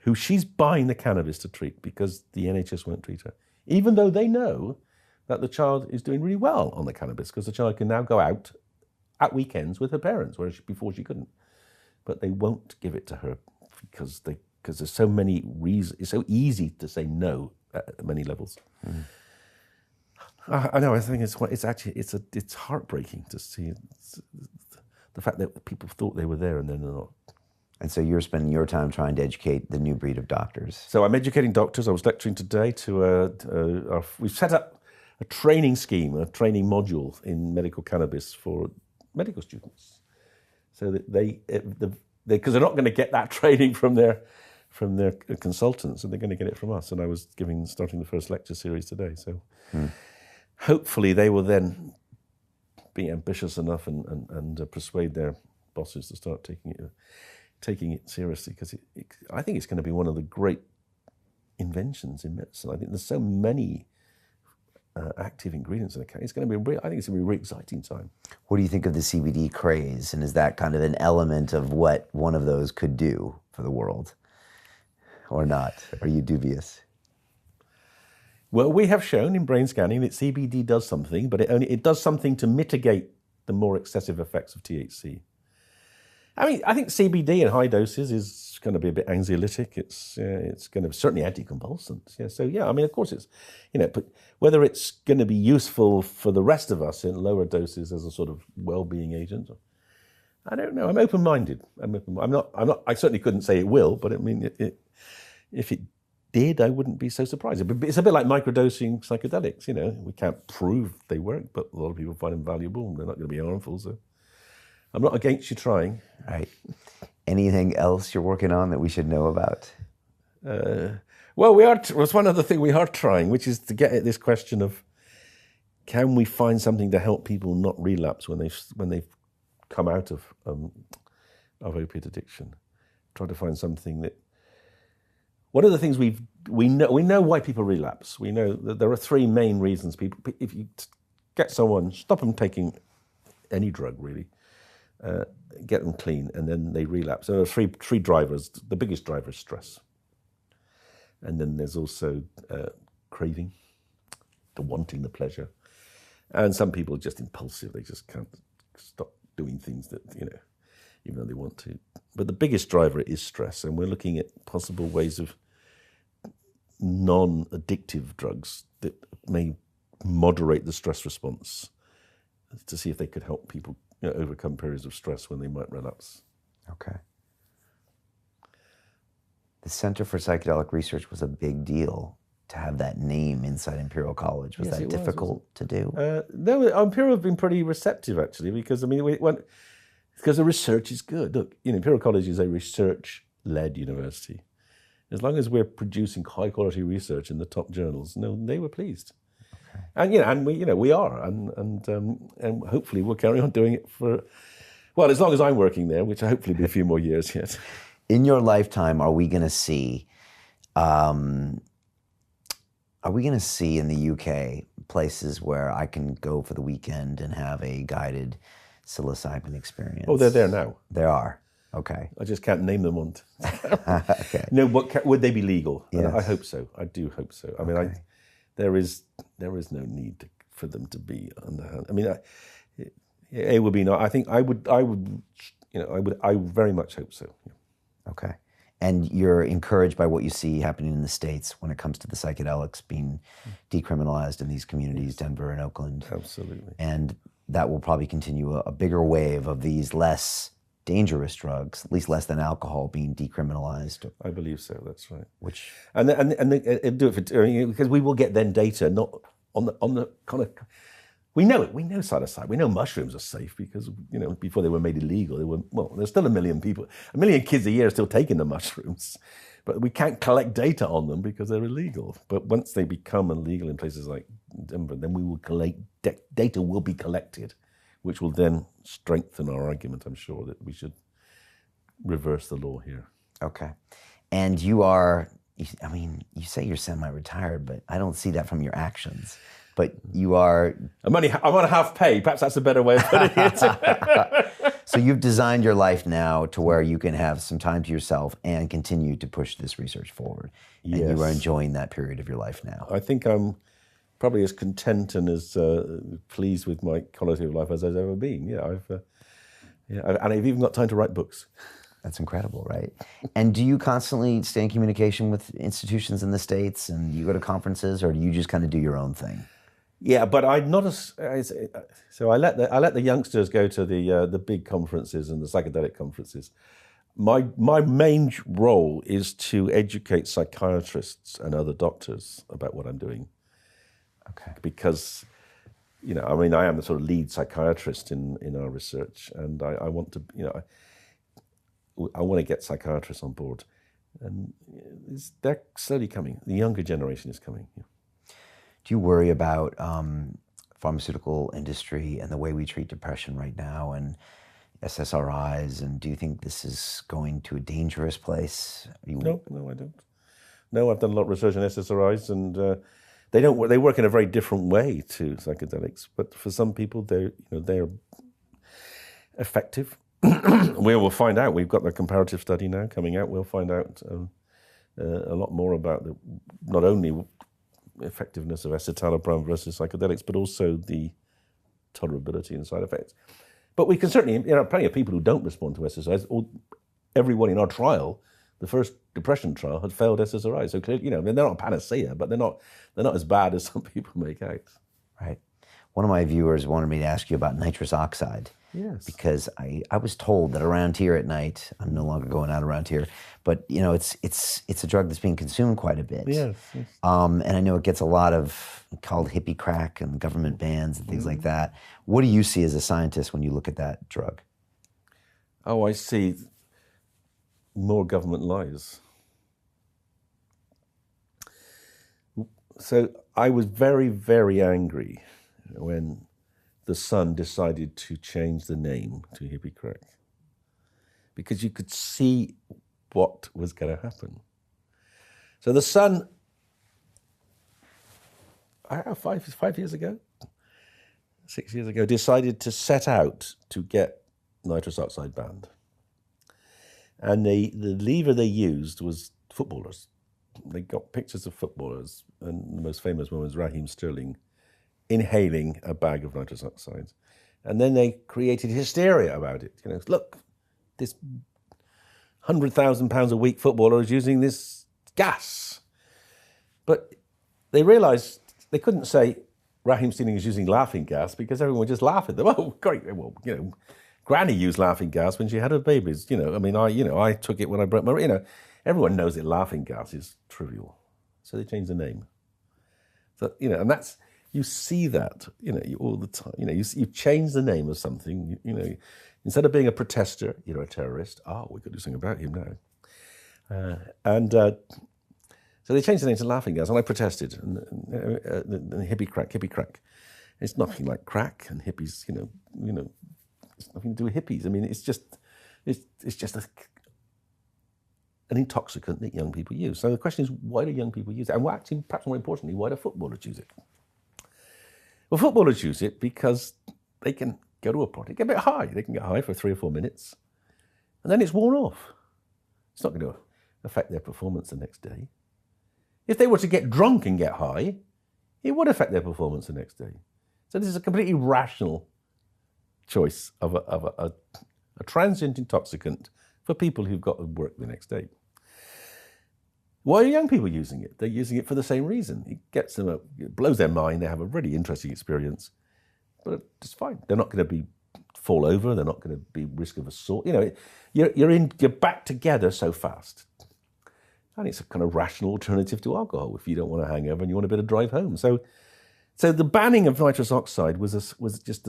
who she's buying the cannabis to treat because the NHS won't treat her, even though they know that the child is doing really well on the cannabis because the child can now go out at weekends with her parents, whereas before she couldn't. But they won't give it to her because there's so many reasons. It's so easy to say no at many levels. Mm. I know. I think it's heartbreaking to see the fact that people thought they were there and then they're not. And so you're spending your time trying to educate the new breed of doctors. So I'm educating doctors. I was lecturing today we've set up a training scheme, a training module in medical cannabis for medical students, so that because they're not going to get that training from their consultants, and they're going to get it from us. And I was starting the first lecture series today. So hopefully they will then be ambitious enough and persuade their bosses to start taking it seriously, because I think it's going to be one of the great inventions in medicine. I think there's so many active ingredients in it. It's going to be I think it's going to be a really exciting time. What do you think of the CBD craze? And is that kind of an element of what one of those could do for the world? Or not? Are you dubious? Well, we have shown in brain scanning that CBD does something, but it does something to mitigate the more excessive effects of THC. I mean, I think CBD in high doses is going to be a bit anxiolytic. It's going to be certainly anticonvulsant. Yeah, so yeah, I mean, of course it's, but whether it's going to be useful for the rest of us in lower doses as a sort of well-being agent, I don't know. I'm open-minded. I'm not. I certainly couldn't say it will, but I mean, if it did, I wouldn't be so surprised. It's a bit like microdosing psychedelics. We can't prove they work, but a lot of people find them valuable, and they're not going to be harmful. So I'm not against you trying. Right. Anything else you're working on that we should know about? Well, there's one other thing we are trying, which is to get at this question of, can we find something to help people not relapse when they've come out of opiate addiction? Try to find something that. One of the things we know why people relapse. We know that there are three main reasons people. If you get someone, stop them taking any drug really, get them clean, and then they relapse. There are three drivers. The biggest driver is stress, and then there's also craving, the wanting the pleasure, and some people are just impulsive. They just can't stop doing things that even though they want to. But the biggest driver is stress, and we're looking at possible ways of non-addictive drugs that may moderate the stress response to see if they could help people overcome periods of stress when they might relapse. Okay. The Center for Psychedelic Research was a big deal to have that name inside Imperial College. Was that difficult to do? No, Imperial have been pretty receptive actually, because because the research is good. Look, Imperial College is a research-led university. As long as we're producing high-quality research in the top journals, they were pleased. Okay. And we are, and hopefully we'll carry on doing it for, well, as long as I'm working there, which hopefully be a few more years yet. In your lifetime, are we going to see in the UK places where I can go for the weekend and have a guided psilocybin experience? Oh, they're there now. They are. Okay. I just can't name them on. Okay. No, would they be legal? Yes. I hope so. I do hope so. I mean, there is no need for them to be underhand. I mean, it would be not. I think I would. I very much hope so. Yeah. Okay. And you're encouraged by what you see happening in the States when it comes to the psychedelics being decriminalized in these communities, Denver and Oakland. Absolutely. And that will probably continue a bigger wave of these less dangerous drugs, at least less than alcohol, being decriminalized. I believe so. That's right. Which and do it for because we will get then data not on the kind of. We know it. We know psilocybin. We know mushrooms are safe because before they were made illegal, there's still 1 million people, 1 million kids a year are still taking the mushrooms, but we can't collect data on them because they're illegal. But once they become illegal in places like Denver, then we will collect data will be collected, which will then strengthen our argument. I'm sure that we should reverse the law here. Okay, and you are. I mean, you say you're semi-retired, but I don't see that from your actions. But you are. I'm on half pay. Perhaps that's a better way of putting it. So you've designed your life now to where you can have some time to yourself and continue to push this research forward. Yes. And you are enjoying that period of your life now. I think I'm probably as content and as pleased with my quality of life as I've ever been. Yeah, and I've even got time to write books. That's incredible, right? And do you constantly stay in communication with institutions in the States, and you go to conferences, or do you just kind of do your own thing? Yeah, but I'm not so I let the youngsters go to the big conferences and the psychedelic conferences. My main role is to educate psychiatrists and other doctors about what I'm doing. Okay. Because, I am the sort of lead psychiatrist in our research, and I want to, I want to get psychiatrists on board, and they're slowly coming. The younger generation is coming. Yeah. Do you worry about pharmaceutical industry and the way we treat depression right now and SSRIs? And do you think this is going to a dangerous place? No, I don't. No, I've done a lot of research on SSRIs, and They work in a very different way to psychedelics, but for some people, they're effective. We will find out. We've got the comparative study now coming out. We'll find out a lot more about not only effectiveness of escitalopram versus psychedelics, but also the tolerability and side effects. But we can certainly, plenty of people who don't respond to SSRIs. Everyone in our trial, the first depression trial, had failed SSRIs. So clearly, they're not a panacea, but they're not as bad as some people make out. Right. One of my viewers wanted me to ask you about nitrous oxide. Yes. Because I was told that around here at night, I'm no longer going out around here, but it's a drug that's being consumed quite a bit. Yes. And I know it gets a lot of called hippie crack and government bans and things like that. What do you see as a scientist when you look at that drug? Oh, I see more government lies. So I was very, very angry when the Sun decided to change the name to hippie crack, because you could see what was going to happen. So the Sun, I don't know, 5 years ago, 6 years ago, decided to set out to get nitrous oxide banned. And the lever they used was footballers. They got pictures of footballers, and the most famous one was Raheem Sterling inhaling a bag of nitrous oxide. And then they created hysteria about it. Look, this £100,000 a week footballer is using this gas. But they realized they couldn't say Raheem Sterling is using laughing gas, because everyone would just laugh at them. Oh, great. Well, Granny used laughing gas when she had her babies. I took it when I broke my, everyone knows that laughing gas is trivial. So they changed the name. So, and that's, you see that, all the time. You change the name of something. Instead of being a protester, you're a terrorist. Oh, we could do something about him now. So they changed the name to laughing gas, and I protested. And hippie crack. It's nothing like crack and hippies. It's nothing to do with hippies. I mean, it's just an intoxicant that young people use. So the question is, why do young people use it? And actually, perhaps more importantly, why do footballers use it? Well, footballers use it because they can go to a party, get a bit high. They can get high for 3 or 4 minutes, and then it's worn off. It's not going to affect their performance the next day. If they were to get drunk and get high, it would affect their performance the next day. So this is a completely rational choice of a transient intoxicant for people who've got to work the next day. Why are young people using it? They're using it for the same reason. It gets them, it blows their mind. They have a really interesting experience, but it's fine. They're not going to fall over. They're not going to be risk of assault. You're back together so fast, and it's a kind of rational alternative to alcohol if you don't want a hangover and you want a bit of drive home. So the banning of nitrous oxide was just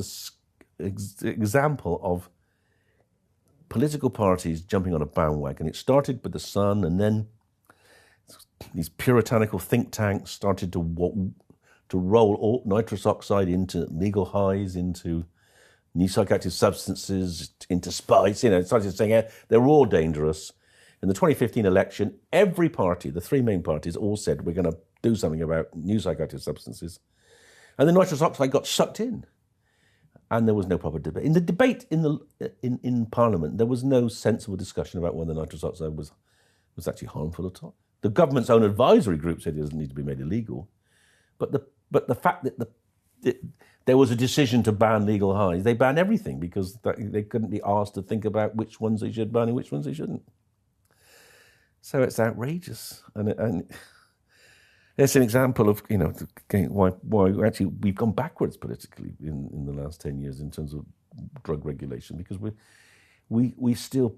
an example of political parties jumping on a bandwagon. It started with the Sun, and then these puritanical think tanks started to roll all nitrous oxide into legal highs, into new psychoactive substances, into spice. Started saying they're all dangerous. In the 2015 election, every party, the 3 main parties, all said we're going to do something about new psychoactive substances, and the nitrous oxide got sucked in, and there was no proper debate. In the debate in Parliament, there was no sensible discussion about whether nitrous oxide was actually harmful at all. The government's own advisory group said it doesn't need to be made illegal, but the fact that there was a decision to ban legal highs, they banned everything because they couldn't be asked to think about which ones they should ban and which ones they shouldn't. So it's outrageous, and it's an example of why actually we've gone backwards politically in the last 10 years in terms of drug regulation, because we still,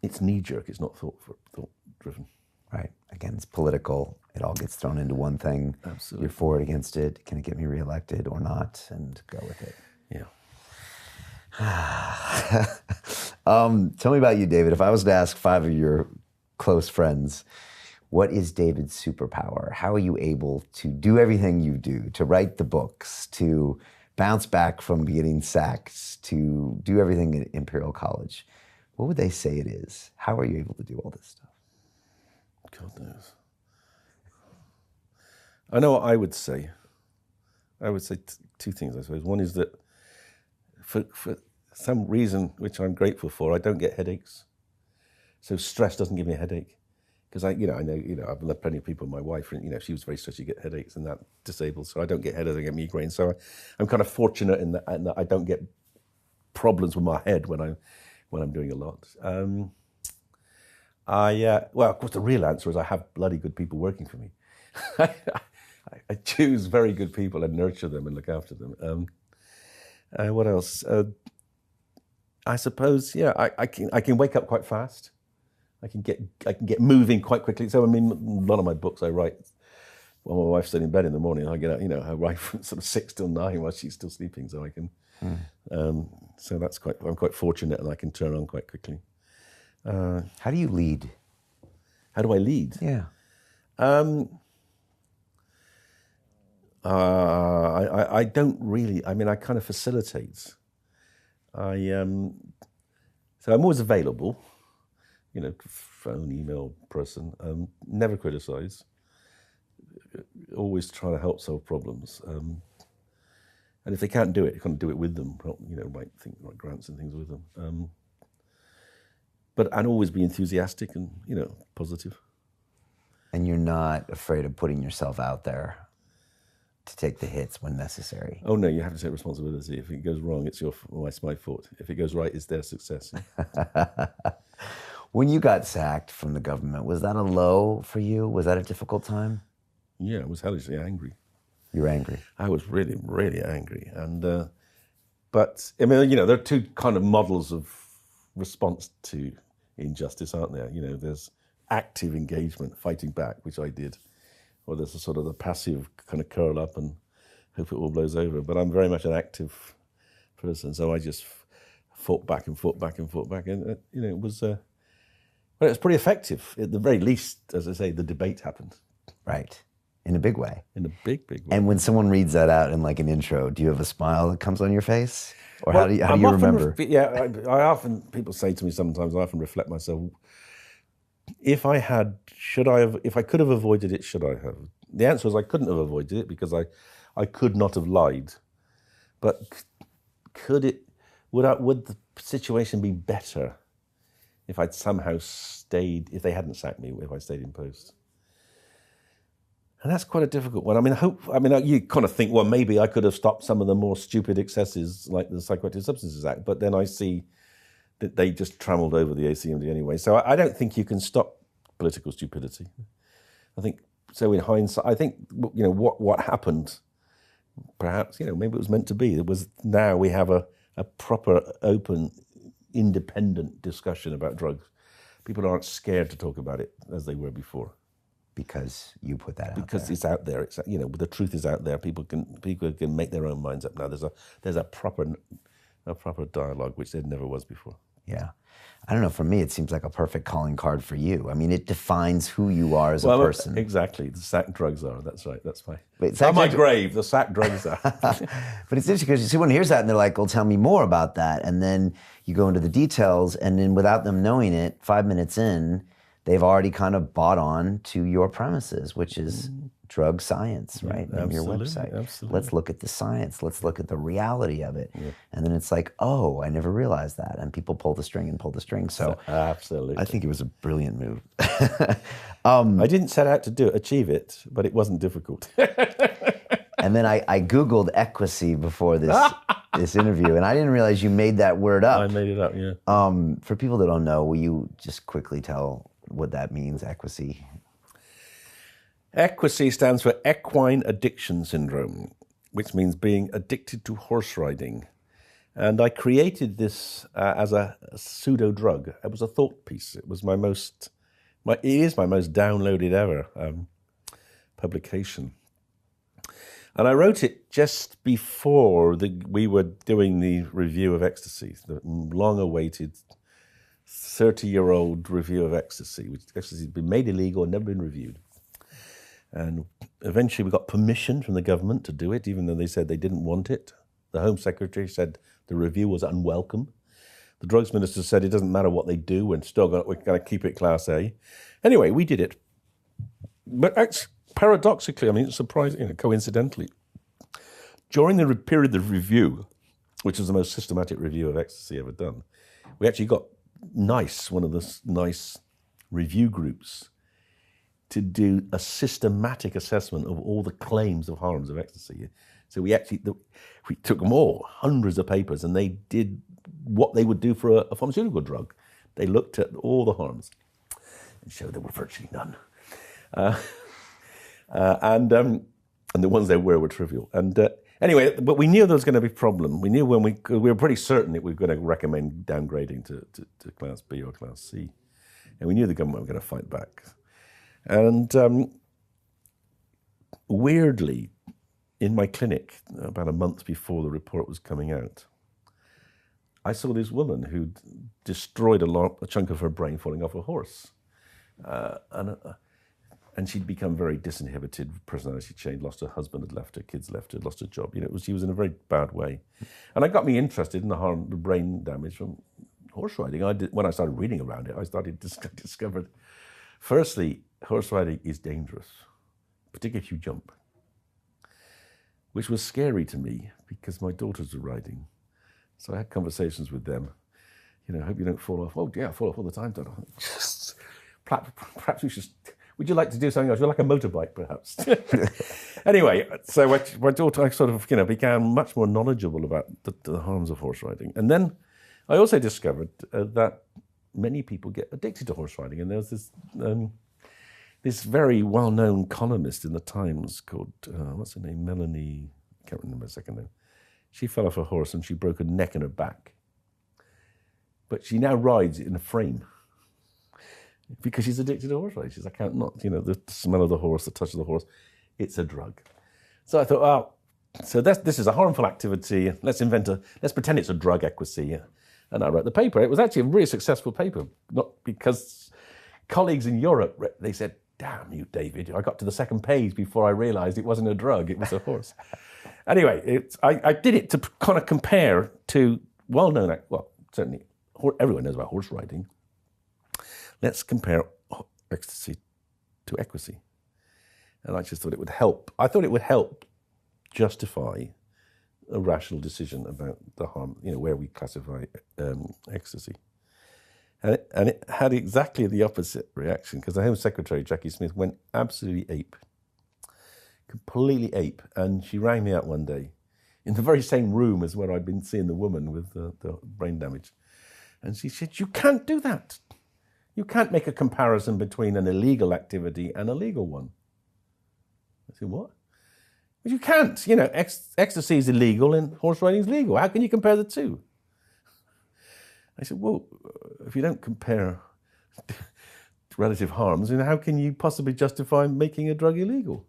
it's knee jerk, it's not thought driven. Right. Again, it's political. It all gets thrown into one thing. Absolutely. You're for it, against it. Can it get me reelected or not? And go with it. Yeah. Tell me about you, David. If I was to ask 5 of your close friends, what is David's superpower? How are you able to do everything you do, to write the books, to bounce back from getting sacked, to do everything at Imperial College? What would they say it is? How are you able to do all this stuff? God knows. I know what I would say. I would say two things, I suppose. One is that for some reason, which I'm grateful for, I don't get headaches. So stress doesn't give me a headache. Because I know, I've met plenty of people, my wife, and, she was very stressed, you get headaches and that disabled. So I don't get headaches, I get migraine. So I'm kind of fortunate in that I don't get problems with my head when I'm doing a lot. Well, of course, the real answer is I have bloody good people working for me. I choose very good people and nurture them and look after them. What else? I suppose, I can wake up quite fast. I can get moving quite quickly. So a lot of my books I write while my wife's still in bed in the morning. I get out, I write from sort of 6 till 9 while she's still sleeping. So I can. So I'm quite fortunate, and I can turn on quite quickly. How do you lead? How do I lead? Yeah. I don't really. I kind of facilitate. So I'm always available. Phone, email, person. Never criticize. Always trying to help solve problems. And if they can't do it, you can't do it with them. Write grants and things with them. And always be enthusiastic and positive. And you're not afraid of putting yourself out there to take the hits when necessary. Oh no, you have to take responsibility. If it goes wrong, it's my fault. If it goes right, it's their success. When you got sacked from the government, was that a low for you? Was that a difficult time? Yeah, I was hellishly angry. You were angry? I was really, really angry. And but there are two kind of models of response to injustice, aren't there? There's active engagement, fighting back, which I did, or there's a sort of the passive kind of curl up and hope it all blows over. But I'm very much an active person, so I just fought back and fought back and fought back, and it was. Well, it was pretty effective. At the very least, as I say, the debate happened. Right. In a big way. In a big, big way. And when someone reads that out in like an intro, do you have a smile that comes on your face? Or how do you remember? People say to me sometimes, I often reflect myself, if I could have avoided it, should I have? The answer is I couldn't have avoided it because I could not have lied. But would the situation be better if I'd somehow stayed, if they hadn't sacked me, if I stayed in post? And that's quite a difficult one. You kind of think, well, maybe I could have stopped some of the more stupid excesses like the Psychoactive Substances Act, but then I see that they just trammeled over the ACMD anyway. So I don't think you can stop political stupidity. I think, so in hindsight, I think, what happened, perhaps, maybe it was meant to be. It was, now we have a proper, open, independent discussion about drugs. People aren't scared to talk about it as they were before. Because you put that out because there. It's out there. It's the truth is out there. People can make their own minds up now. There's a proper dialogue which there never was before. Yeah, I don't know. For me, it seems like a perfect calling card for you. It defines who you are as a person. Exactly. The sack drugs are. That's right. That's my. It's on my grave. The sack drugs are. But it's interesting because someone hears that and they're like, "Well, tell me more about that." And then you go into the details, and then without them knowing it, 5 minutes in, they've already kind of bought on to your premises, which is drug science, right? On your website. Absolutely. Let's look at the science. Let's look at the reality of it. Yeah. And then it's like, oh, I never realized that. And people pull the string and pull the string. So absolutely. I think it was a brilliant move. I didn't set out to achieve it, but it wasn't difficult. And then I Googled equity before this interview, and I didn't realize you made that word up. I made it up, yeah. For people that don't know, will you just quickly tell what that means, equity? Equity stands for Equine Addiction Syndrome, which means being addicted to horse riding. And I created this as a pseudo drug. It was a thought piece. It was it is my most downloaded ever publication. And I wrote it just before we were doing the review of ecstasy, the long-awaited 30-year-old review of ecstasy, which ecstasy had been made illegal and never been reviewed. And eventually we got permission from the government to do it, even though they said they didn't want it. The Home Secretary said the review was unwelcome. The Drugs Minister said it doesn't matter what they do, we're going to keep it Class A. Anyway, we did it. But paradoxically, I mean, it's surprising, coincidentally, during the period of review, which was the most systematic review of ecstasy ever done, we actually got one of the NICE review groups, to do a systematic assessment of all the claims of harms of ecstasy. So we took them all, hundreds of papers, and they did what they would do for a pharmaceutical drug. They looked at all the harms and showed there were virtually none. And the ones there were trivial. And anyway, but we knew there was going to be a problem. We knew we were pretty certain that we were going to recommend downgrading to Class B or Class C. And we knew the government were going to fight back. And weirdly, in my clinic, about a month before the report was coming out, I saw this woman who'd destroyed a chunk of her brain falling off a horse. And she'd become very disinhibited, personality change, lost her husband, had left her, kids left her, lost her job. She was in a very bad way. And it got me interested in the brain damage from horse riding. When I started reading around it, I discovered, firstly, horse riding is dangerous, particularly if you jump, which was scary to me because my daughters were riding. So I had conversations with them. I hope you don't fall off. Oh, yeah, I fall off all the time, don't I? Perhaps we should... Would you like to do something else? Would you like a motorbike, perhaps? Anyway, so my daughter sort of, became much more knowledgeable about the harms of horse riding. And then I also discovered that many people get addicted to horse riding. And there was this very well-known columnist in the Times called, what's her name? Melanie, I can't remember her second name. She fell off a horse and she broke her neck and her back. But she now rides in a frame. Because she's addicted to horse riding. She's like, I can't not, the smell of the horse, the touch of the horse, it's a drug. So I thought, so this is a harmful activity. Let's pretend it's a drug ecstasy. And I wrote the paper. It was actually a really successful paper, not because colleagues in Europe, they said, damn you, David. I got to the second page before I realized it wasn't a drug, it was a horse. Anyway, I did it to kind of compare to well-known, certainly everyone knows about horse riding. Let's compare ecstasy to ecstasy. And I just thought it would help. I thought it would help justify a rational decision about the harm, where we classify ecstasy. And it had exactly the opposite reaction, because the Home Secretary, Jackie Smith, went absolutely ape, completely ape. And she rang me out one day in the very same room as where I'd been seeing the woman with the brain damage. And she said, you can't do that. You can't make a comparison between an illegal activity and a legal one. I said, what? But you can't. Ecstasy is illegal and horse riding is legal. How can you compare the two? I said, well, if you don't compare relative harms, then how can you possibly justify making a drug illegal?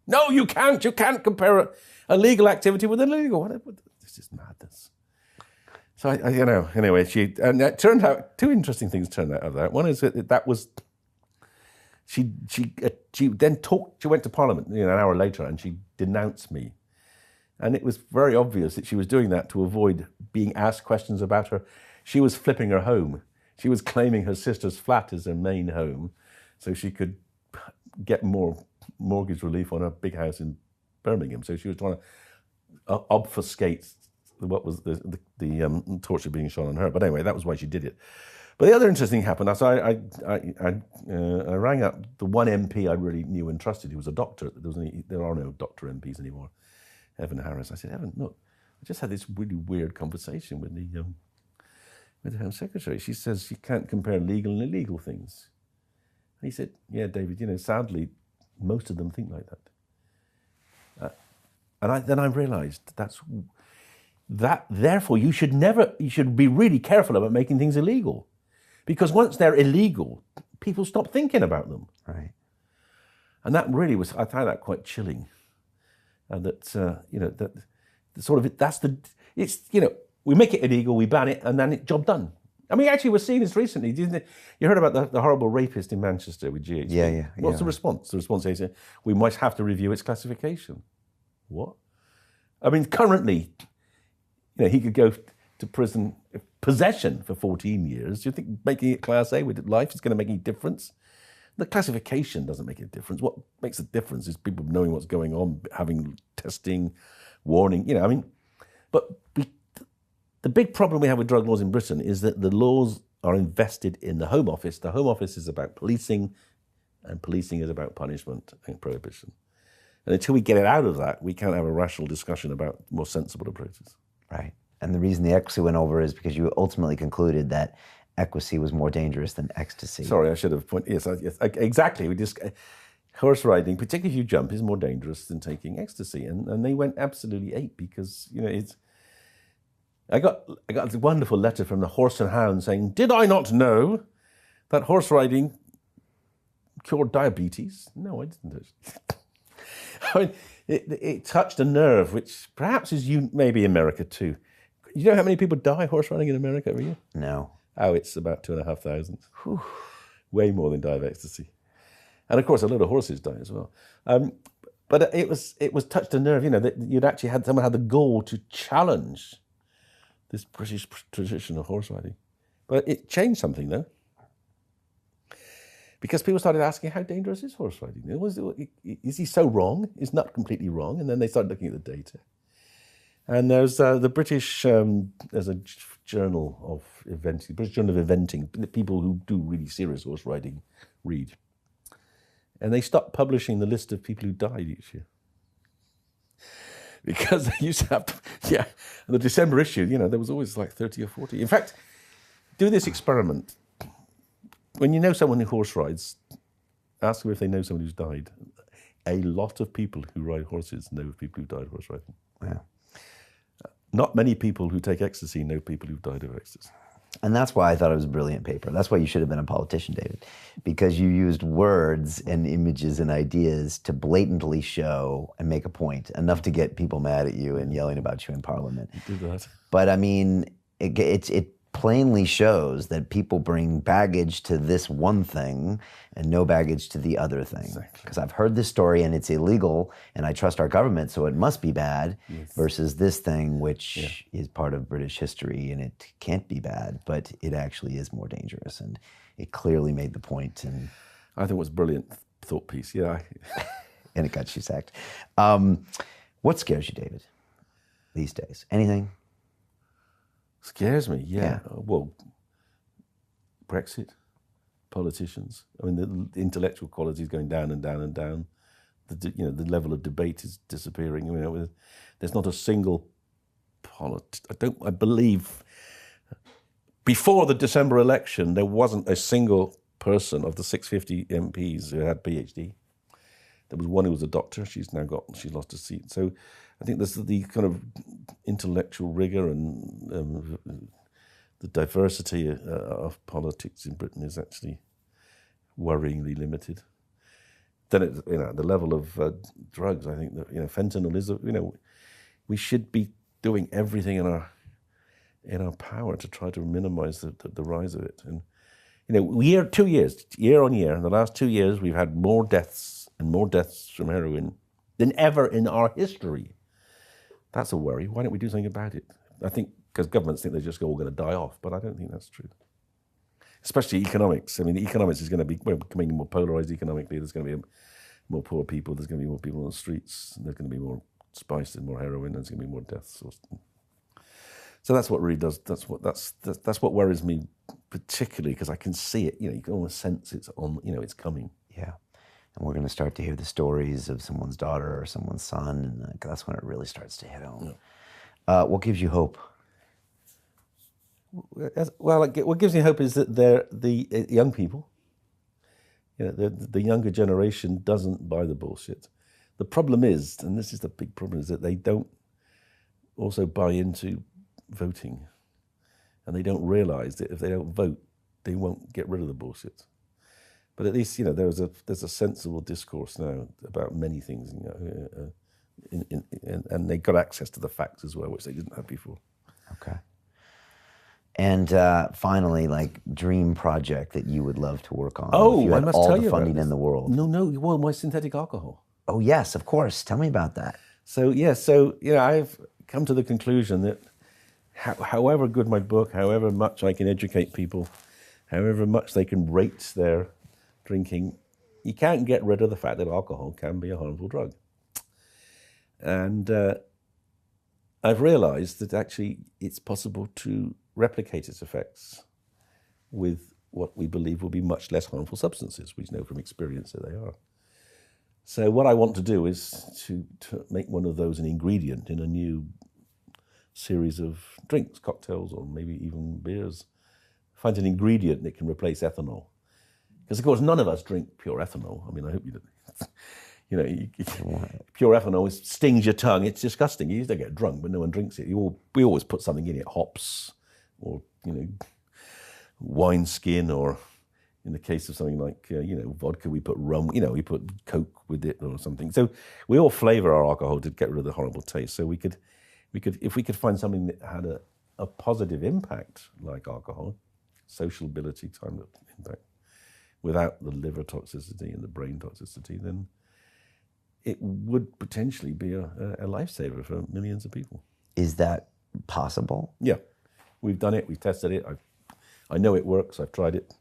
No, you can't. You can't compare a legal activity with an illegal one. This is madness. So anyway, and it turned out, two interesting things turned out of that. One is that was, she then she went to Parliament, an hour later, and she denounced me. And it was very obvious that she was doing that to avoid being asked questions about her. She was flipping her home. She was claiming her sister's flat as her main home, so she could get more mortgage relief on her big house in Birmingham. So she was trying to obfuscate what was the torture being shown on her. But anyway, that was why she did it. But the other interesting thing happened. So I rang up the one MP I really knew and trusted, who was a doctor. There are no doctor MPs anymore, Evan Harris. I said, Evan, look, I just had this really weird conversation with the Home Secretary. She says you can't compare legal and illegal things. And he said, yeah, David, sadly, most of them think like that. And then I realized therefore you should be really careful about making things illegal, because once they're illegal, people stop thinking about them. Right. And that really was, I found that quite chilling. And we make it illegal, we ban it, and then it's job done. I mean, actually, we're seeing this recently. You heard about the horrible rapist in Manchester with GHB? Yeah. What's the response? The response is, we might have to review its classification. What? I mean, currently, he could go to prison, possession for 14 years. Do you think making it Class A with life is going to make any difference? The classification doesn't make a difference. What makes a difference is people knowing what's going on, having testing, warning, you know, I mean, but the big problem we have with drug laws in Britain is that the laws are invested in the Home Office. The Home Office is about policing, and policing is about punishment and prohibition. And until we get it out of that, we can't have a rational discussion about more sensible approaches. Right. And the reason the ecstasy went over is because you ultimately concluded that ecstasy was more dangerous than ecstasy. Sorry, I should have pointed. Yes, exactly. We just horse riding, particularly if you jump, is more dangerous than taking ecstasy. And they went absolutely ape because, you know, it's. I got a wonderful letter from the Horse and Hound saying, "Did I not know that horse riding cured diabetes?" No, I didn't. I mean, it touched a nerve, which perhaps is maybe America too. You know how many people die horse riding in America every year? No. Oh, it's about 2,500. Way more than die of ecstasy. And of course, a lot of horses die as well. But it was touched a nerve, you know, that you'd actually had someone had the gall to challenge this British tradition of horse riding. But it changed something, though. Because people started asking, how dangerous is horse riding? Is he so wrong? Is Nutt completely wrong? And then they started looking at the data. And there's the British, there's a journal of eventing, British Journal of Eventing, people who do really serious horse riding read. And they stopped publishing the list of people who died each year. Because they used to have to, yeah, the December issue, you know, there was always like 30 or 40. In fact, do this experiment. When you know someone who horse rides, ask them if they know someone who's died. A lot of people who ride horses know people who died horse riding. Yeah. Not many people who take ecstasy know people who've died of ecstasy. And that's why I thought it was a brilliant paper. That's why you should have been a politician, David, because you used words and images and ideas to blatantly show and make a point, enough to get people mad at you and yelling about you in Parliament. You did that. But I mean, it plainly shows that people bring baggage to this one thing and no baggage to the other thing. Because I've heard this story and it's illegal and I trust our government, so it must be bad, versus this thing which is part of British history and it can't be bad, but it actually is more dangerous. And it clearly made the point. And I think it was a brilliant thought piece, yeah. And it got you sacked. What scares you, David, these days? Anything? Scares me, yeah. Well, Brexit, politicians. I mean, the intellectual quality is going down and down and down. The level of debate is disappearing. You know, there's not a single I believe before the December election there wasn't a single person of the 650 MPs who had PhD. There was one who was a doctor. She's lost her seat. So I think there's the kind of intellectual rigor and the diversity of politics in Britain is actually worryingly limited. Then the level of drugs. I think that fentanyl is we should be doing everything in our power to try to minimise the rise of it. And year on year, in the last 2 years, we've had more deaths from heroin than ever in our history. That's a worry. Why don't we do something about it? I think because governments think they're just all going to die off, but I don't think that's true. Especially economics. I mean, economics is going to be becoming more polarised economically. There's going to be more poor people. There's going to be more people on the streets. There's going to be more spice and more heroin. And there's going to be more deaths. So that's what really does. That's what worries me particularly, because I can see it. You can almost sense it's on. It's coming. Yeah. And we're going to start to hear the stories of someone's daughter or someone's son, and that's when it really starts to hit home. Yeah. What gives you hope? Well, what gives me hope is that the young people, the younger generation doesn't buy the bullshit. The problem is, and this is the big problem, is that they don't also buy into voting, and they don't realise that if they don't vote, they won't get rid of the bullshit. But at least there's a sensible discourse now about many things, and they got access to the facts as well, which they didn't have before. Okay. And finally, dream project that you would love to work on. Oh, if you had I must all tell the you funding about in the world. No. Well, my synthetic alcohol. Oh yes, of course. Tell me about that. So I've come to the conclusion that however good my book, however much I can educate people, however much they can rate their drinking, you can't get rid of the fact that alcohol can be a harmful drug. And I've realized that actually it's possible to replicate its effects with what we believe will be much less harmful substances. We know from experience that they are. So what I want to do is to make one of those an ingredient in a new series of drinks, cocktails, or maybe even beers. Find an ingredient that can replace ethanol. Because, of course, none of us drink pure ethanol. I mean, I hope you don't. You know, pure ethanol stings your tongue. It's disgusting. You don't get drunk, but no one drinks it. We always put something in it, hops, or, you know, wine skin, or in the case of something like, you know, vodka, we put rum, you know, we put Coke with it or something. So we all flavor our alcohol to get rid of the horrible taste. So we could, if we could find something that had a positive impact, like alcohol, sociability, time impact, without the liver toxicity and the brain toxicity, then it would potentially be a lifesaver for millions of people. Is that possible? Yeah, we've done it, we've tested it, I know it works, I've tried it.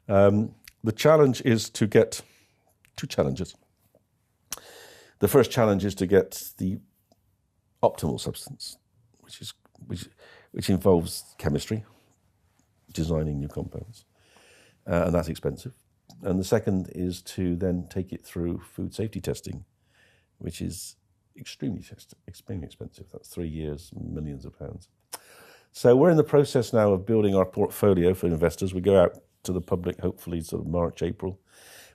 The challenge is to get two challenges. The first challenge is to get the optimal substance, which involves chemistry, designing new compounds, and that's expensive. And the second is to then take it through food safety testing, which is extremely expensive. That's 3 years, millions of pounds. So we're in the process now of building our portfolio for investors. We go out to the public, hopefully sort of March, April,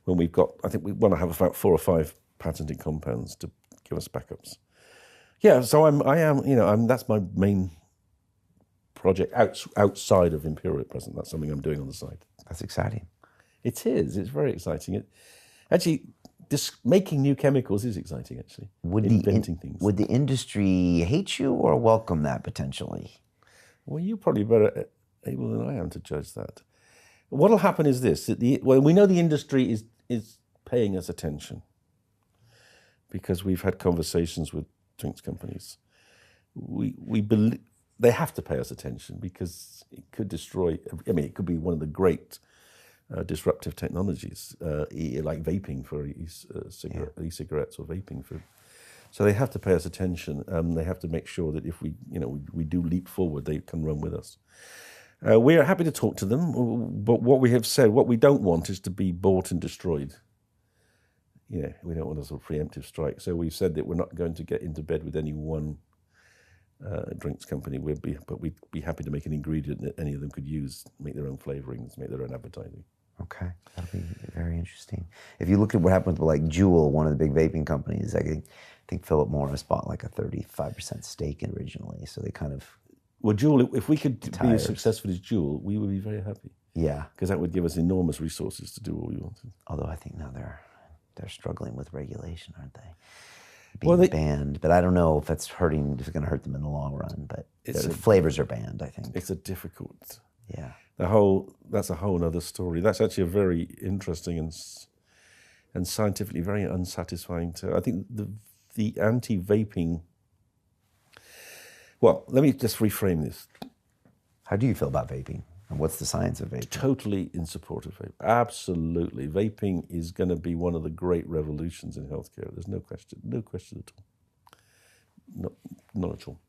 when we've got, I think we want to have about 4 or 5 patented compounds to give us backups. Yeah, so that's my main project outside of Imperial at present. That's something I'm doing on the side. That's exciting. It is. It's very exciting. Making new chemicals is exciting, actually. Inventing things. Would the industry hate you or welcome that potentially? Well, you're probably better able than I am to judge that. What will happen is this: that we know the industry is paying us attention because we've had conversations with drinks companies. We believe they have to pay us attention because it could destroy. I mean, it could be one of the great disruptive technologies, like vaping for e-cigarettes or vaping for. So they have to pay us attention. They have to make sure that if we do leap forward, they can run with us. We are happy to talk to them, but what we have said, what we don't want is to be bought and destroyed. Yeah, we don't want a sort of preemptive strike. So we've said that we're not going to get into bed with any one drinks company. But we'd be happy to make an ingredient that any of them could use, make their own flavorings, make their own advertising. Okay, that'll be very interesting. If you look at what happened with like Juul, one of the big vaping companies, I think Philip Morris bought like a 35% stake originally. So they kind of... Well, Juul, if we could be as successful as Juul, we would be very happy. Yeah. Because that would give us enormous resources to do what we wanted. Although I think now they're struggling with regulation, aren't they? Being banned, but I don't know if it's going to hurt them in the long run, but flavors are banned, I think. It's a difficult... Yeah. That's a whole other story. That's actually a very interesting and scientifically very unsatisfying. I think the anti-vaping. Well, let me just reframe this. How do you feel about vaping, and what's the science of vaping? Totally in support of vaping. Absolutely, vaping is going to be one of the great revolutions in healthcare. There's no question at all. Not at all.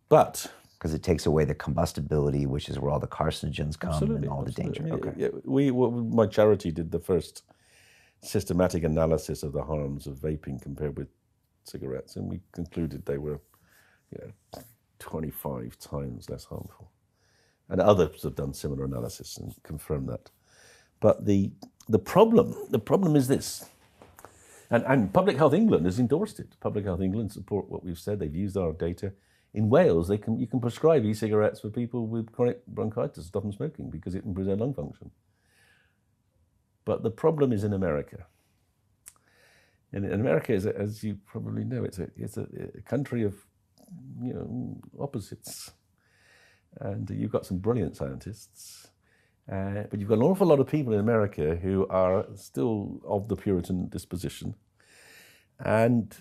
But. Because it takes away the combustibility, which is where all the carcinogens come and all the danger. I mean, my charity did the first systematic analysis of the harms of vaping compared with cigarettes, and we concluded they were 25 times less harmful. And others have done similar analysis and confirmed that. But the problem is this, and Public Health England has endorsed it. Public Health England support what we've said. They've used our data. In Wales, you can prescribe e-cigarettes for people with chronic bronchitis, stop them smoking, because it improves their lung function. But the problem is in America. In America, as you probably know, it's a country of opposites, and you've got some brilliant scientists, but you've got an awful lot of people in America who are still of the Puritan disposition, and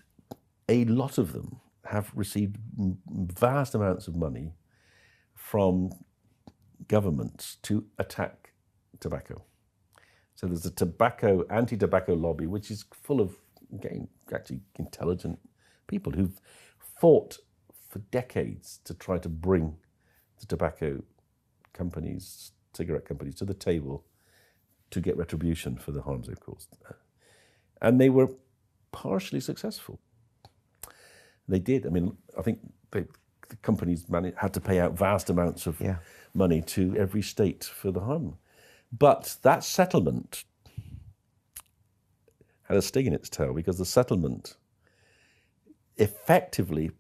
a lot of them have received vast amounts of money from governments to attack tobacco. So there's a anti-tobacco lobby, which is full of, again, actually intelligent people who've fought for decades to try to bring the tobacco companies, cigarette companies, to the table to get retribution for the harms they've caused. And they were partially successful. They did. I mean, I think the companies had to pay out vast amounts of money to every state for the harm. But that settlement had a sting in its tail, because the settlement effectively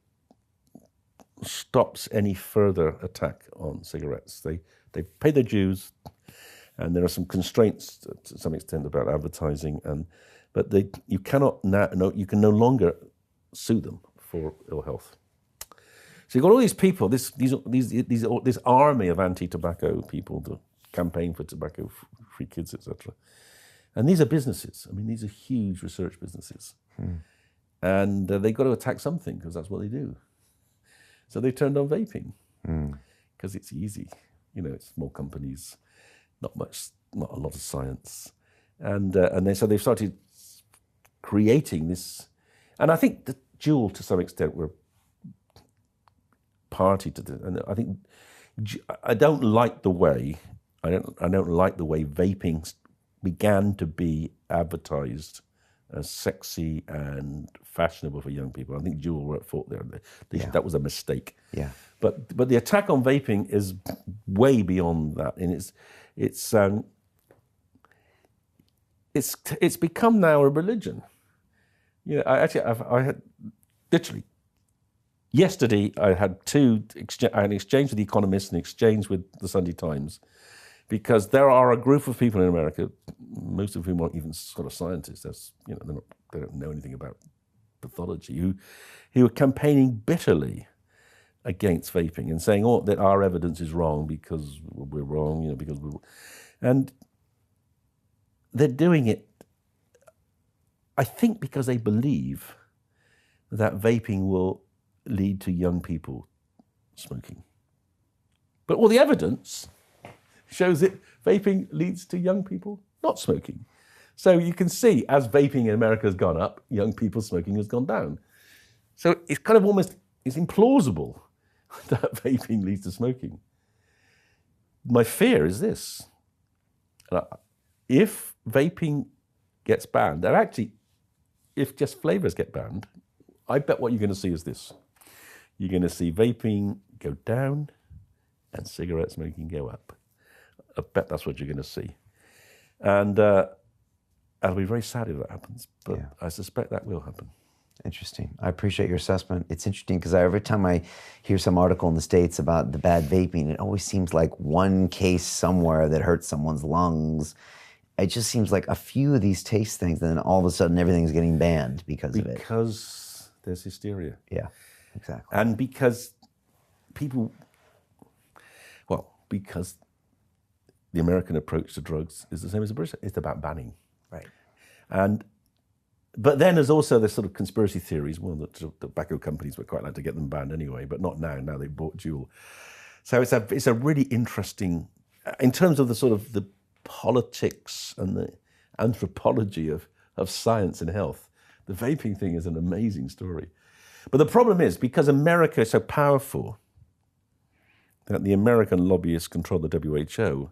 stops any further attack on cigarettes. They pay their dues, and there are some constraints to some extent about advertising, but you can no longer sue them for ill health. So you've got all these people, this army of anti-tobacco people to campaign for tobacco-free kids, etc. And these are businesses. I mean, these are huge research businesses. And they've got to attack something, because that's what they do. So they turned on vaping, because it's easy. You know, it's small companies, not a lot of science. And so they've started creating this. And I think that Juul, to some extent, were party to this. And I think I don't like the way vaping began to be advertised as sexy and fashionable for young people. I think Juul were at fault there. That was a mistake. Yeah. But the attack on vaping is way beyond that, and it's become now a religion. You know, I had literally yesterday I had an exchange with The Economist and an exchange with the Sunday Times, because there are a group of people in America, most of whom aren't even sort of scientists. They don't know anything about pathology, who are campaigning bitterly against vaping and saying, that our evidence is wrong because we're wrong, and they're doing it, I think, because they believe that vaping will lead to young people smoking. But all the evidence shows that vaping leads to young people not smoking. So you can see, as vaping in America has gone up, young people smoking has gone down. So it's kind of it's implausible that vaping leads to smoking. My fear is this. If vaping gets banned, and actually, if just flavors get banned, I bet what you're going to see is this. You're going to see vaping go down and cigarette smoking go up. I bet that's what you're going to see. And I'll be very sad if that happens, but I suspect that will happen. Interesting. I appreciate your assessment. It's interesting because every time I hear some article in the States about the bad vaping, it always seems like one case somewhere that hurts someone's lungs. It just seems like a few of these taste things, and then all of a sudden everything's getting banned because of it. Because there's hysteria. Yeah, exactly. And because because the American approach to drugs is the same as the British. It's about banning. Right. But then there's also this sort of conspiracy theories. Well, the tobacco companies were quite like to get them banned anyway, but not now. Now they bought Juul. So it's a really interesting, in terms of the sort of the politics and the anthropology of science and health. The vaping thing is an amazing story. But the problem is, because America is so powerful, that the American lobbyists control the WHO.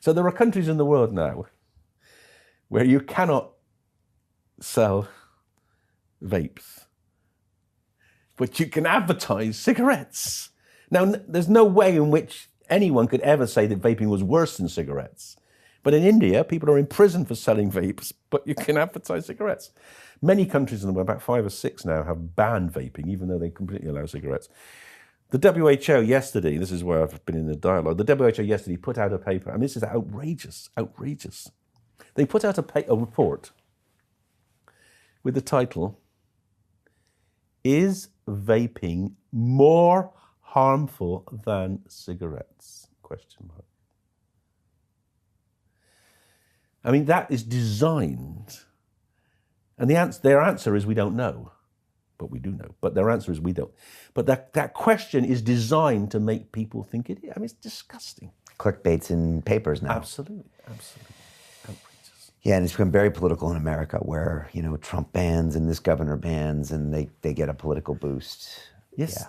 So there are countries in the world now where you cannot sell vapes, but you can advertise cigarettes. Now, there's no way in which anyone could ever say that vaping was worse than cigarettes. But in India, people are in prison for selling vapes, but you can advertise cigarettes. Many countries in the world, about 5 or 6 now, have banned vaping, even though they completely allow cigarettes. The WHO yesterday, this is where I've been in the dialogue, the WHO yesterday put out a paper, and this is outrageous. They put out a report with the title, "Is vaping more harmful than cigarettes?" Question mark. I mean, that is designed, and their answer is we don't know, but we do know. But their answer is we don't. But that question is designed to make people think it is. I mean, it's disgusting. Clickbait's in papers now. Absolutely. Outrageous. Yeah, and it's become very political in America where, you know, Trump bans and this governor bans and they get a political boost. Yes. Yeah.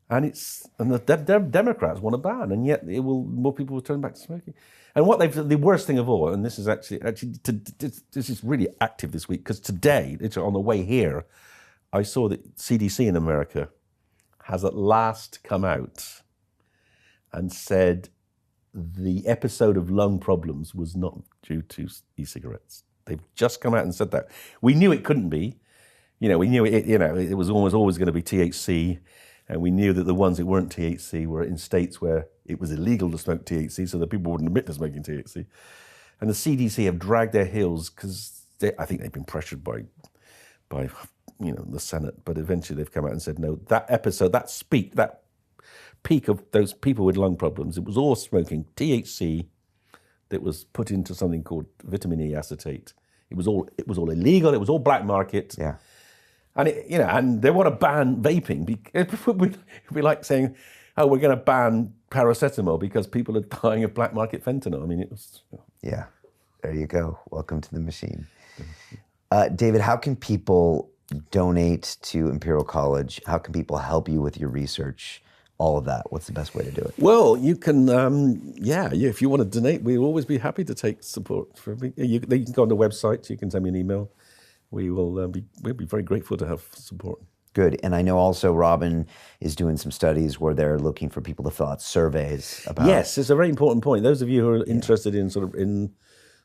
And the Democrats want to ban, and yet more people will turn back to smoking. And the worst thing of all, and this is this is really active this week, because today, it's on the way here, I saw that CDC in America has at last come out and said the episode of lung problems was not due to e-cigarettes. They've just come out and said that. We knew it couldn't be. You know, we knew it was always going to be THC. And we knew that the ones that weren't THC were in states where it was illegal to smoke THC, so that people wouldn't admit to smoking THC. And the CDC have dragged their heels because I think they've been pressured by the Senate, but eventually they've come out and said, no, that episode, that peak of those people with lung problems, it was all smoking THC that was put into something called vitamin E acetate. It was all illegal. It was all black market. Yeah. And and they want to ban vaping. It would be like saying, "Oh, we're going to ban paracetamol because people are dying of black market fentanyl." I mean, it was. Yeah, there you go. Welcome to the machine, David. How can people donate to Imperial College? How can people help you with your research? All of that. What's the best way to do it? Well, you can. If you want to donate, we'll always be happy to take support from me. You can go on the website. You can send me an email. We'll be very grateful to have support. Good. And I know also Robin is doing some studies where they're looking for people to fill out surveys about. Yes, it's a very important point. Those of you who are interested in in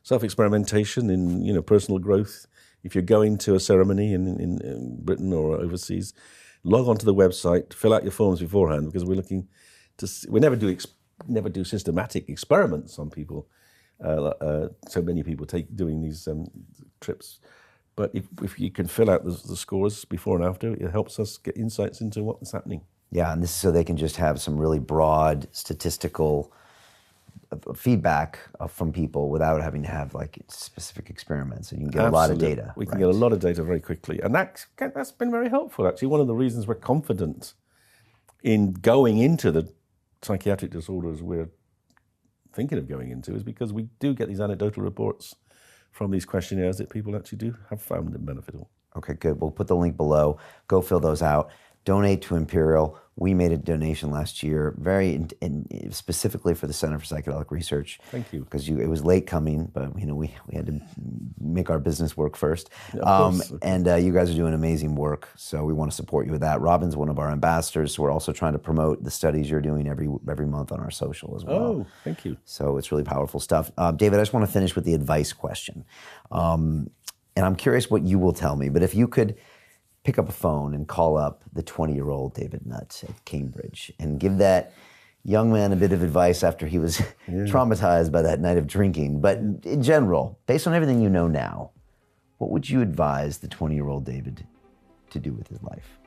self-experimentation, in personal growth, if you're going to a ceremony in Britain or overseas, log on to the website, fill out your forms beforehand, because we're looking to. We never do systematic experiments on people. So many people doing these trips. But if you can fill out the scores before and after, it helps us get insights into what's happening. Yeah, and this is so they can just have some really broad statistical feedback from people without having to have specific experiments, and you can get a lot of data. We can get a lot of data very quickly, and that's been very helpful. Actually, one of the reasons we're confident in going into the psychiatric disorders we're thinking of going into is because we do get these anecdotal reports from these questionnaires that people actually do have found them beneficial. Okay, good. We'll put the link below. Go fill those out. Donate to Imperial. We made a donation last year, specifically for the Center for Psychedelic Research. Thank you. Because it was late coming, but we had to make our business work first. Yeah, of course. And you guys are doing amazing work, so we want to support you with that. Robin's one of our ambassadors, so we're also trying to promote the studies you're doing every month on our social as well. Oh, thank you. So it's really powerful stuff. David, I just want to finish with the advice question. And I'm curious what you will tell me, but if you could pick up a phone and call up the 20-year-old David Nutt at Cambridge and give that young man a bit of advice after he was traumatized by that night of drinking. But in general, based on everything you know now, what would you advise the 20-year-old David to do with his life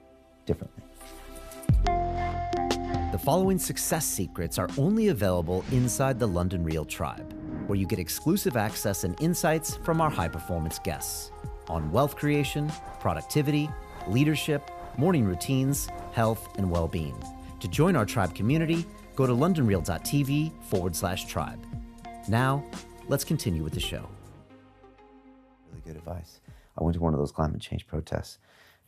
differently? The following success secrets are only available inside the London Real Tribe, where you get exclusive access and insights from our high-performance guests on wealth creation, productivity, leadership, morning routines, health, and well-being. To join our tribe community, go to londonreal.tv/tribe. Now, let's continue with the show. Really good advice. I went to one of those climate change protests.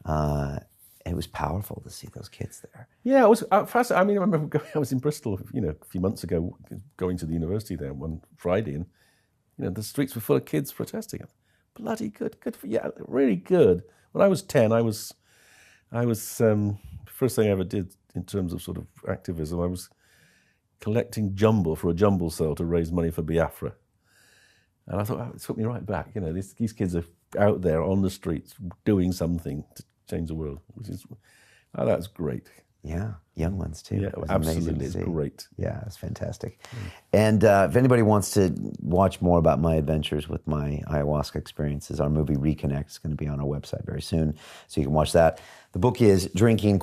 It was powerful to see those kids there. Yeah, it was fascinating. I mean, I remember I was in Bristol, a few months ago, going to the university there one Friday, and the streets were full of kids protesting. Bloody good for really good. When I was 10, I was first thing I ever did in terms of sort of activism, I was collecting jumble for a jumble sale to raise money for Biafra. And I thought, it took me right back. These kids are out there on the streets doing something to change the world, which is, that's great. Yeah, young ones too. Yeah, absolutely, it's great. Yeah, it's fantastic. And if anybody wants to watch more about my adventures with my ayahuasca experiences, our movie Reconnect is going to be on our website very soon, so you can watch that. The book is Drinking ?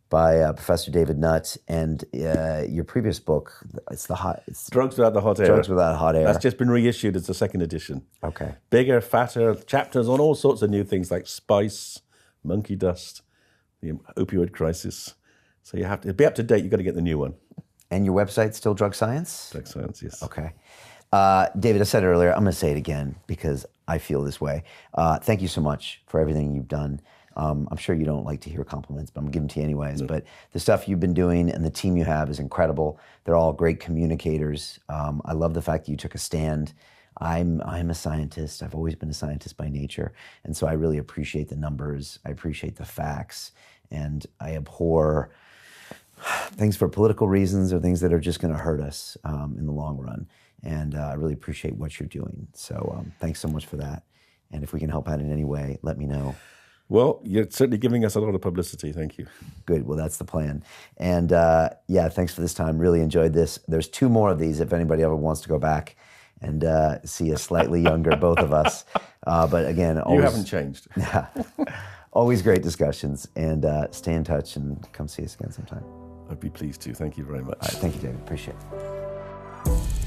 By Professor David Nutt, and your previous book, it's Drugs Without the Hot Air. Drugs Without Hot Air. That's just been reissued as the second edition. Okay. Bigger, fatter, chapters on all sorts of new things like spice, monkey dust, the opioid crisis. So you have to be up to date. You've got to get the new one. And your website's still Drug Science? Drug Science, yes. Okay. David, I said it earlier, I'm going to say it again because I feel this way. Thank you so much for everything you've done. I'm sure you don't like to hear compliments, but I'm giving them to you anyways. No. But the stuff you've been doing and the team you have is incredible. They're all great communicators. I love the fact that you took a stand. I'm a scientist. I've always been a scientist by nature. And so I really appreciate the numbers. I appreciate the facts. And I abhor things for political reasons or things that are just going to hurt us in the long run. And I really appreciate what you're doing. So thanks so much for that. And if we can help out in any way, let me know. Well, you're certainly giving us a lot of publicity. Thank you. Good. Well, that's the plan. And yeah, thanks for this time. Really enjoyed this. There's 2 more of these if anybody ever wants to go back and see us slightly younger, both of us. But again, always, you haven't changed. Always great discussions. And stay in touch and come see us again sometime. I'd be pleased to. Thank you very much. All right, thank you, David. Appreciate it.